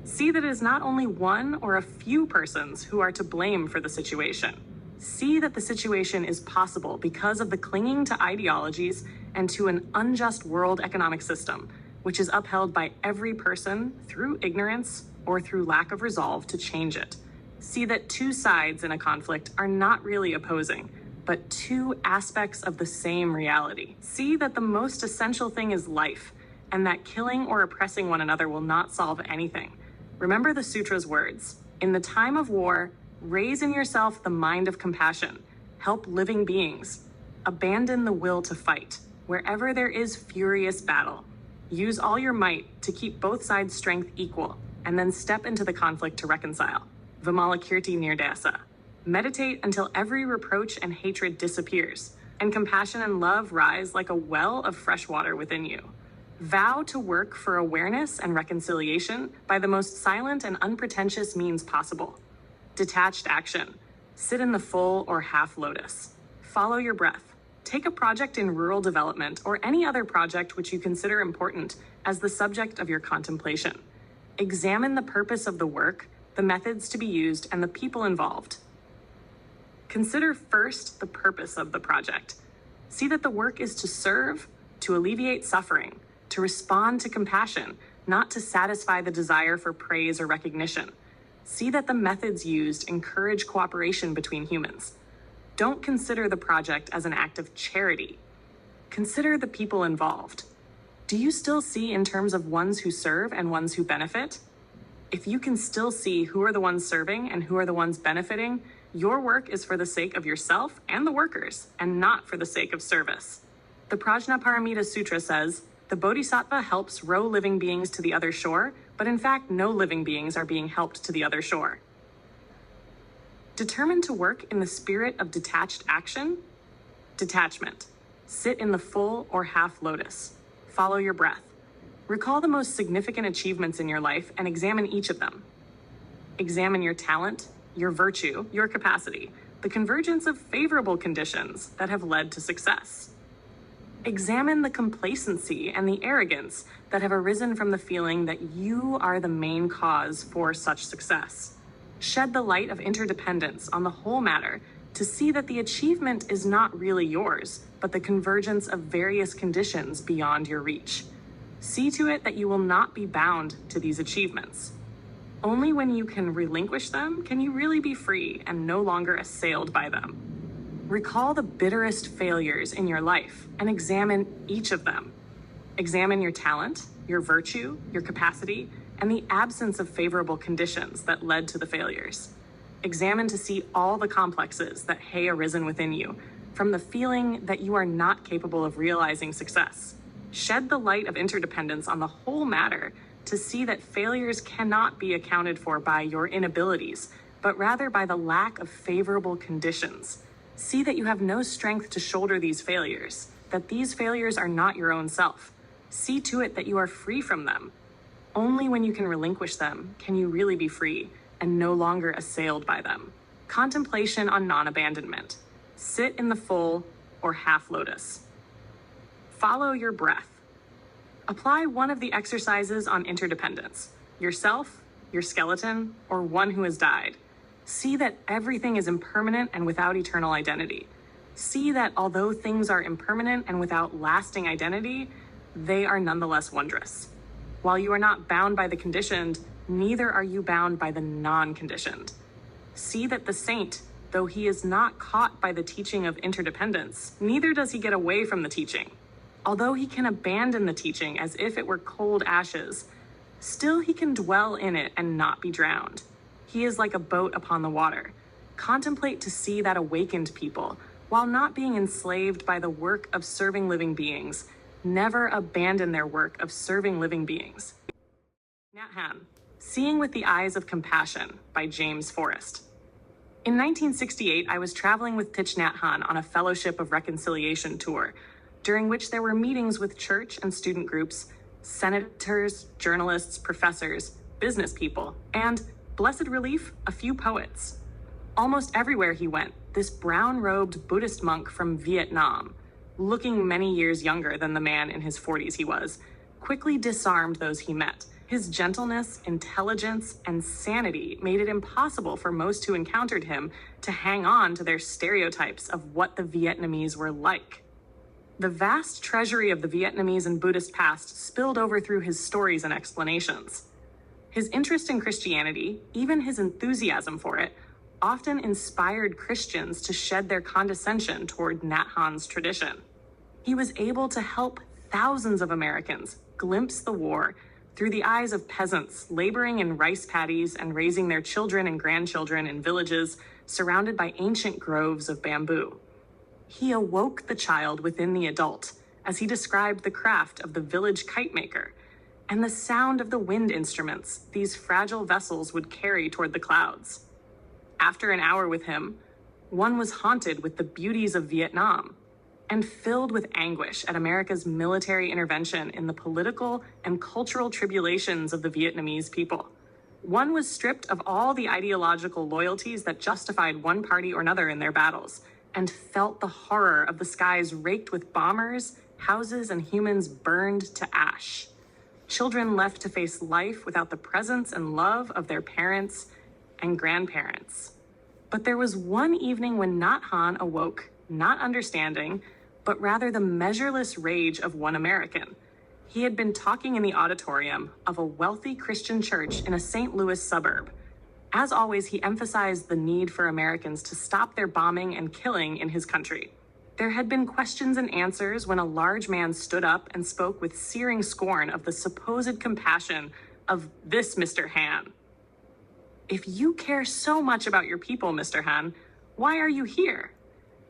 [SPEAKER 1] See that it is not only one or a few persons who are to blame for the situation. See that the situation is possible because of the clinging to ideologies and to an unjust world economic system, which is upheld by every person through ignorance or through lack of resolve to change it. See that two sides in a conflict are not really opposing, but two aspects of the same reality. See that the most essential thing is life, and that killing or oppressing one another will not solve anything. Remember the sutra's words. In the time of war, raise in yourself the mind of compassion. Help living beings. Abandon the will to fight. Wherever there is furious battle, use all your might to keep both sides' strength equal, and then step into the conflict to reconcile. Vimalakirti Nirdasa. Meditate until every reproach and hatred disappears, and compassion and love rise like a well of fresh water within you. Vow to work for awareness and reconciliation by the most silent and unpretentious means possible. Detached action. Sit in the full or half lotus. Follow your breath. Take a project in rural development or any other project which you consider important as the subject of your contemplation. Examine the purpose of the work, the methods to be used, and the people involved. Consider first the purpose of the project. See that the work is to serve, to alleviate suffering, to respond to compassion, not to satisfy the desire for praise or recognition. See that the methods used encourage cooperation between humans. Don't consider the project as an act of charity. Consider the people involved. Do you still see in terms of ones who serve and ones who benefit? If you can still see who are the ones serving and who are the ones benefiting, your work is for the sake of yourself and the workers, and not for the sake of service. The Prajnaparamita Sutra says, the Bodhisattva helps row living beings to the other shore, but in fact, no living beings are being helped to the other shore. Determined to work in the spirit of detached action? Detachment. Sit in the full or half lotus. Follow your breath. Recall the most significant achievements in your life and examine each of them. Examine your talent, your virtue, your capacity, the convergence of favorable conditions that have led to success. Examine the complacency and the arrogance that have arisen from the feeling that you are the main cause for such success. Shed the light of interdependence on the whole matter to see that the achievement is not really yours, but the convergence of various conditions beyond your reach. See to it that you will not be bound to these achievements. Only when you can relinquish them can you really be free and no longer assailed by them. Recall the bitterest failures in your life and examine each of them. Examine your talent, your virtue, your capacity, and the absence of favorable conditions that led to the failures. Examine to see all the complexes that have arisen within you, from the feeling that you are not capable of realizing success. Shed the light of interdependence on the whole matter to see that failures cannot be accounted for by your inabilities, but rather by the lack of favorable conditions. See that you have no strength to shoulder these failures, that these failures are not your own self. See to it that you are free from them. Only when you can relinquish them can you really be free and no longer assailed by them. Contemplation on non-abandonment. Sit in the full or half lotus. Follow your breath. Apply one of the exercises on interdependence, yourself, your skeleton, or one who has died. See that everything is impermanent and without eternal identity. See that although things are impermanent and without lasting identity, they are nonetheless wondrous. While you are not bound by the conditioned, neither are you bound by the non-conditioned. See that the saint, though he is not caught by the teaching of interdependence, neither does he get away from the teaching. Although he can abandon the teaching as if it were cold ashes, still he can dwell in it and not be drowned. He is like a boat upon the water. Contemplate to see that awakened people, while not being enslaved by the work of serving living beings, never abandon their work of serving living beings. Nhat Hanh, Seeing with the Eyes of Compassion by James Forrest. In 1968, I was traveling with Thich Nhat Hanh on a Fellowship of Reconciliation tour, during which there were meetings with church and student groups, senators, journalists, professors, business people, and, blessed relief, a few poets. Almost everywhere he went, this brown-robed Buddhist monk from Vietnam, looking many years younger than the man in his 40s he was, quickly disarmed those he met. His gentleness, intelligence, and sanity made it impossible for most who encountered him to hang on to their stereotypes of what the Vietnamese were like. The vast treasury of the Vietnamese and Buddhist past spilled over through his stories and explanations. His interest in Christianity, even his enthusiasm for it, often inspired Christians to shed their condescension toward Nhat Hanh's tradition. He was able to help thousands of Americans glimpse the war through the eyes of peasants laboring in rice paddies and raising their children and grandchildren in villages surrounded by ancient groves of bamboo. He awoke the child within the adult as he described the craft of the village kite maker and the sound of the wind instruments these fragile vessels would carry toward the clouds. After an hour with him, one was haunted with the beauties of Vietnam and filled with anguish at America's military intervention in the political and cultural tribulations of the Vietnamese people. One was stripped of all the ideological loyalties that justified one party or another in their battles, and felt the horror of the skies raked with bombers, houses, and humans burned to ash. Children left to face life without the presence and love of their parents and grandparents. But there was one evening when Nhat Hanh awoke, not understanding, but rather the measureless rage of one American. He had been talking in the auditorium of a wealthy Christian church in a St. Louis suburb. As always, he emphasized the need for Americans to stop their bombing and killing in his country. There had been questions and answers when a large man stood up and spoke with searing scorn of the supposed compassion of this Mr. Han. If you care so much about your people, Mr. Han, why are you here?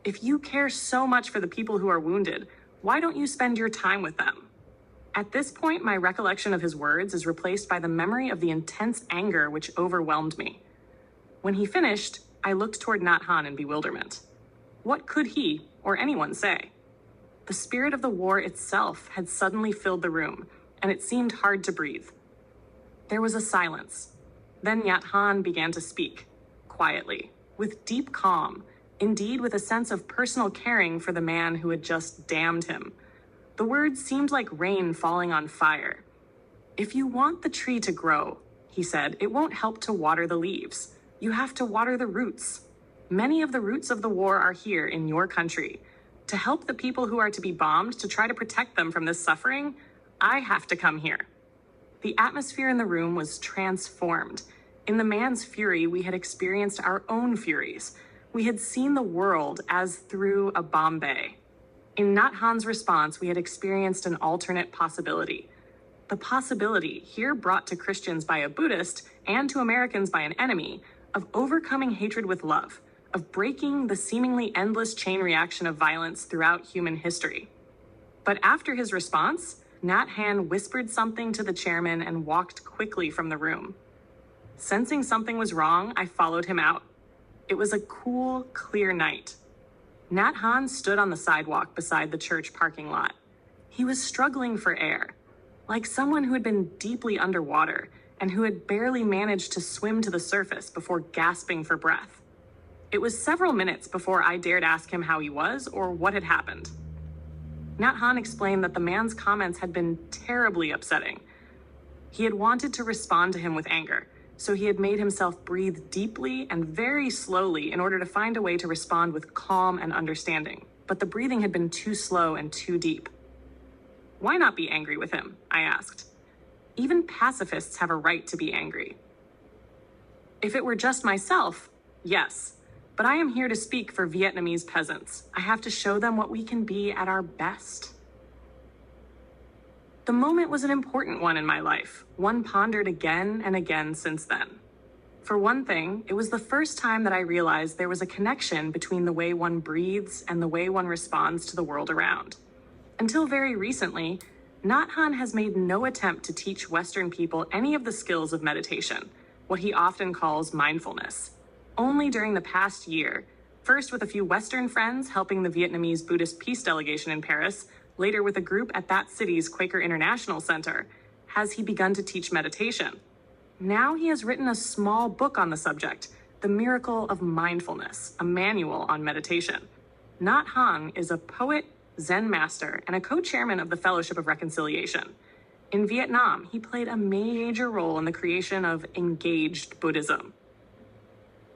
[SPEAKER 1] If you care so much for the people who are wounded, why don't you spend your time with them? At this point, my recollection of his words is replaced by the memory of the intense anger which overwhelmed me. When he finished, I looked toward Nhat Hanh in bewilderment. What could he or anyone say? The spirit of the war itself had suddenly filled the room, and it seemed hard to breathe. There was a silence. Then Nhat Hanh began to speak, quietly, with deep calm, indeed with a sense of personal caring for the man who had just damned him. The words seemed like rain falling on fire. If you want the tree to grow, he said, it won't help to water the leaves. You have to water the roots. Many of the roots of the war are here in your country. To help the people who are to be bombed, to try to protect them from this suffering, I have to come here. The atmosphere in the room was transformed. In the man's fury, we had experienced our own furies. We had seen the world as through a bomb bay. In Nhat Hanh's response, we had experienced an alternate possibility. The possibility, here brought to Christians by a Buddhist and to Americans by an enemy, of overcoming hatred with love, of breaking the seemingly endless chain reaction of violence throughout human history. But after his response, Nhat Hanh whispered something to the chairman and walked quickly from the room. Sensing something was wrong, I followed him out. It was a cool, clear night. Nhat Hanh stood on the sidewalk beside the church parking lot. He was struggling for air, like someone who had been deeply underwater and who had barely managed to swim to the surface before gasping for breath. It was several minutes before I dared ask him how he was or what had happened. Nhat Hanh explained that the man's comments had been terribly upsetting. He had wanted to respond to him with anger, so he had made himself breathe deeply and very slowly in order to find a way to respond with calm and understanding. But the breathing had been too slow and too deep. Why not be angry with him? I asked. Even pacifists have a right to be angry. If it were just myself, yes. But I am here to speak for Vietnamese peasants. I have to show them what we can be at our best. The moment was an important one in my life, one pondered again and again since then. For one thing, it was the first time that I realized there was a connection between the way one breathes and the way one responds to the world around. Until very recently, Nhat Hanh has made no attempt to teach Western people any of the skills of meditation, what he often calls mindfulness. Only during the past year, first with a few Western friends helping the Vietnamese Buddhist peace delegation in Paris, later with a group at that city's Quaker International Center, has he begun to teach meditation. Now he has written a small book on the subject, The Miracle of Mindfulness, a manual on meditation. Nhat Hanh is a poet, Zen Master, and a co-chairman of the Fellowship of Reconciliation. In Vietnam, he played a major role in the creation of engaged Buddhism,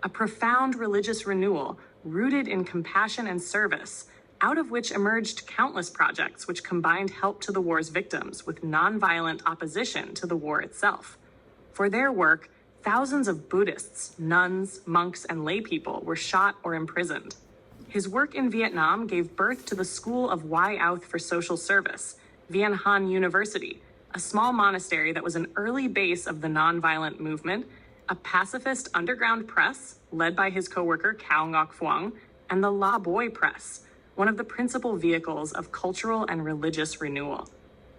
[SPEAKER 1] a profound religious renewal rooted in compassion and service, out of which emerged countless projects which combined help to the war's victims with nonviolent opposition to the war itself. For their work, thousands of Buddhists, nuns, monks, and lay people were shot or imprisoned. His work in Vietnam gave birth to the School of Vai Auth for Social Service, Vien Han University, a small monastery that was an early base of the nonviolent movement, a pacifist underground press led by his co-worker Cao Ngoc Phuong, and the La Boi Press, one of the principal vehicles of cultural and religious renewal.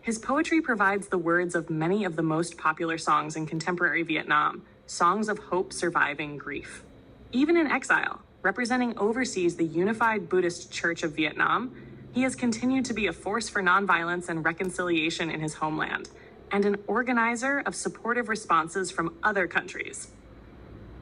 [SPEAKER 1] His poetry provides the words of many of the most popular songs in contemporary Vietnam, songs of hope surviving grief. Even in exile, representing overseas the unified Buddhist Church of Vietnam, he has continued to be a force for nonviolence and reconciliation in his homeland, and an organizer of supportive responses from other countries.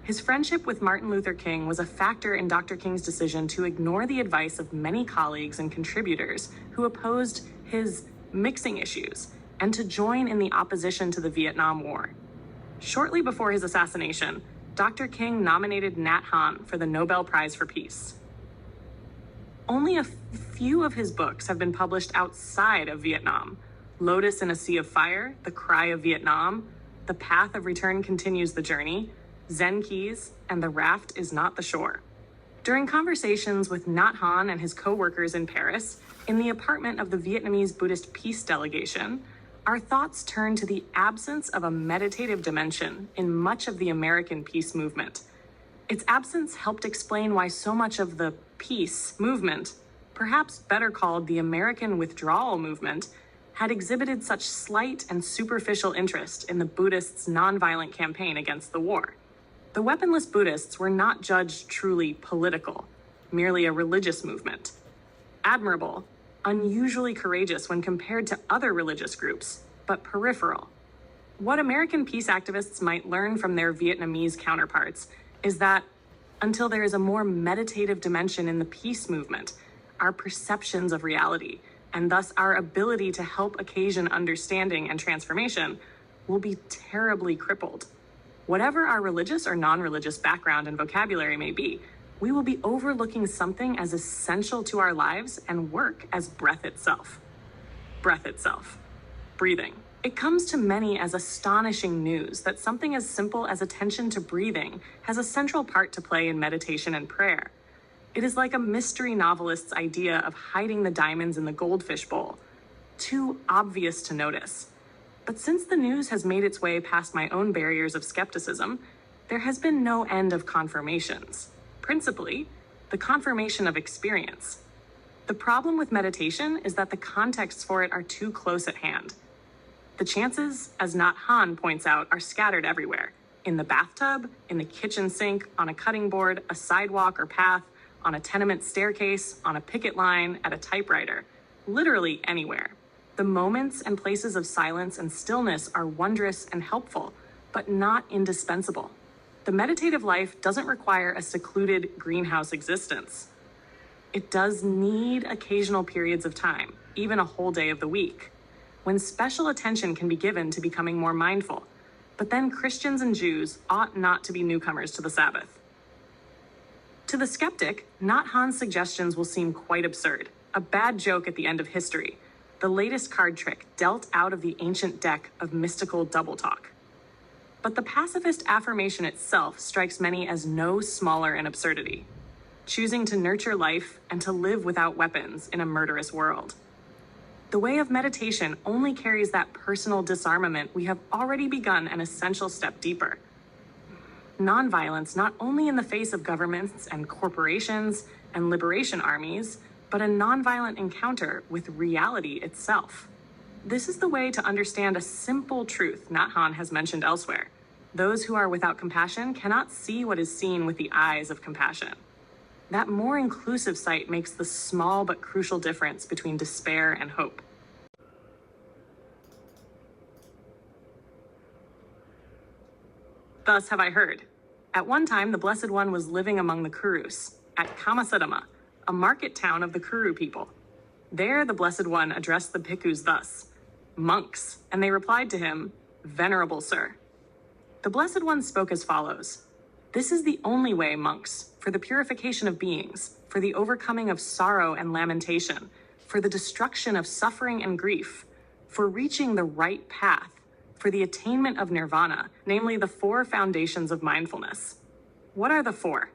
[SPEAKER 1] His friendship with Martin Luther King was a factor in Dr. King's decision to ignore the advice of many colleagues and contributors who opposed his mixing issues and to join in the opposition to the Vietnam War. Shortly before his assassination, Dr. King nominated Nhat Hanh for the Nobel Prize for Peace. Only a few of his books have been published outside of Vietnam. Lotus in a Sea of Fire, The Cry of Vietnam, The Path of Return Continues the Journey, Zen keys, and the raft is not the shore. During conversations with Nhat Hanh and his co-workers in Paris, in the apartment of the Vietnamese Buddhist peace delegation, our thoughts turn to the absence of a meditative dimension in much of the American peace movement. Its absence helped explain why so much of the peace movement, perhaps better called the American withdrawal movement, had exhibited such slight and superficial interest in the Buddhists' nonviolent campaign against the war. The weaponless Buddhists were not judged truly political, merely a religious movement. Admirable, unusually courageous when compared to other religious groups, but peripheral. What American peace activists might learn from their Vietnamese counterparts is that until there is a more meditative dimension in the peace movement, our perceptions of reality, and thus our ability to help occasion understanding and transformation, will be terribly crippled. Whatever our religious or non-religious background and vocabulary may be, we will be overlooking something as essential to our lives and work as breath itself. Breath itself. Breathing. It comes to many as astonishing news that something as simple as attention to breathing has a central part to play in meditation and prayer. It is like a mystery novelist's idea of hiding the diamonds in the goldfish bowl. Too obvious to notice. But since the news has made its way past my own barriers of skepticism, there has been no end of confirmations. Principally, the confirmation of experience. The problem with meditation is that the contexts for it are too close at hand. The chances, as Nhat Hanh points out, are scattered everywhere. In the bathtub, in the kitchen sink, on a cutting board, a sidewalk or path, on a tenement staircase, on a picket line, at a typewriter. Literally anywhere. The moments and places of silence and stillness are wondrous and helpful, but not indispensable. The meditative life doesn't require a secluded greenhouse existence. It does need occasional periods of time, even a whole day of the week, when special attention can be given to becoming more mindful. But then Christians and Jews ought not to be newcomers to the Sabbath. To the skeptic, Nhat Hanh's suggestions will seem quite absurd, a bad joke at the end of history, the latest card trick dealt out of the ancient deck of mystical double talk. But the pacifist affirmation itself strikes many as no smaller an absurdity, choosing to nurture life and to live without weapons in a murderous world. The way of meditation only carries that personal disarmament we have already begun an essential step deeper. Nonviolence not only in the face of governments and corporations and liberation armies, but a nonviolent encounter with reality itself. This is the way to understand a simple truth Nhat Hanh has mentioned elsewhere. Those who are without compassion cannot see what is seen with the eyes of compassion. That more inclusive sight makes the small but crucial difference between despair and hope. Thus have I heard. At one time, the Blessed One was living among the Kurus, at Kamasadama, a market town of the Kuru people. There, the Blessed One addressed the bhikkhus thus, "Monks," and they replied to him, "Venerable Sir." The Blessed One spoke as follows, "This is the only way, monks, for the purification of beings, for the overcoming of sorrow and lamentation, for the destruction of suffering and grief, for reaching the right path, for the attainment of nirvana, namely the 4 foundations of mindfulness." What are the 4?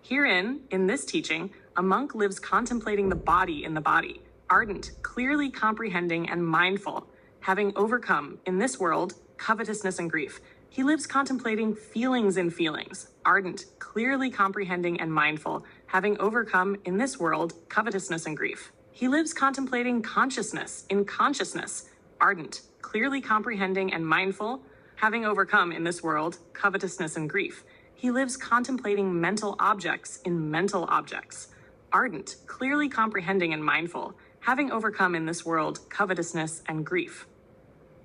[SPEAKER 1] Herein, in this teaching, a monk lives contemplating the body in the body, ardent, clearly comprehending and mindful, having overcome, in this world, covetousness and grief. He lives contemplating feelings in feelings, ardent, clearly comprehending and mindful, having overcome, in this world, covetousness and grief. He lives contemplating consciousness in consciousness, ardent, clearly comprehending and mindful, having overcome, in this world, covetousness and grief. He lives contemplating mental objects in mental objects, ardent, clearly comprehending and mindful, having overcome in this world covetousness and grief.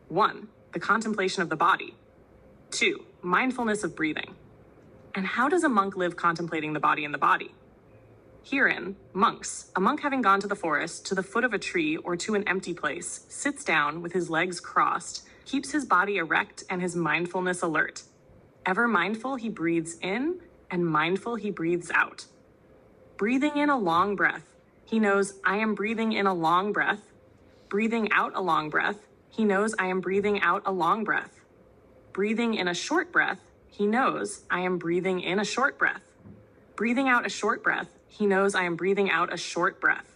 [SPEAKER 1] 1. The contemplation of the body. 2. Mindfulness of breathing. And how does a monk live contemplating the body in the body? Herein, monks, a monk having gone to the forest, to the foot of a tree, or to an empty place, sits down with his legs crossed, keeps his body erect and his mindfulness alert. Ever mindful, he breathes in, and mindful, he breathes out. Breathing in a long breath, he knows, I am breathing in a long breath. Breathing out a long breath, he knows, I am breathing out a long breath. Breathing in a short breath, he knows I am breathing in a short breath. Breathing out a short breath, he knows I am breathing out a short breath.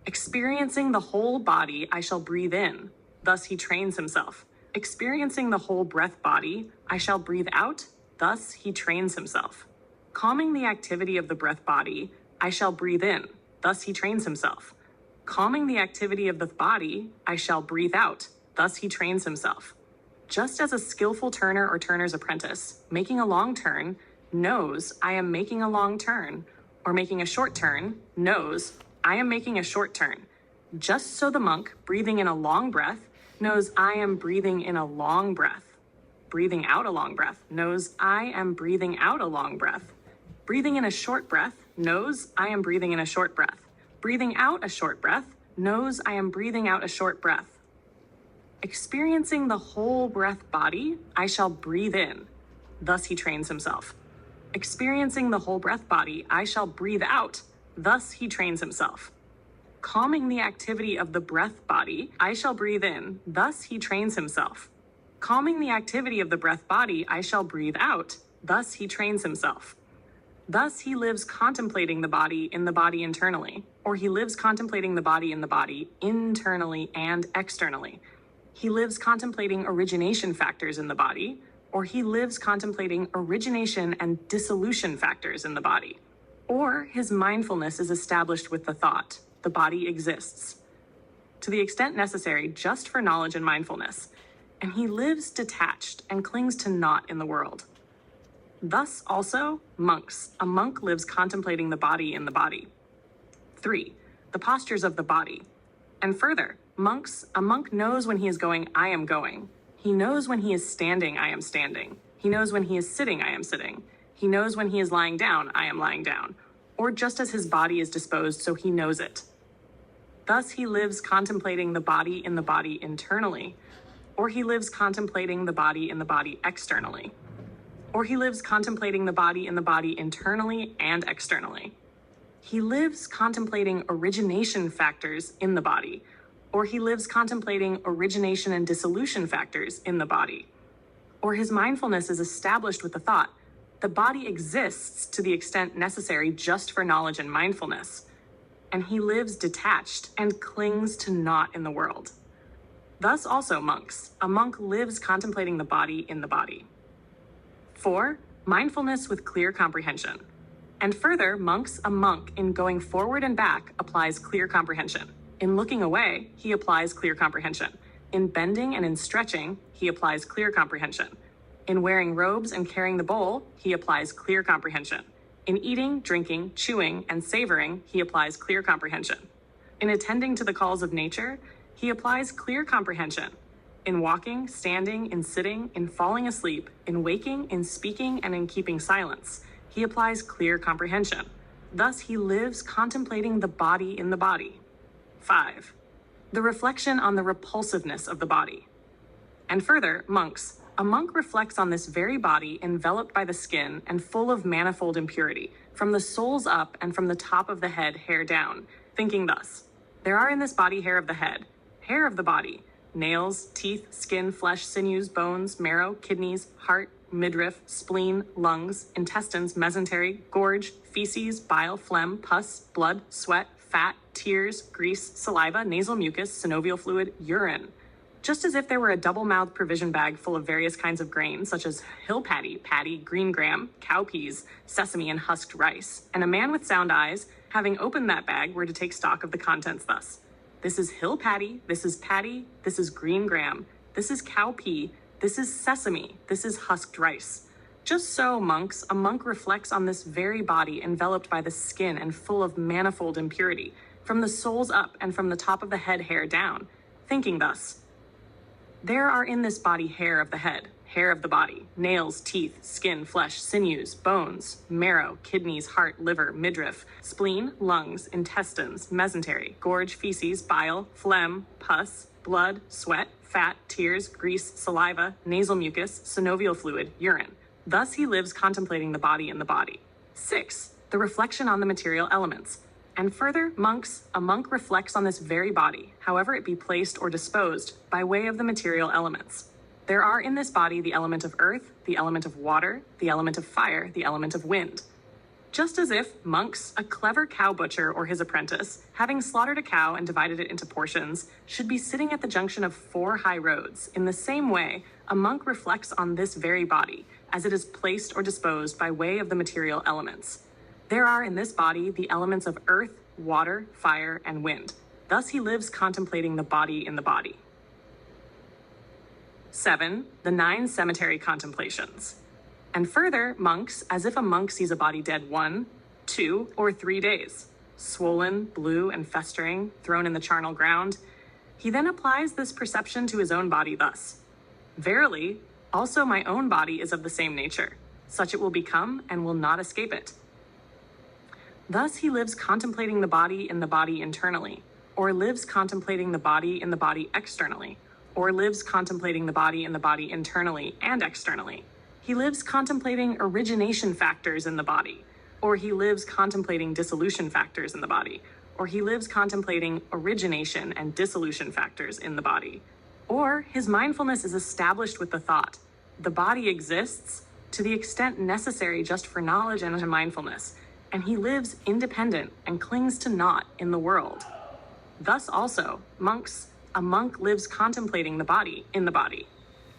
[SPEAKER 1] Experiencing the whole body, I shall breathe in. Thus he trains himself. Experiencing the whole breath body, I shall breathe out. Thus he trains himself. Calming the activity of the breath body, I shall breathe in. Thus he trains himself. Calming the activity of the body, I shall breathe out. Thus he trains himself. Just as a skillful turner or turner's apprentice, making a long turn, knows I am making a long turn, or making a short turn, knows I am making a short turn. Just so the monk, breathing in a long breath, knows I am breathing in a long breath. Breathing out a long breath, knows I am breathing out a long breath. Breathing in a short breath, knows I am breathing in a short breath. Breathing out a short breath, knows I am breathing out a short breath. Experiencing the whole breath body, I shall breathe in. Thus he trains himself. Experiencing the whole breath body, I shall breathe out. Thus he trains himself. Calming the activity of the breath body, I shall breathe in. Thus he trains himself. Calming the activity of the breath body, I shall breathe out. Thus he trains himself. Thus he lives contemplating the body in the body internally, or he lives contemplating the body in the body internally and externally. He lives contemplating origination factors in the body, or he lives contemplating origination and dissolution factors in the body. Or his mindfulness is established with the thought, the body exists, to the extent necessary just for knowledge and mindfulness, and he lives detached and clings to naught in the world. Thus also, monks. A monk lives contemplating the body in the body. 3. The postures of the body. And further, monks. A monk knows when he is going, I am going. He knows when he is standing, I am standing. He knows when he is sitting, I am sitting. He knows when he is lying down, I am lying down. Or just as his body is disposed, so he knows it. Thus he lives contemplating the body in the body internally. Or he lives contemplating the body in the body externally. Or he lives contemplating the body in the body internally and externally. He lives contemplating origination factors in the body, or he lives contemplating origination and dissolution factors in the body. Or his mindfulness is established with the thought, the body exists to the extent necessary just for knowledge and mindfulness, and he lives detached and clings to naught in the world. Thus also monks. A monk lives contemplating the body in the body. 4. Mindfulness with clear comprehension. And further, monks. A monk in going forward and back applies clear comprehension. In looking away, he applies clear comprehension. In bending and in stretching, he applies clear comprehension. In wearing robes and carrying the bowl, he applies clear comprehension. In eating, drinking, chewing, and savoring, he applies clear comprehension. In attending to the calls of nature, he applies clear comprehension. In walking, standing, in sitting, in falling asleep, in waking, in speaking, and in keeping silence, he applies clear comprehension. Thus he lives contemplating the body in the body. 5. The reflection on the repulsiveness of the body. And further, monks. A monk reflects on this very body enveloped by the skin and full of manifold impurity, from the soles up and from the top of the head hair down, thinking thus, there are in this body hair of the head, hair of the body, nails, teeth, skin, flesh, sinews, bones, marrow, kidneys, heart, midriff, spleen, lungs, intestines, mesentery, gorge, feces, bile, phlegm, pus, blood, sweat, fat, tears, grease, saliva, nasal mucus, synovial fluid, urine. Just as if there were a double-mouthed provision bag full of various kinds of grains, such as hill paddy, green gram, cowpeas, sesame, and husked rice, and a man with sound eyes, having opened that bag, were to take stock of the contents thus. This is hill paddy, this is green gram, this is cowpea, this is sesame, this is husked rice. Just so, monks. A monk reflects on this very body enveloped by the skin and full of manifold impurity, from the soles up and from the top of the head hair down, thinking thus, there are in this body hair of the head, hair of the body, nails, teeth, skin, flesh, sinews, bones, marrow, kidneys, heart, liver, midriff, spleen, lungs, intestines, mesentery, gorge, feces, bile, phlegm, pus, blood, sweat, fat, tears, grease, saliva, nasal mucus, synovial fluid, urine. Thus he lives contemplating the body in the body. 6. The reflection on the material elements. And further, monks. A monk reflects on this very body, however it be placed or disposed, by way of the material elements. There are in this body the element of earth, the element of water, the element of fire, the element of wind. Just as if monks, a clever cow butcher or his apprentice, having slaughtered a cow and divided it into portions, should be sitting at the junction of 4 high roads, in the same way, a monk reflects on this very body, as it is placed or disposed by way of the material elements. There are in this body the elements of earth, water, fire, and wind. Thus he lives contemplating the body in the body. 7. The 9 cemetery contemplations. And further, monks, as if a monk sees a body dead 1, 2, or 3 days, swollen, blue, and festering, thrown in the charnel ground, he then applies this perception to his own body thus: Verily, also my own body is of the same nature. Such it will become and will not escape it. Thus he lives contemplating the body in the body internally, or lives contemplating the body in the body externally, or lives contemplating the body in the body internally and externally. He lives contemplating origination factors in the body, or he lives contemplating dissolution factors in the body, or he lives contemplating origination and dissolution factors in the body. Or his mindfulness is established with the thought, the body exists to the extent necessary just for knowledge and mindfulness, and he lives independent and clings to naught in the world. Thus also, monks, a monk lives contemplating the body in the body.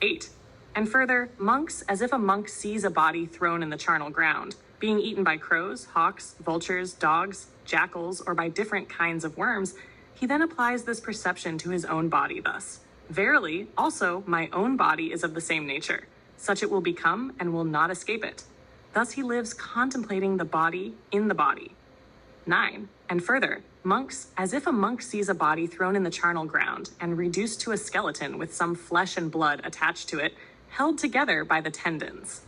[SPEAKER 1] 8. And further, monks, as if a monk sees a body thrown in the charnel ground, being eaten by crows, hawks, vultures, dogs, jackals, or by different kinds of worms, he then applies this perception to his own body thus: Verily, also my own body is of the same nature. Such it will become and will not escape it. Thus he lives contemplating the body in the body. 9. And further, monks, as if a monk sees a body thrown in the charnel ground and reduced to a skeleton with some flesh and blood attached to it, held together by the tendons.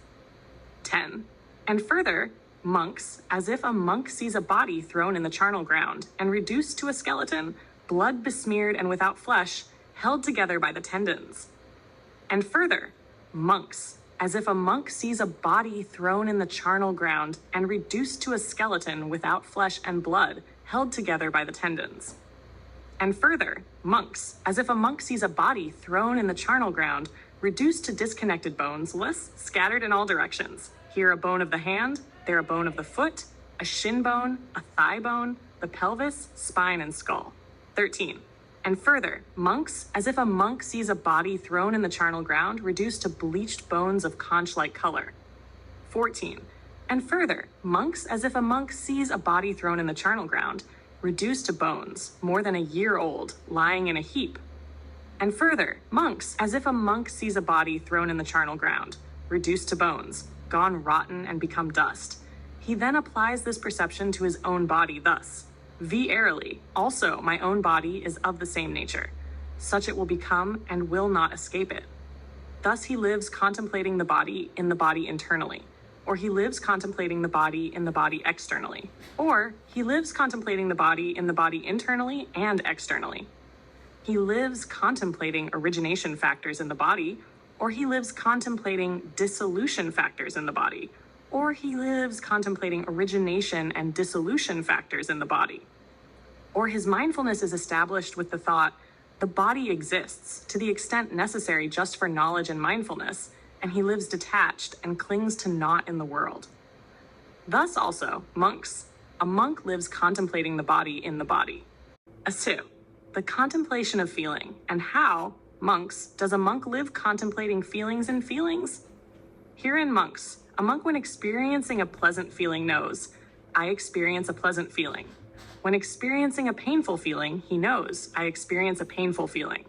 [SPEAKER 1] 10. And further, monks, as if a monk sees a body thrown in the charnel ground and reduced to a skeleton, blood besmeared and without flesh, held together by the tendons. And further, monks, as if a monk sees a body thrown in the charnel ground and reduced to a skeleton without flesh and blood, held together by the tendons. And further, monks, as if a monk sees a body thrown in the charnel ground, reduced to disconnected bones, scattered in all directions. Here a bone of the hand, there a bone of the foot, a shin bone, a thigh bone, the pelvis, spine, and skull. 13. And further, monks, as if a monk sees a body thrown in the charnel ground, reduced to bleached bones of conch-like color. 14. And further, monks, as if a monk sees a body thrown in the charnel ground, reduced to bones, more than a year old, lying in a heap. And further, monks, as if a monk sees a body thrown in the charnel ground, reduced to bones, gone rotten and become dust. He then applies this perception to his own body thus: Verily, also my own body is of the same nature. Such it will become and will not escape it. Thus he lives contemplating the body in the body internally, or he lives contemplating the body in the body externally, or he lives contemplating the body in the body internally and externally. He lives contemplating origination factors in the body, or he lives contemplating dissolution factors in the body, or he lives contemplating origination and dissolution factors in the body. Or his mindfulness is established with the thought, the body exists to the extent necessary just for knowledge and mindfulness, and he lives detached and clings to naught in the world. Thus also, monks, a monk lives contemplating the body in the body. 2. The contemplation of feeling, and how, monks, does a monk live contemplating feelings and feelings? Herein, monks, a monk when experiencing a pleasant feeling knows, I experience a pleasant feeling. When experiencing a painful feeling, he knows, I experience a painful feeling.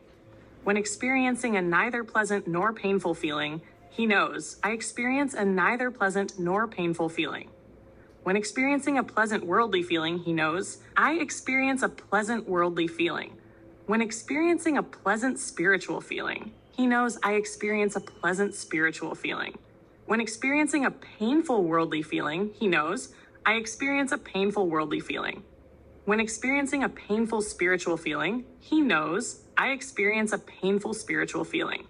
[SPEAKER 1] When experiencing a neither pleasant nor painful feeling, he knows, I experience a neither pleasant nor painful feeling. When experiencing a pleasant worldly feeling, he knows, I experience a pleasant worldly feeling. When experiencing a pleasant spiritual feeling, he knows, I experience a pleasant spiritual feeling. When experiencing a painful worldly feeling, he knows, I experience a painful worldly feeling. When experiencing a painful spiritual feeling, he knows, I experience a painful spiritual feeling.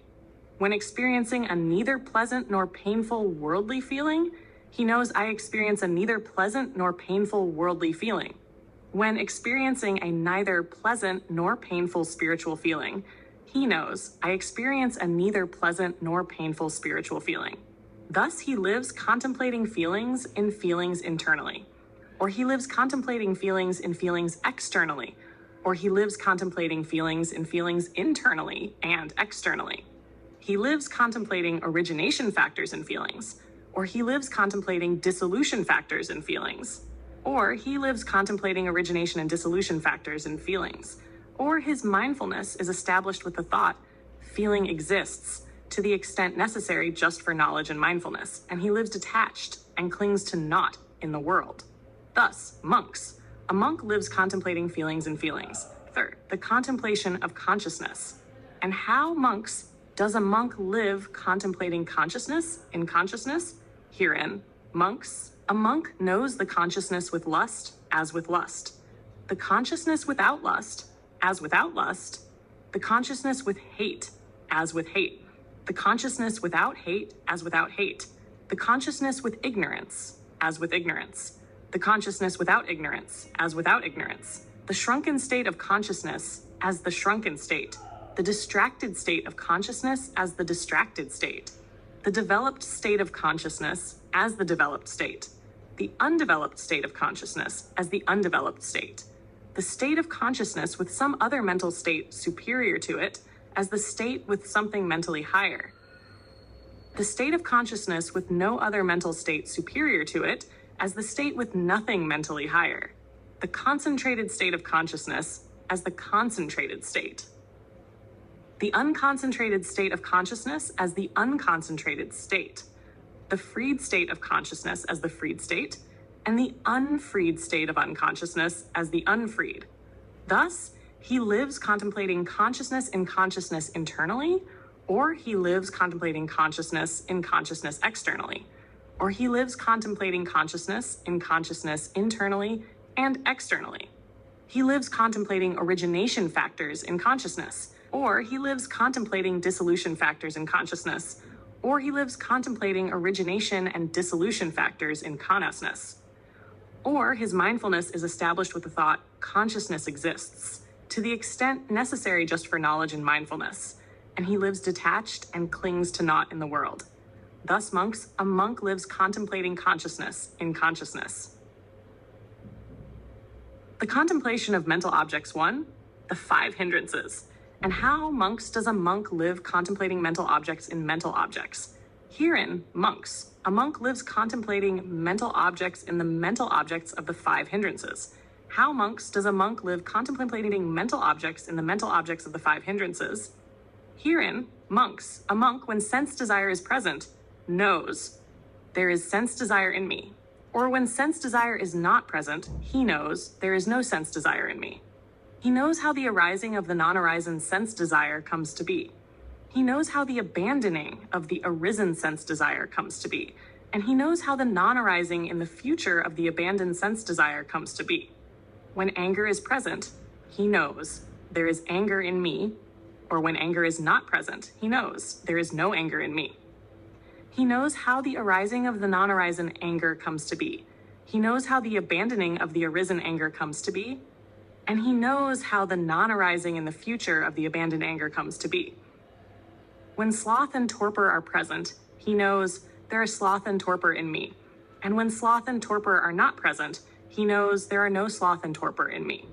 [SPEAKER 1] When experiencing a neither pleasant nor painful worldly feeling, he knows, I experience a neither pleasant nor painful worldly feeling. When experiencing a neither pleasant nor painful spiritual feeling, He knows, I experience a neither pleasant nor painful spiritual feeling. Thus he lives contemplating feelings in feelings internally. Or he lives contemplating feelings in feelings externally. Or he lives contemplating feelings in feelings internally and externally. He lives contemplating origination factors in feelings. Or he lives contemplating dissolution factors in feelings. Or he lives contemplating origination and dissolution factors in feelings. Or his mindfulness is established with the thought, feeling exists to the extent necessary just for knowledge and mindfulness, and he lives detached and clings to naught in the world. Thus, monks. A monk lives contemplating feelings and feelings. Third, the contemplation of consciousness. And how, monks, does a monk live contemplating consciousness in consciousness? Herein, monks. A monk knows the consciousness with lust as with lust, the consciousness without lust as without lust, the consciousness with hate as with hate, the consciousness without hate as without hate, the consciousness with ignorance as with ignorance, the consciousness without ignorance as without ignorance, the shrunken state of consciousness as the shrunken state, the distracted state of consciousness as the distracted state, the developed state of consciousness as the developed state, the undeveloped state of consciousness as the undeveloped state, the state of consciousness with some other mental state superior to it as the state with something mentally higher, the state of consciousness with no other mental state superior to it as the state with nothing mentally higher, the concentrated state of consciousness as the concentrated state, the unconcentrated state of consciousness as the unconcentrated state, the freed state of consciousness as the freed state, and the unfreed state of unconsciousness as the unfreed. Thus, he lives contemplating consciousness in consciousness internally, or he lives contemplating consciousness in consciousness externally, or he lives contemplating consciousness in consciousness internally and externally. He lives contemplating origination factors in consciousness, or he lives contemplating dissolution factors in consciousness, or he lives contemplating origination and dissolution factors in consciousness. Or his mindfulness is established with the thought, consciousness exists, to the extent necessary just for knowledge and mindfulness, and he lives detached and clings to naught in the world. Thus, monks, a monk lives contemplating consciousness in consciousness. The contemplation of mental objects 1, the 5 hindrances. And how, monks, does a monk live contemplating mental objects in mental objects? Herein, monks. A monk lives contemplating mental objects in the mental objects of the 5 hindrances. How, monks, does a monk live contemplating mental objects in the mental objects of the 5 hindrances? Herein, monks. A monk, when sense desire is present, knows there is sense desire in me. Or when sense desire is not present, he knows there is no sense desire in me. He knows how the arising of the non-arisen sense desire comes to be. He knows how the abandoning of the arisen sense desire comes to be. And he knows how the non-arising in the future of the abandoned sense desire comes to be. When anger is present, he knows there is anger in me. Or when anger is not present, he knows there is no anger in me. He knows how the arising of the non-arisen anger comes to be. He knows how the abandoning of the arisen anger comes to be. And he knows how the non-arising in the future of the abandoned anger comes to be. When sloth and torpor are present, he knows there is sloth and torpor in me. And when sloth and torpor are not present, he knows there are no sloth and torpor in me.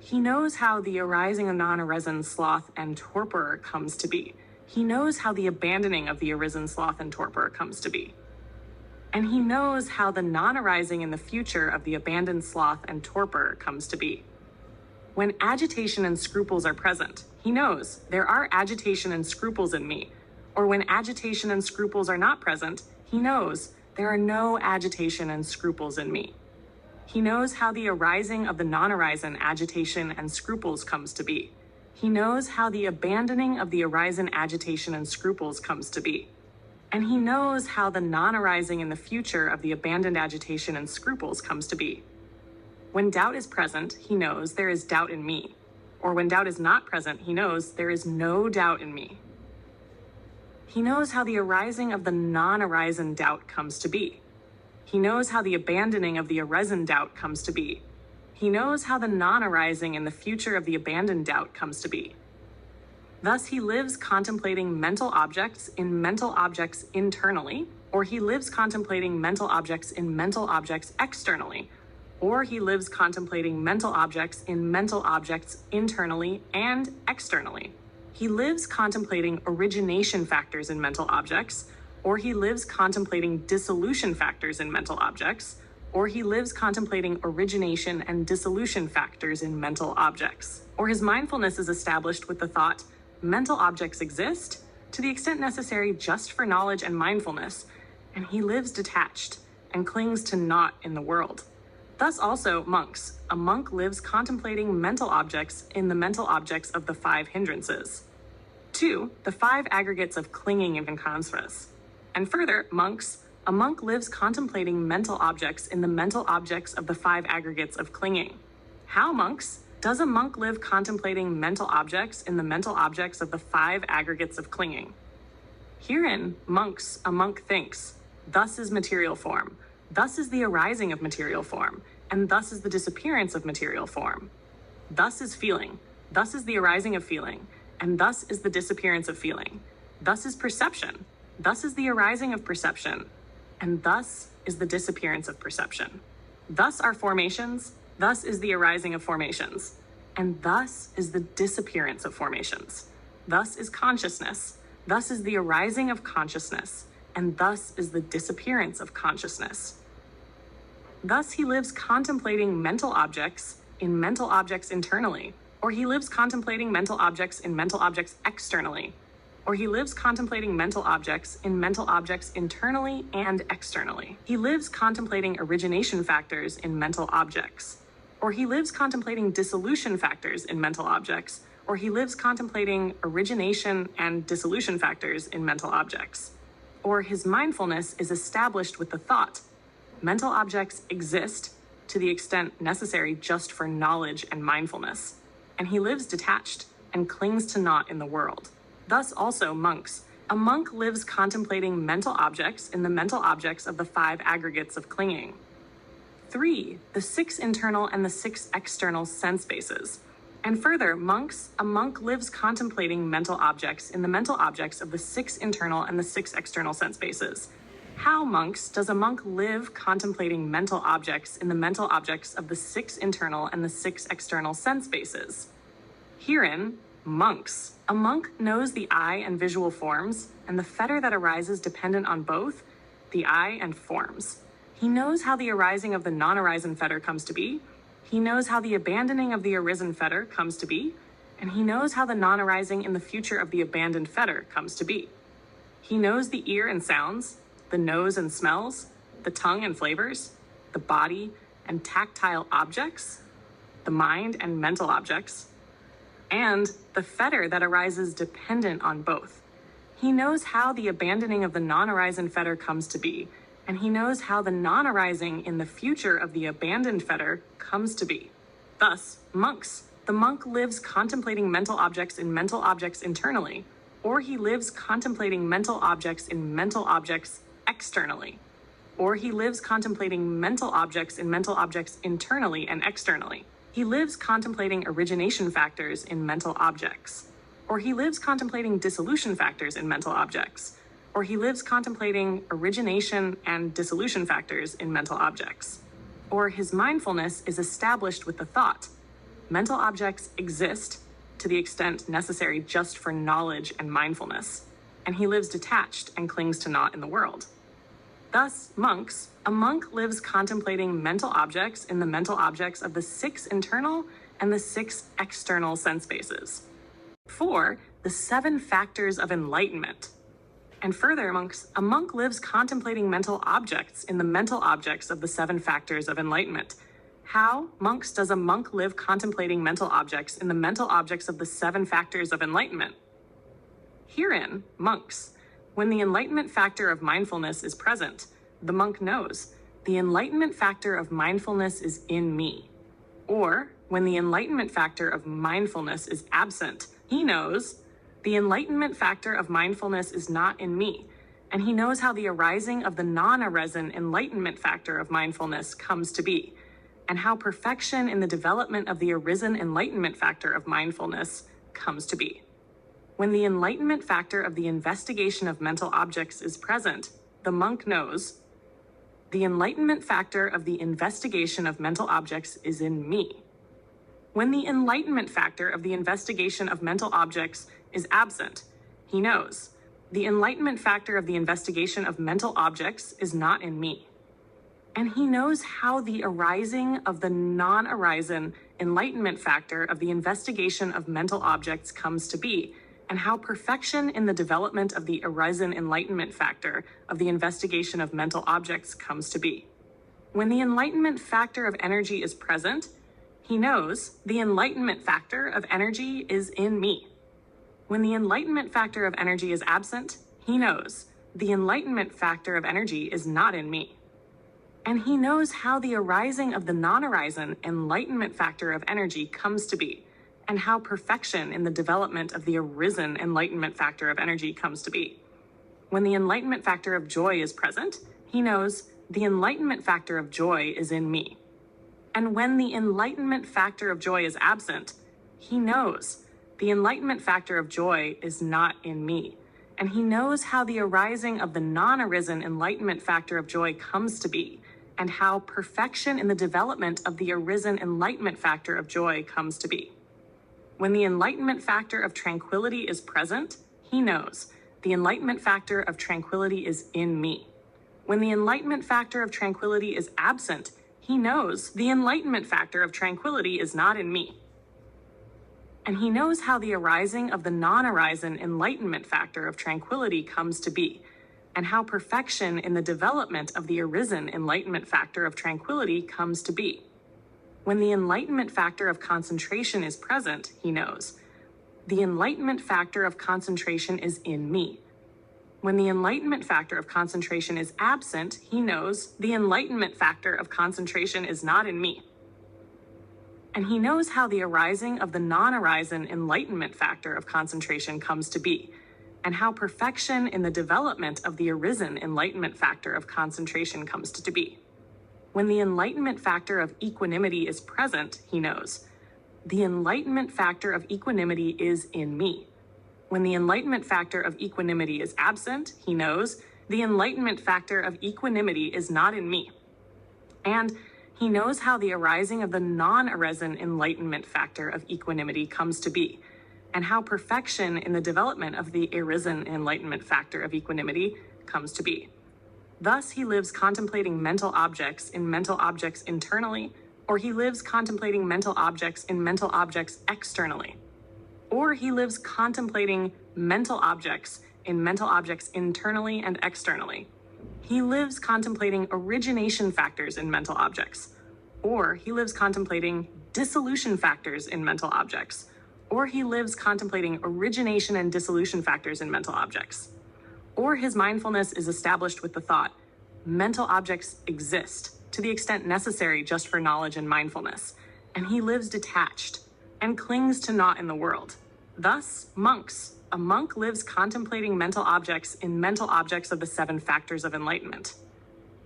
[SPEAKER 1] He knows how the arising of non-arisen sloth and torpor comes to be. He knows how the abandoning of the arisen sloth and torpor comes to be. And he knows how the non-arising in the future of the abandoned sloth and torpor comes to be. When agitation and scruples are present, he knows there are agitation and scruples in me. Or when agitation and scruples are not present, he knows there are no agitation and scruples in me. He knows how the arising of the non-arisen agitation and scruples comes to be. He knows how the abandoning of the arisen agitation and scruples comes to be. And he knows how the non-arising in the future of the abandoned agitation and scruples comes to be. When doubt is present, he knows there is doubt in me. Or when doubt is not present, he knows there is no doubt in me. He knows how the arising of the non-arisen doubt comes to be. He knows how the abandoning of the arisen doubt comes to be. He knows how the non-arising in the future of the abandoned doubt comes to be. Thus, he lives contemplating mental objects in mental objects internally, or he lives contemplating mental objects in mental objects externally, or he lives contemplating mental objects in mental objects internally and externally. He lives contemplating origination factors in mental objects, or he lives contemplating dissolution factors in mental objects, or he lives contemplating origination and dissolution factors in mental objects. Or his mindfulness is established with the thought, mental objects exist to the extent necessary just for knowledge and mindfulness, and he lives detached and clings to naught in the world. Thus also monks. A monk lives contemplating mental objects in the mental objects of the 5 hindrances. 2. The 5 aggregates of clinging and constress. And further, monks. A monk lives contemplating mental objects in the mental objects of the 5 aggregates of clinging. How, monks? Does a monk live contemplating mental objects in the mental objects of the 5 aggregates of clinging? Herein, monks, a monk thinks, thus is material form, thus is the arising of material form, and thus is the disappearance of material form. Thus is feeling, thus is the arising of feeling, and thus is the disappearance of feeling. Thus is perception, thus is the arising of perception, and thus is the disappearance of perception. Thus are formations, thus is the arising of formations, and thus is the disappearance of formations. Thus is consciousness, thus is the arising of consciousness, and thus is the disappearance of consciousness. Thus he lives contemplating mental objects in mental objects internally, or he lives contemplating mental objects in mental objects externally, or he lives contemplating mental objects in mental objects internally and externally. He lives contemplating origination factors in mental objects, or he lives contemplating dissolution factors in mental objects, or he lives contemplating origination and dissolution factors in mental objects. Or his mindfulness is established with the thought, mental objects exist to the extent necessary just for knowledge and mindfulness, and he lives detached and clings to naught in the world. Thus also monks. A monk lives contemplating mental objects in the mental objects of the 5 aggregates of clinging. 3. The 6 internal and the 6 external sense bases. And further, monks. A monk lives contemplating mental objects in the mental objects of the 6 internal and the 6 external sense bases. How, monks, does a monk live contemplating mental objects in the mental objects of the 6 internal and the 6 external sense bases? Herein, monks. A monk knows the eye and visual forms, and the fetter that arises dependent on both the eye and forms. He knows how the arising of the non-arisen fetter comes to be. He knows how the abandoning of the arisen fetter comes to be, and he knows how the non-arising in the future of the abandoned fetter comes to be. He knows the ear and sounds, the nose and smells, the tongue and flavors, the body and tactile objects, the mind and mental objects, and the fetter that arises dependent on both. He knows how the abandoning of the non-arisen fetter comes to be, and he knows how the non-arising in the future of the abandoned fetter comes to be. Thus, monks. The monk lives contemplating mental objects in mental objects internally, or he lives contemplating mental objects in mental objects externally, or he lives contemplating mental objects in mental objects internally and externally. He lives contemplating origination factors in mental objects, or he lives contemplating dissolution factors in mental objects, or he lives contemplating origination and dissolution factors in mental objects. Or his mindfulness is established with the thought, mental objects exist to the extent necessary just for knowledge and mindfulness, and he lives detached and clings to naught in the world. Thus, monks. A monk lives contemplating mental objects in the mental objects of the 6 internal and the 6 external sense bases. 4. The 7 factors of enlightenment. And further, monks. A monk lives contemplating mental objects in the mental objects of the 7 factors of enlightenment. How, monks, does a monk live contemplating mental objects in the mental objects of the 7 factors of enlightenment? Herein, monks. When the enlightenment factor of mindfulness is present, the monk knows, the enlightenment factor of mindfulness is in me. Or, when the enlightenment factor of mindfulness is absent, he knows, the enlightenment factor of mindfulness is not in me, and he knows how the arising of the non-arisen enlightenment factor of mindfulness comes to be, and how perfection in the development of the arisen enlightenment factor of mindfulness comes to be. When the enlightenment factor of the investigation of mental objects is present, the monk knows the enlightenment factor of the investigation of mental objects is in me. When the enlightenment factor of the investigation of mental objects is absent, he knows the enlightenment factor of the investigation of mental objects is not in me. And he knows how the arising of the non-arisen enlightenment factor of the investigation of mental objects comes to be, and how perfection in the development of the arisen enlightenment factor of the investigation of mental objects comes to be. When the enlightenment factor of energy is present, he knows the enlightenment factor of energy is in me. When the enlightenment factor of energy is absent, he knows the enlightenment factor of energy is not in me. And he knows how the arising of the non-arisen enlightenment factor of energy comes to be, and how perfection in the development of the arisen enlightenment factor of energy comes to be. When the enlightenment factor of joy is present, he knows the enlightenment factor of joy is in me. And when the enlightenment factor of joy is absent, he knows the enlightenment factor of joy is not in me. And he knows how the arising of the non-arisen enlightenment factor of joy comes to be, and how perfection in the development of the arisen enlightenment factor of joy comes to be. When the enlightenment factor of tranquility is present, he knows the enlightenment factor of tranquility is in me. When the enlightenment factor of tranquility is absent, he knows the enlightenment factor of tranquility is not in me. And he knows how the arising of the non-arisen enlightenment factor of tranquility comes to be, and how perfection in the development of the arisen enlightenment factor of tranquility comes to be. When the enlightenment factor of concentration is present, he knows the enlightenment factor of concentration is in me. When the enlightenment factor of concentration is absent, he knows the enlightenment factor of concentration is not in me. And he knows how the arising of the non-arisen enlightenment factor of concentration comes to be, and how perfection in the development of the arisen enlightenment factor of concentration comes to be. When the enlightenment factor of equanimity is present, he knows the enlightenment factor of equanimity is in me. When the enlightenment factor of equanimity is absent, he knows the enlightenment factor of equanimity is not in me. And he knows how the arising of the non-arisen enlightenment factor of equanimity comes to be, and how perfection in the development of the arisen enlightenment factor of equanimity comes to be. Thus, he lives contemplating mental objects in mental objects internally, or he lives contemplating mental objects in mental objects externally, or he lives contemplating mental objects in mental objects internally and externally. He lives contemplating origination factors in mental objects, or he lives contemplating dissolution factors in mental objects, or he lives contemplating origination and dissolution factors in mental objects. Or his mindfulness is established with the thought, mental objects exist to the extent necessary just for knowledge and mindfulness, and he lives detached and clings to naught in the world. Thus, monks. A monk lives contemplating mental objects in mental objects of the 7 factors of enlightenment.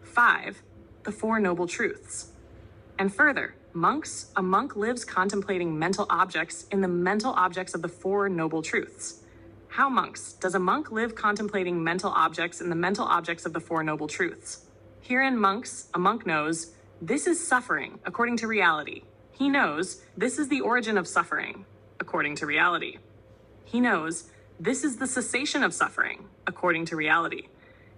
[SPEAKER 1] 5. The 4 noble truths. And further, monks. A monk lives contemplating mental objects in the mental objects of the 4 noble truths. How, monks, does a monk live contemplating mental objects in the mental objects of the 4 noble truths? Herein, monks, a monk knows, this is suffering, according to reality. He knows, this is the origin of suffering, according to reality. He knows, this is the cessation of suffering, according to reality.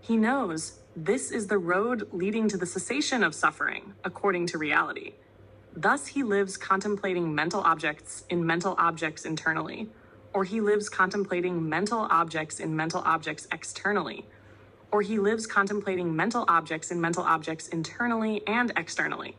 [SPEAKER 1] He knows, this is the road leading to the cessation of suffering, according to reality. Thus, he lives contemplating mental objects in mental objects internally, or he lives contemplating mental objects in mental objects externally, or he lives contemplating mental objects in mental objects internally and externally.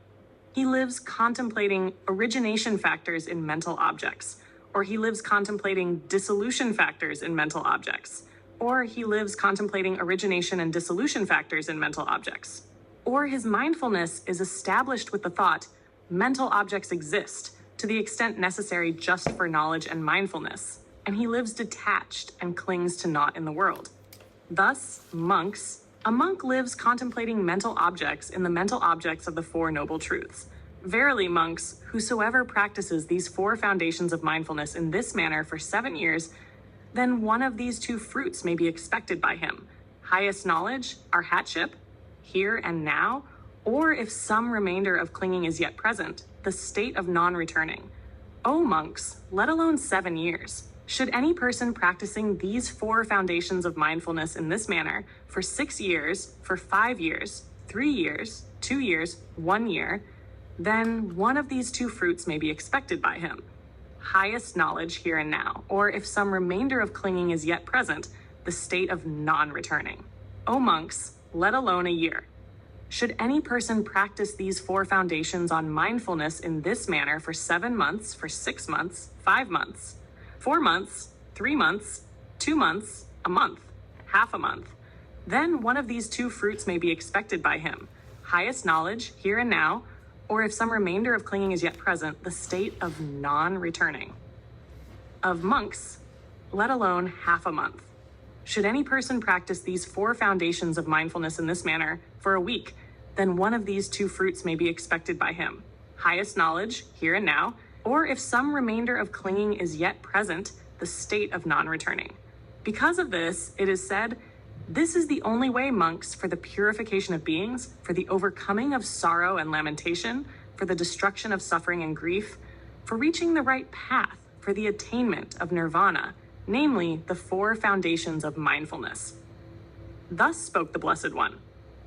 [SPEAKER 1] He lives contemplating origination factors in mental objects, or he lives contemplating dissolution factors in mental objects, or he lives contemplating origination and dissolution factors in mental objects. Or his mindfulness is established with the thought, mental objects exist to the extent necessary just for knowledge and mindfulness, and he lives detached and clings to naught in the world. Thus, monks. A monk lives contemplating mental objects in the mental objects of the 4 noble truths. Verily, monks, whosoever practices these 4 foundations of mindfulness in this manner for 7 years then one of these two fruits may be expected by him: highest knowledge, arhatship, here and now, or if some remainder of clinging is yet present, the state of non-returning. O monks, let alone 7 years, should any person practicing these 4 foundations of mindfulness in this manner for 6 years, for 5 years, 3 years, 2 years, 1 year, then one of these two fruits may be expected by him: highest knowledge here and now, or if some remainder of clinging is yet present, the state of non-returning. O monks, let alone a year. Should any person practice these 4 foundations on mindfulness in this manner for 7 months, for 6 months, 5 months, 4 months, 3 months, 2 months, a month, half a month, then one of these two fruits may be expected by him: highest knowledge here and now, or if some remainder of clinging is yet present, the state of non-returning. Of monks, let alone half a month. Should any person practice these 4 foundations of mindfulness in this manner for a week, then one of these two fruits may be expected by him: highest knowledge here and now, or if some remainder of clinging is yet present, the state of non-returning. Because of this, it is said, this is the only way, monks, for the purification of beings, for the overcoming of sorrow and lamentation, for the destruction of suffering and grief, for reaching the right path, for the attainment of nirvana, namely the 4 foundations of mindfulness. Thus spoke the Blessed One.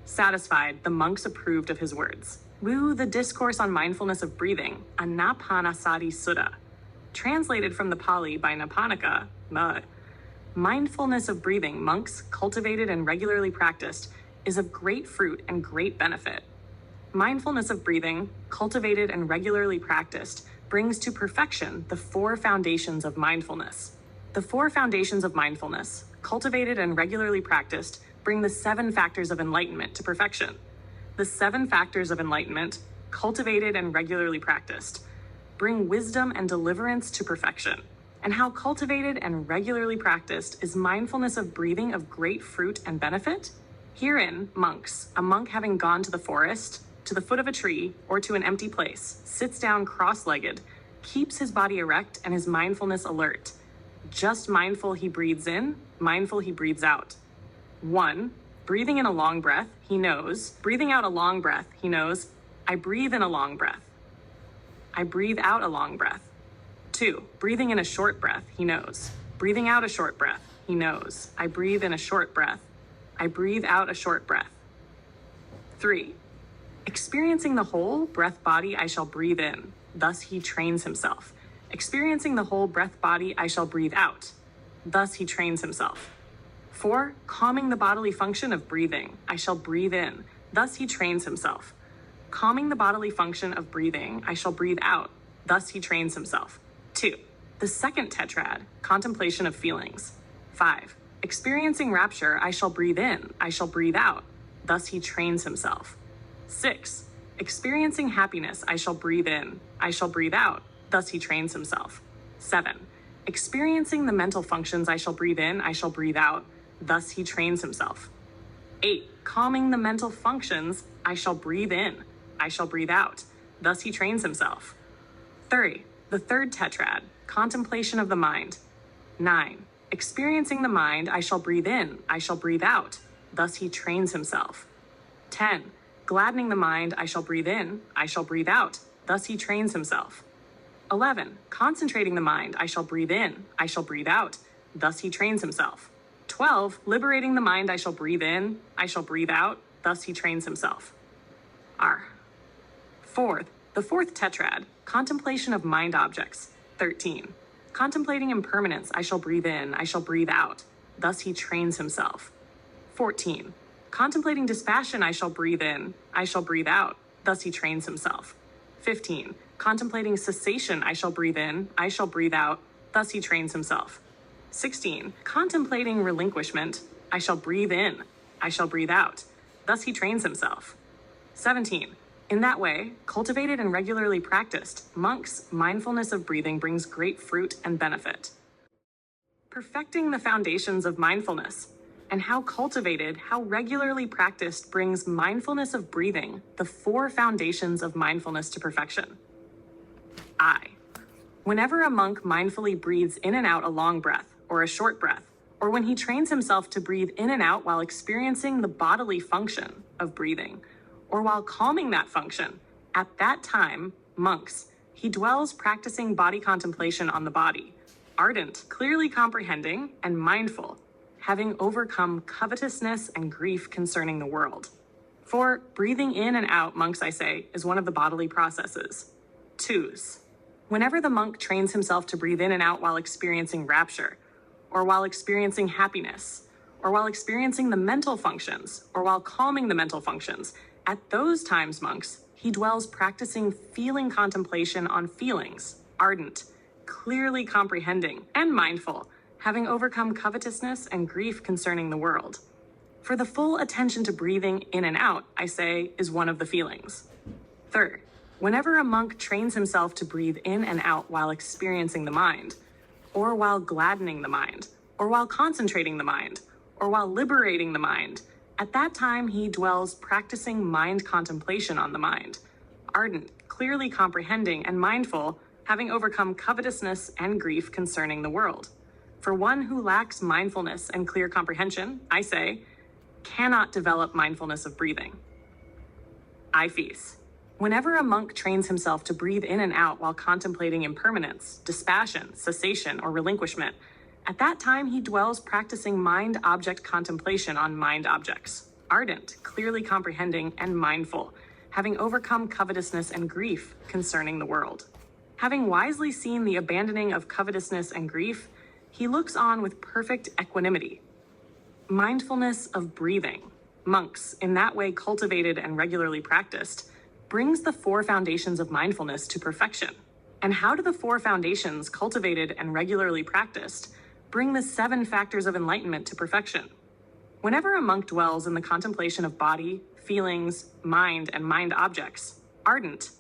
[SPEAKER 1] Satisfied, the monks approved of his words. Woo the discourse on mindfulness of breathing, Anapanasati Sutta. Translated from the Pali by Napanaka, mindfulness of breathing, monks, cultivated and regularly practiced, is of great fruit and great benefit. Mindfulness of breathing, cultivated and regularly practiced, brings to perfection the 4 foundations of mindfulness. The 4 foundations of mindfulness, cultivated and regularly practiced, bring the 7 factors of enlightenment to perfection. The 7 factors of enlightenment, cultivated and regularly practiced, bring wisdom and deliverance to perfection. And how cultivated and regularly practiced is mindfulness of breathing of great fruit and benefit? Herein, monks, a monk having gone to the forest, to the foot of a tree, or to an empty place, sits down cross-legged, keeps his body erect and his mindfulness alert. Just mindful he breathes in, mindful he breathes out. 1. Breathing in a long breath, he knows. Breathing out a long breath, he knows. I breathe in a long breath. I breathe out a long breath. 2. Breathing in a short breath, he knows. Breathing out a short breath, he knows. I breathe in a short breath. I breathe out a short breath. 3. Experiencing the whole breath body, I shall breathe in. Thus he trains himself. Experiencing the whole breath body, I shall breathe out. Thus he trains himself. 4. Calming the bodily function of breathing, I shall breathe in. Thus he trains himself. Calming the bodily function of breathing, I shall breathe out. Thus he trains himself. 2. The second tetrad, contemplation of feelings. 5. Experiencing rapture, I shall breathe in, I shall breathe out. Thus he trains himself. 6. Experiencing happiness, I shall breathe in, I shall breathe out. Thus he trains himself. 7. Experiencing the mental functions, I shall breathe in, I shall breathe out. Thus he trains himself. 8. Calming the mental functions, I shall breathe in, I shall breathe out. Thus he trains himself. 3. The third tetrad, contemplation of the mind. 9. Experiencing the mind, I shall breathe in, I shall breathe out. Thus he trains himself. 10. Gladdening the mind, I shall breathe in, I shall breathe out. Thus he trains himself. 11. Concentrating the mind, I shall breathe in, I shall breathe out. Thus he trains himself. 12. Liberating the mind, I shall breathe in, I shall breathe out. Thus he trains himself. 4. The fourth tetrad, contemplation of mind objects. 13. Contemplating impermanence, I shall breathe in, I shall breathe out. Thus he trains himself. 14. Contemplating dispassion, I shall breathe in, I shall breathe out. Thus he trains himself. 15. Contemplating cessation, I shall breathe in, I shall breathe out. Thus he trains himself. 16. Contemplating relinquishment, I shall breathe in, I shall breathe out. Thus he trains himself. 17. In that way, cultivated and regularly practiced, monks' mindfulness of breathing brings great fruit and benefit. Perfecting the foundations of mindfulness, and how cultivated, how regularly practiced brings mindfulness of breathing, the 4 foundations of mindfulness to perfection. Whenever a monk mindfully breathes in and out a long breath, or a short breath, or when he trains himself to breathe in and out while experiencing the bodily function of breathing, or while calming that function, at that time, monks, he dwells practicing body contemplation on the body, ardent, clearly comprehending, and mindful, having overcome covetousness and grief concerning the world. For breathing in and out, monks, I say, is one of the bodily processes. 2s. Whenever the monk trains himself to breathe in and out while experiencing rapture, or while experiencing happiness, or while experiencing the mental functions, or while calming the mental functions, at those times, monks, he dwells practicing feeling contemplation on feelings, ardent, clearly comprehending, and mindful, having overcome covetousness and grief concerning the world. For the full attention to breathing in and out, I say, is one of the feelings. 3rd, whenever a monk trains himself to breathe in and out while experiencing the mind, or while gladdening the mind, or while concentrating the mind, or while liberating the mind, at that time he dwells practicing mind contemplation on the mind, ardent, clearly comprehending, and mindful, having overcome covetousness and grief concerning the world. For one who lacks mindfulness and clear comprehension, I say, cannot develop mindfulness of breathing. I-Fees. Whenever a monk trains himself to breathe in and out while contemplating impermanence, dispassion, cessation, or relinquishment, at that time he dwells practicing mind-object contemplation on mind objects, ardent, clearly comprehending, and mindful, having overcome covetousness and grief concerning the world. Having wisely seen the abandoning of covetousness and grief, he looks on with perfect equanimity. Mindfulness of breathing, monks, in that way cultivated and regularly practiced, brings the 4 foundations of mindfulness to perfection. And how do the 4 foundations, cultivated and regularly practiced, bring the 7 factors of enlightenment to perfection? Whenever a monk dwells in the contemplation of body, feelings, mind, and mind objects, ardent,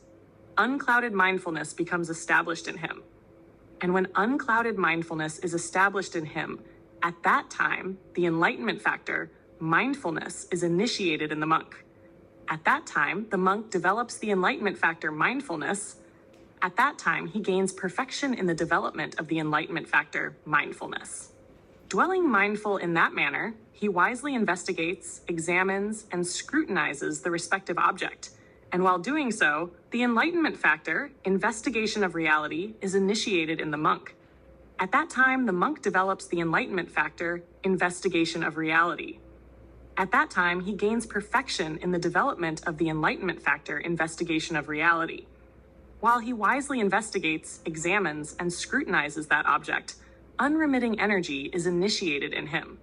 [SPEAKER 1] unclouded mindfulness becomes established in him. And when unclouded mindfulness is established in him, at that time, the enlightenment factor, mindfulness, is initiated in the monk. At that time, the monk develops the enlightenment factor, mindfulness. At that time, he gains perfection in the development of the enlightenment factor, mindfulness. Dwelling mindful in that manner, he wisely investigates, examines, and scrutinizes the respective object. And while doing so, the enlightenment factor, investigation of reality, is initiated in the monk. At that time, the monk develops the enlightenment factor, investigation of reality. At that time, he gains perfection in the development of the enlightenment factor, investigation of reality. While he wisely investigates, examines, and scrutinizes that object, unremitting energy is initiated in him.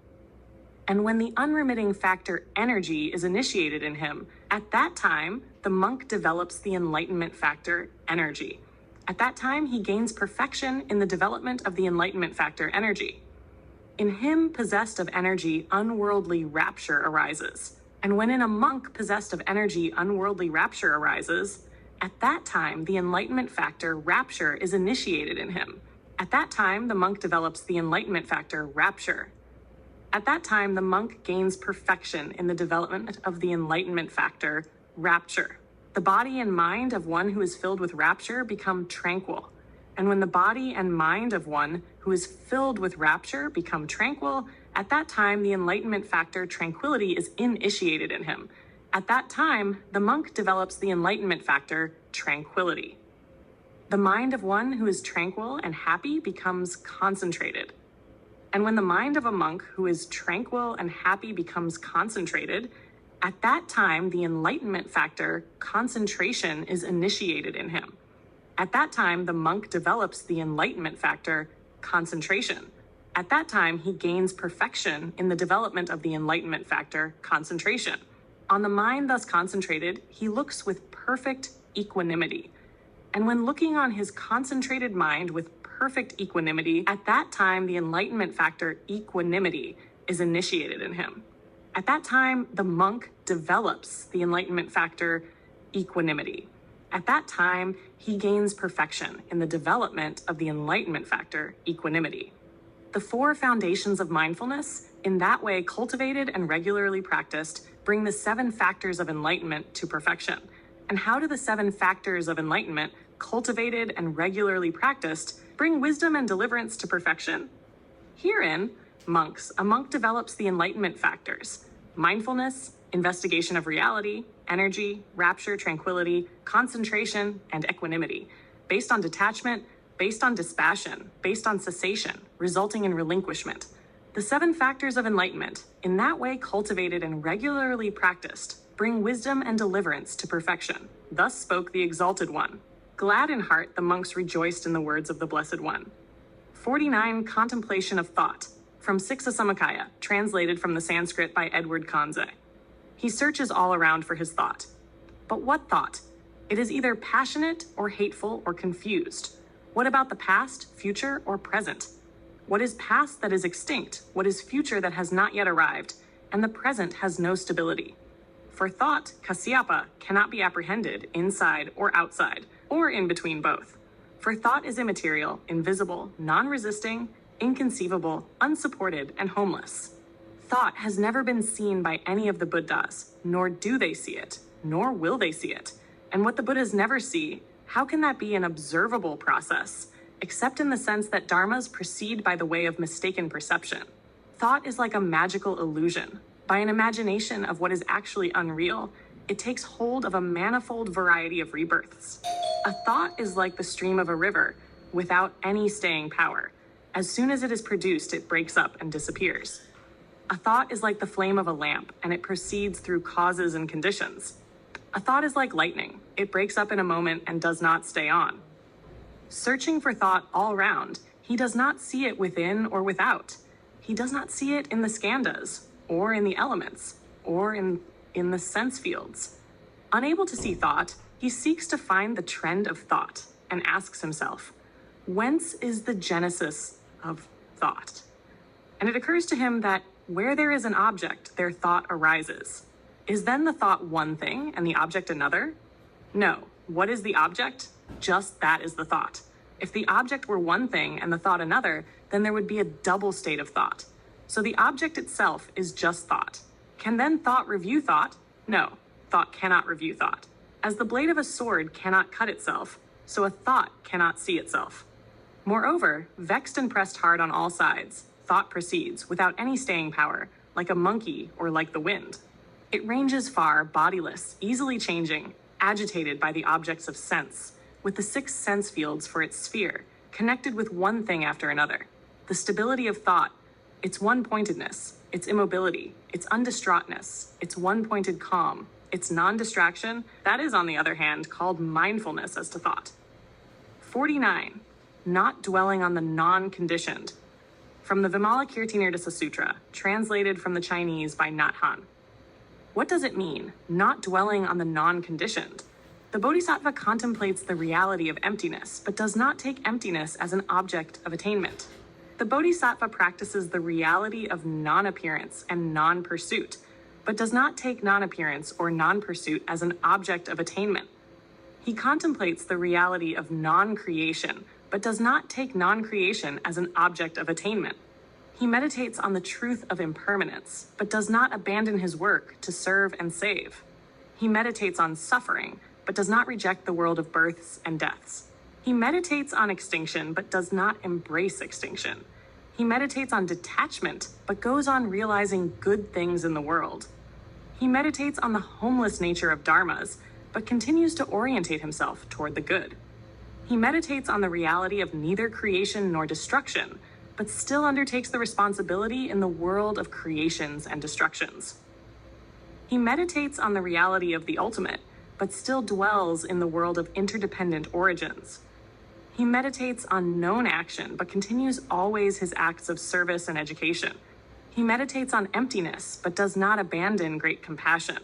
[SPEAKER 1] And when the unremitting factor energy is initiated in him, at that time, the monk develops the enlightenment factor, energy. At that time, he gains perfection in the development of the enlightenment factor, energy. In him possessed of energy, unworldly rapture arises. And when in a monk possessed of energy, unworldly rapture arises, at that time, the enlightenment factor, rapture, is initiated in him. At that time, the monk develops the enlightenment factor, rapture. At that time, the monk gains perfection in the development of the enlightenment factor, rapture. The body and mind of one who is filled with rapture become tranquil. And when the body and mind of one who is filled with rapture become tranquil, at that time, the enlightenment factor, tranquility, is initiated in him. At that time, the monk develops the enlightenment factor, tranquility. The mind of one who is tranquil and happy becomes concentrated. And when the mind of a monk who is tranquil and happy becomes concentrated, at that time, the enlightenment factor, concentration, is initiated in him. At that time, the monk develops the enlightenment factor, concentration. At that time, he gains perfection in the development of the enlightenment factor, concentration. On the mind thus concentrated, he looks with perfect equanimity. And when looking on his concentrated mind with perfect equanimity, at that time, the enlightenment factor, equanimity, is initiated in him. At that time, the monk develops the enlightenment factor, equanimity. At that time, he gains perfection in the development of the enlightenment factor, equanimity. The 4 foundations of mindfulness, in that way cultivated and regularly practiced, bring the 7 factors of enlightenment to perfection. And how do the 7 factors of enlightenment, cultivated and regularly practiced, bring wisdom and deliverance to perfection? Herein, a monk develops the enlightenment factors: mindfulness, investigation of reality, energy, rapture, tranquility, concentration, and equanimity, based on detachment, based on dispassion, based on cessation, resulting in relinquishment. The 7 factors of enlightenment, in that way cultivated and regularly practiced, bring wisdom and deliverance to perfection. Thus spoke the Exalted One. Glad in heart, the monks rejoiced in the words of the Blessed One. 49. Contemplation of Thought, from Siksa Samakaya, translated from the Sanskrit by Edward Kanze. He searches all around for his thought. But what thought? It is either passionate or hateful or confused. What about the past, future, or present? What is past that is extinct? What is future that has not yet arrived? And the present has no stability. For thought, Kasyapa, cannot be apprehended inside or outside, or in between both. For thought is immaterial, invisible, non-resisting, inconceivable, unsupported, and homeless. Thought has never been seen by any of the Buddhas, nor do they see it, nor will they see it. And what the Buddhas never see, how can that be an observable process, except in the sense that dharmas proceed by the way of mistaken perception? Thought is like a magical illusion. By an imagination of what is actually unreal, it takes hold of a manifold variety of rebirths. A thought is like the stream of a river, without any staying power. As soon as it is produced, it breaks up and disappears. A thought is like the flame of a lamp, and it proceeds through causes and conditions. A thought is like lightning. It breaks up in a moment and does not stay on. Searching for thought all round, he does not see it within or without. He does not see it in the skandhas, or in the elements, or in the sense fields. Unable to see thought, he seeks to find the trend of thought and asks himself, whence is the genesis of thought? And it occurs to him that where there is an object, there thought arises. Is then the thought one thing and the object another? No. What is the object? Just that is the thought. If the object were one thing and the thought another, then there would be a double state of thought. So the object itself is just thought. Can then thought review thought? No. Thought cannot review thought. As the blade of a sword cannot cut itself, so a thought cannot see itself. Moreover, vexed and pressed hard on all sides, thought proceeds without any staying power, like a monkey or like the wind. It ranges far, bodiless, easily changing, agitated by the objects of sense, with the 6 sense fields for its sphere, connected with one thing after another. The stability of thought, its one-pointedness, its immobility, its undistraughtness, its one-pointed calm, its non-distraction, that is, on the other hand, called mindfulness as to thought. 49. Not dwelling on the non-conditioned. From the Vimalakirtinirtasa Sutra, translated from the Chinese by Nhat Hanh. What does it mean, not dwelling on the non-conditioned? The Bodhisattva contemplates the reality of emptiness, but does not take emptiness as an object of attainment. The Bodhisattva practices the reality of non-appearance and non-pursuit, but does not take non-appearance or non-pursuit as an object of attainment. He contemplates the reality of non-creation, but does not take non-creation as an object of attainment. He meditates on the truth of impermanence, but does not abandon his work to serve and save. He meditates on suffering, but does not reject the world of births and deaths. He meditates on extinction, but does not embrace extinction. He meditates on detachment, but goes on realizing good things in the world. He meditates on the homeless nature of dharmas, but continues to orientate himself toward the good. He meditates on the reality of neither creation nor destruction, but still undertakes the responsibility in the world of creations and destructions. He meditates on the reality of the ultimate, but still dwells in the world of interdependent origins. He meditates on known action, but continues always his acts of service and education. He meditates on emptiness, but does not abandon great compassion.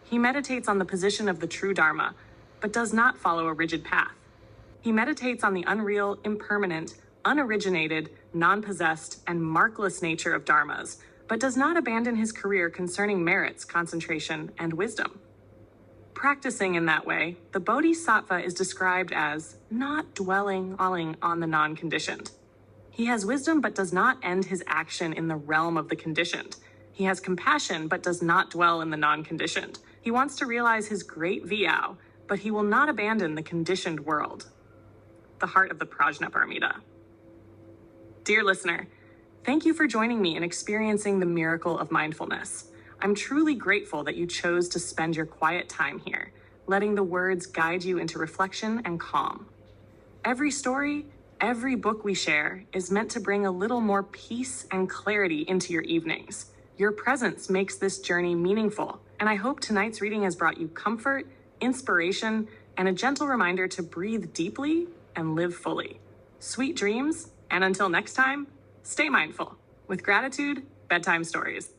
[SPEAKER 1] He meditates on the position of the true Dharma, but does not follow a rigid path. He meditates on the unreal, impermanent, unoriginated, non-possessed, and markless nature of dharmas, but does not abandon his career concerning merits, concentration, and wisdom. Practicing in that way, the Bodhisattva is described as not dwelling on the non-conditioned. He has wisdom but does not end his action in the realm of the conditioned. He has compassion but does not dwell in the non-conditioned. He wants to realize his great Vyao, but he will not abandon the conditioned world. The heart of the Prajnaparamita. Dear listener, Thank you for joining me in experiencing the miracle of mindfulness. I'm truly grateful that you chose to spend your quiet time here, letting the words guide you into reflection and calm. Every story, every book we share is meant to bring a little more peace and clarity into your evenings. Your presence makes this journey meaningful, and I hope tonight's reading has brought you comfort, inspiration, and a gentle reminder to breathe deeply and live fully. Sweet dreams, and until next time, stay mindful. With gratitude, Bedtime Stories.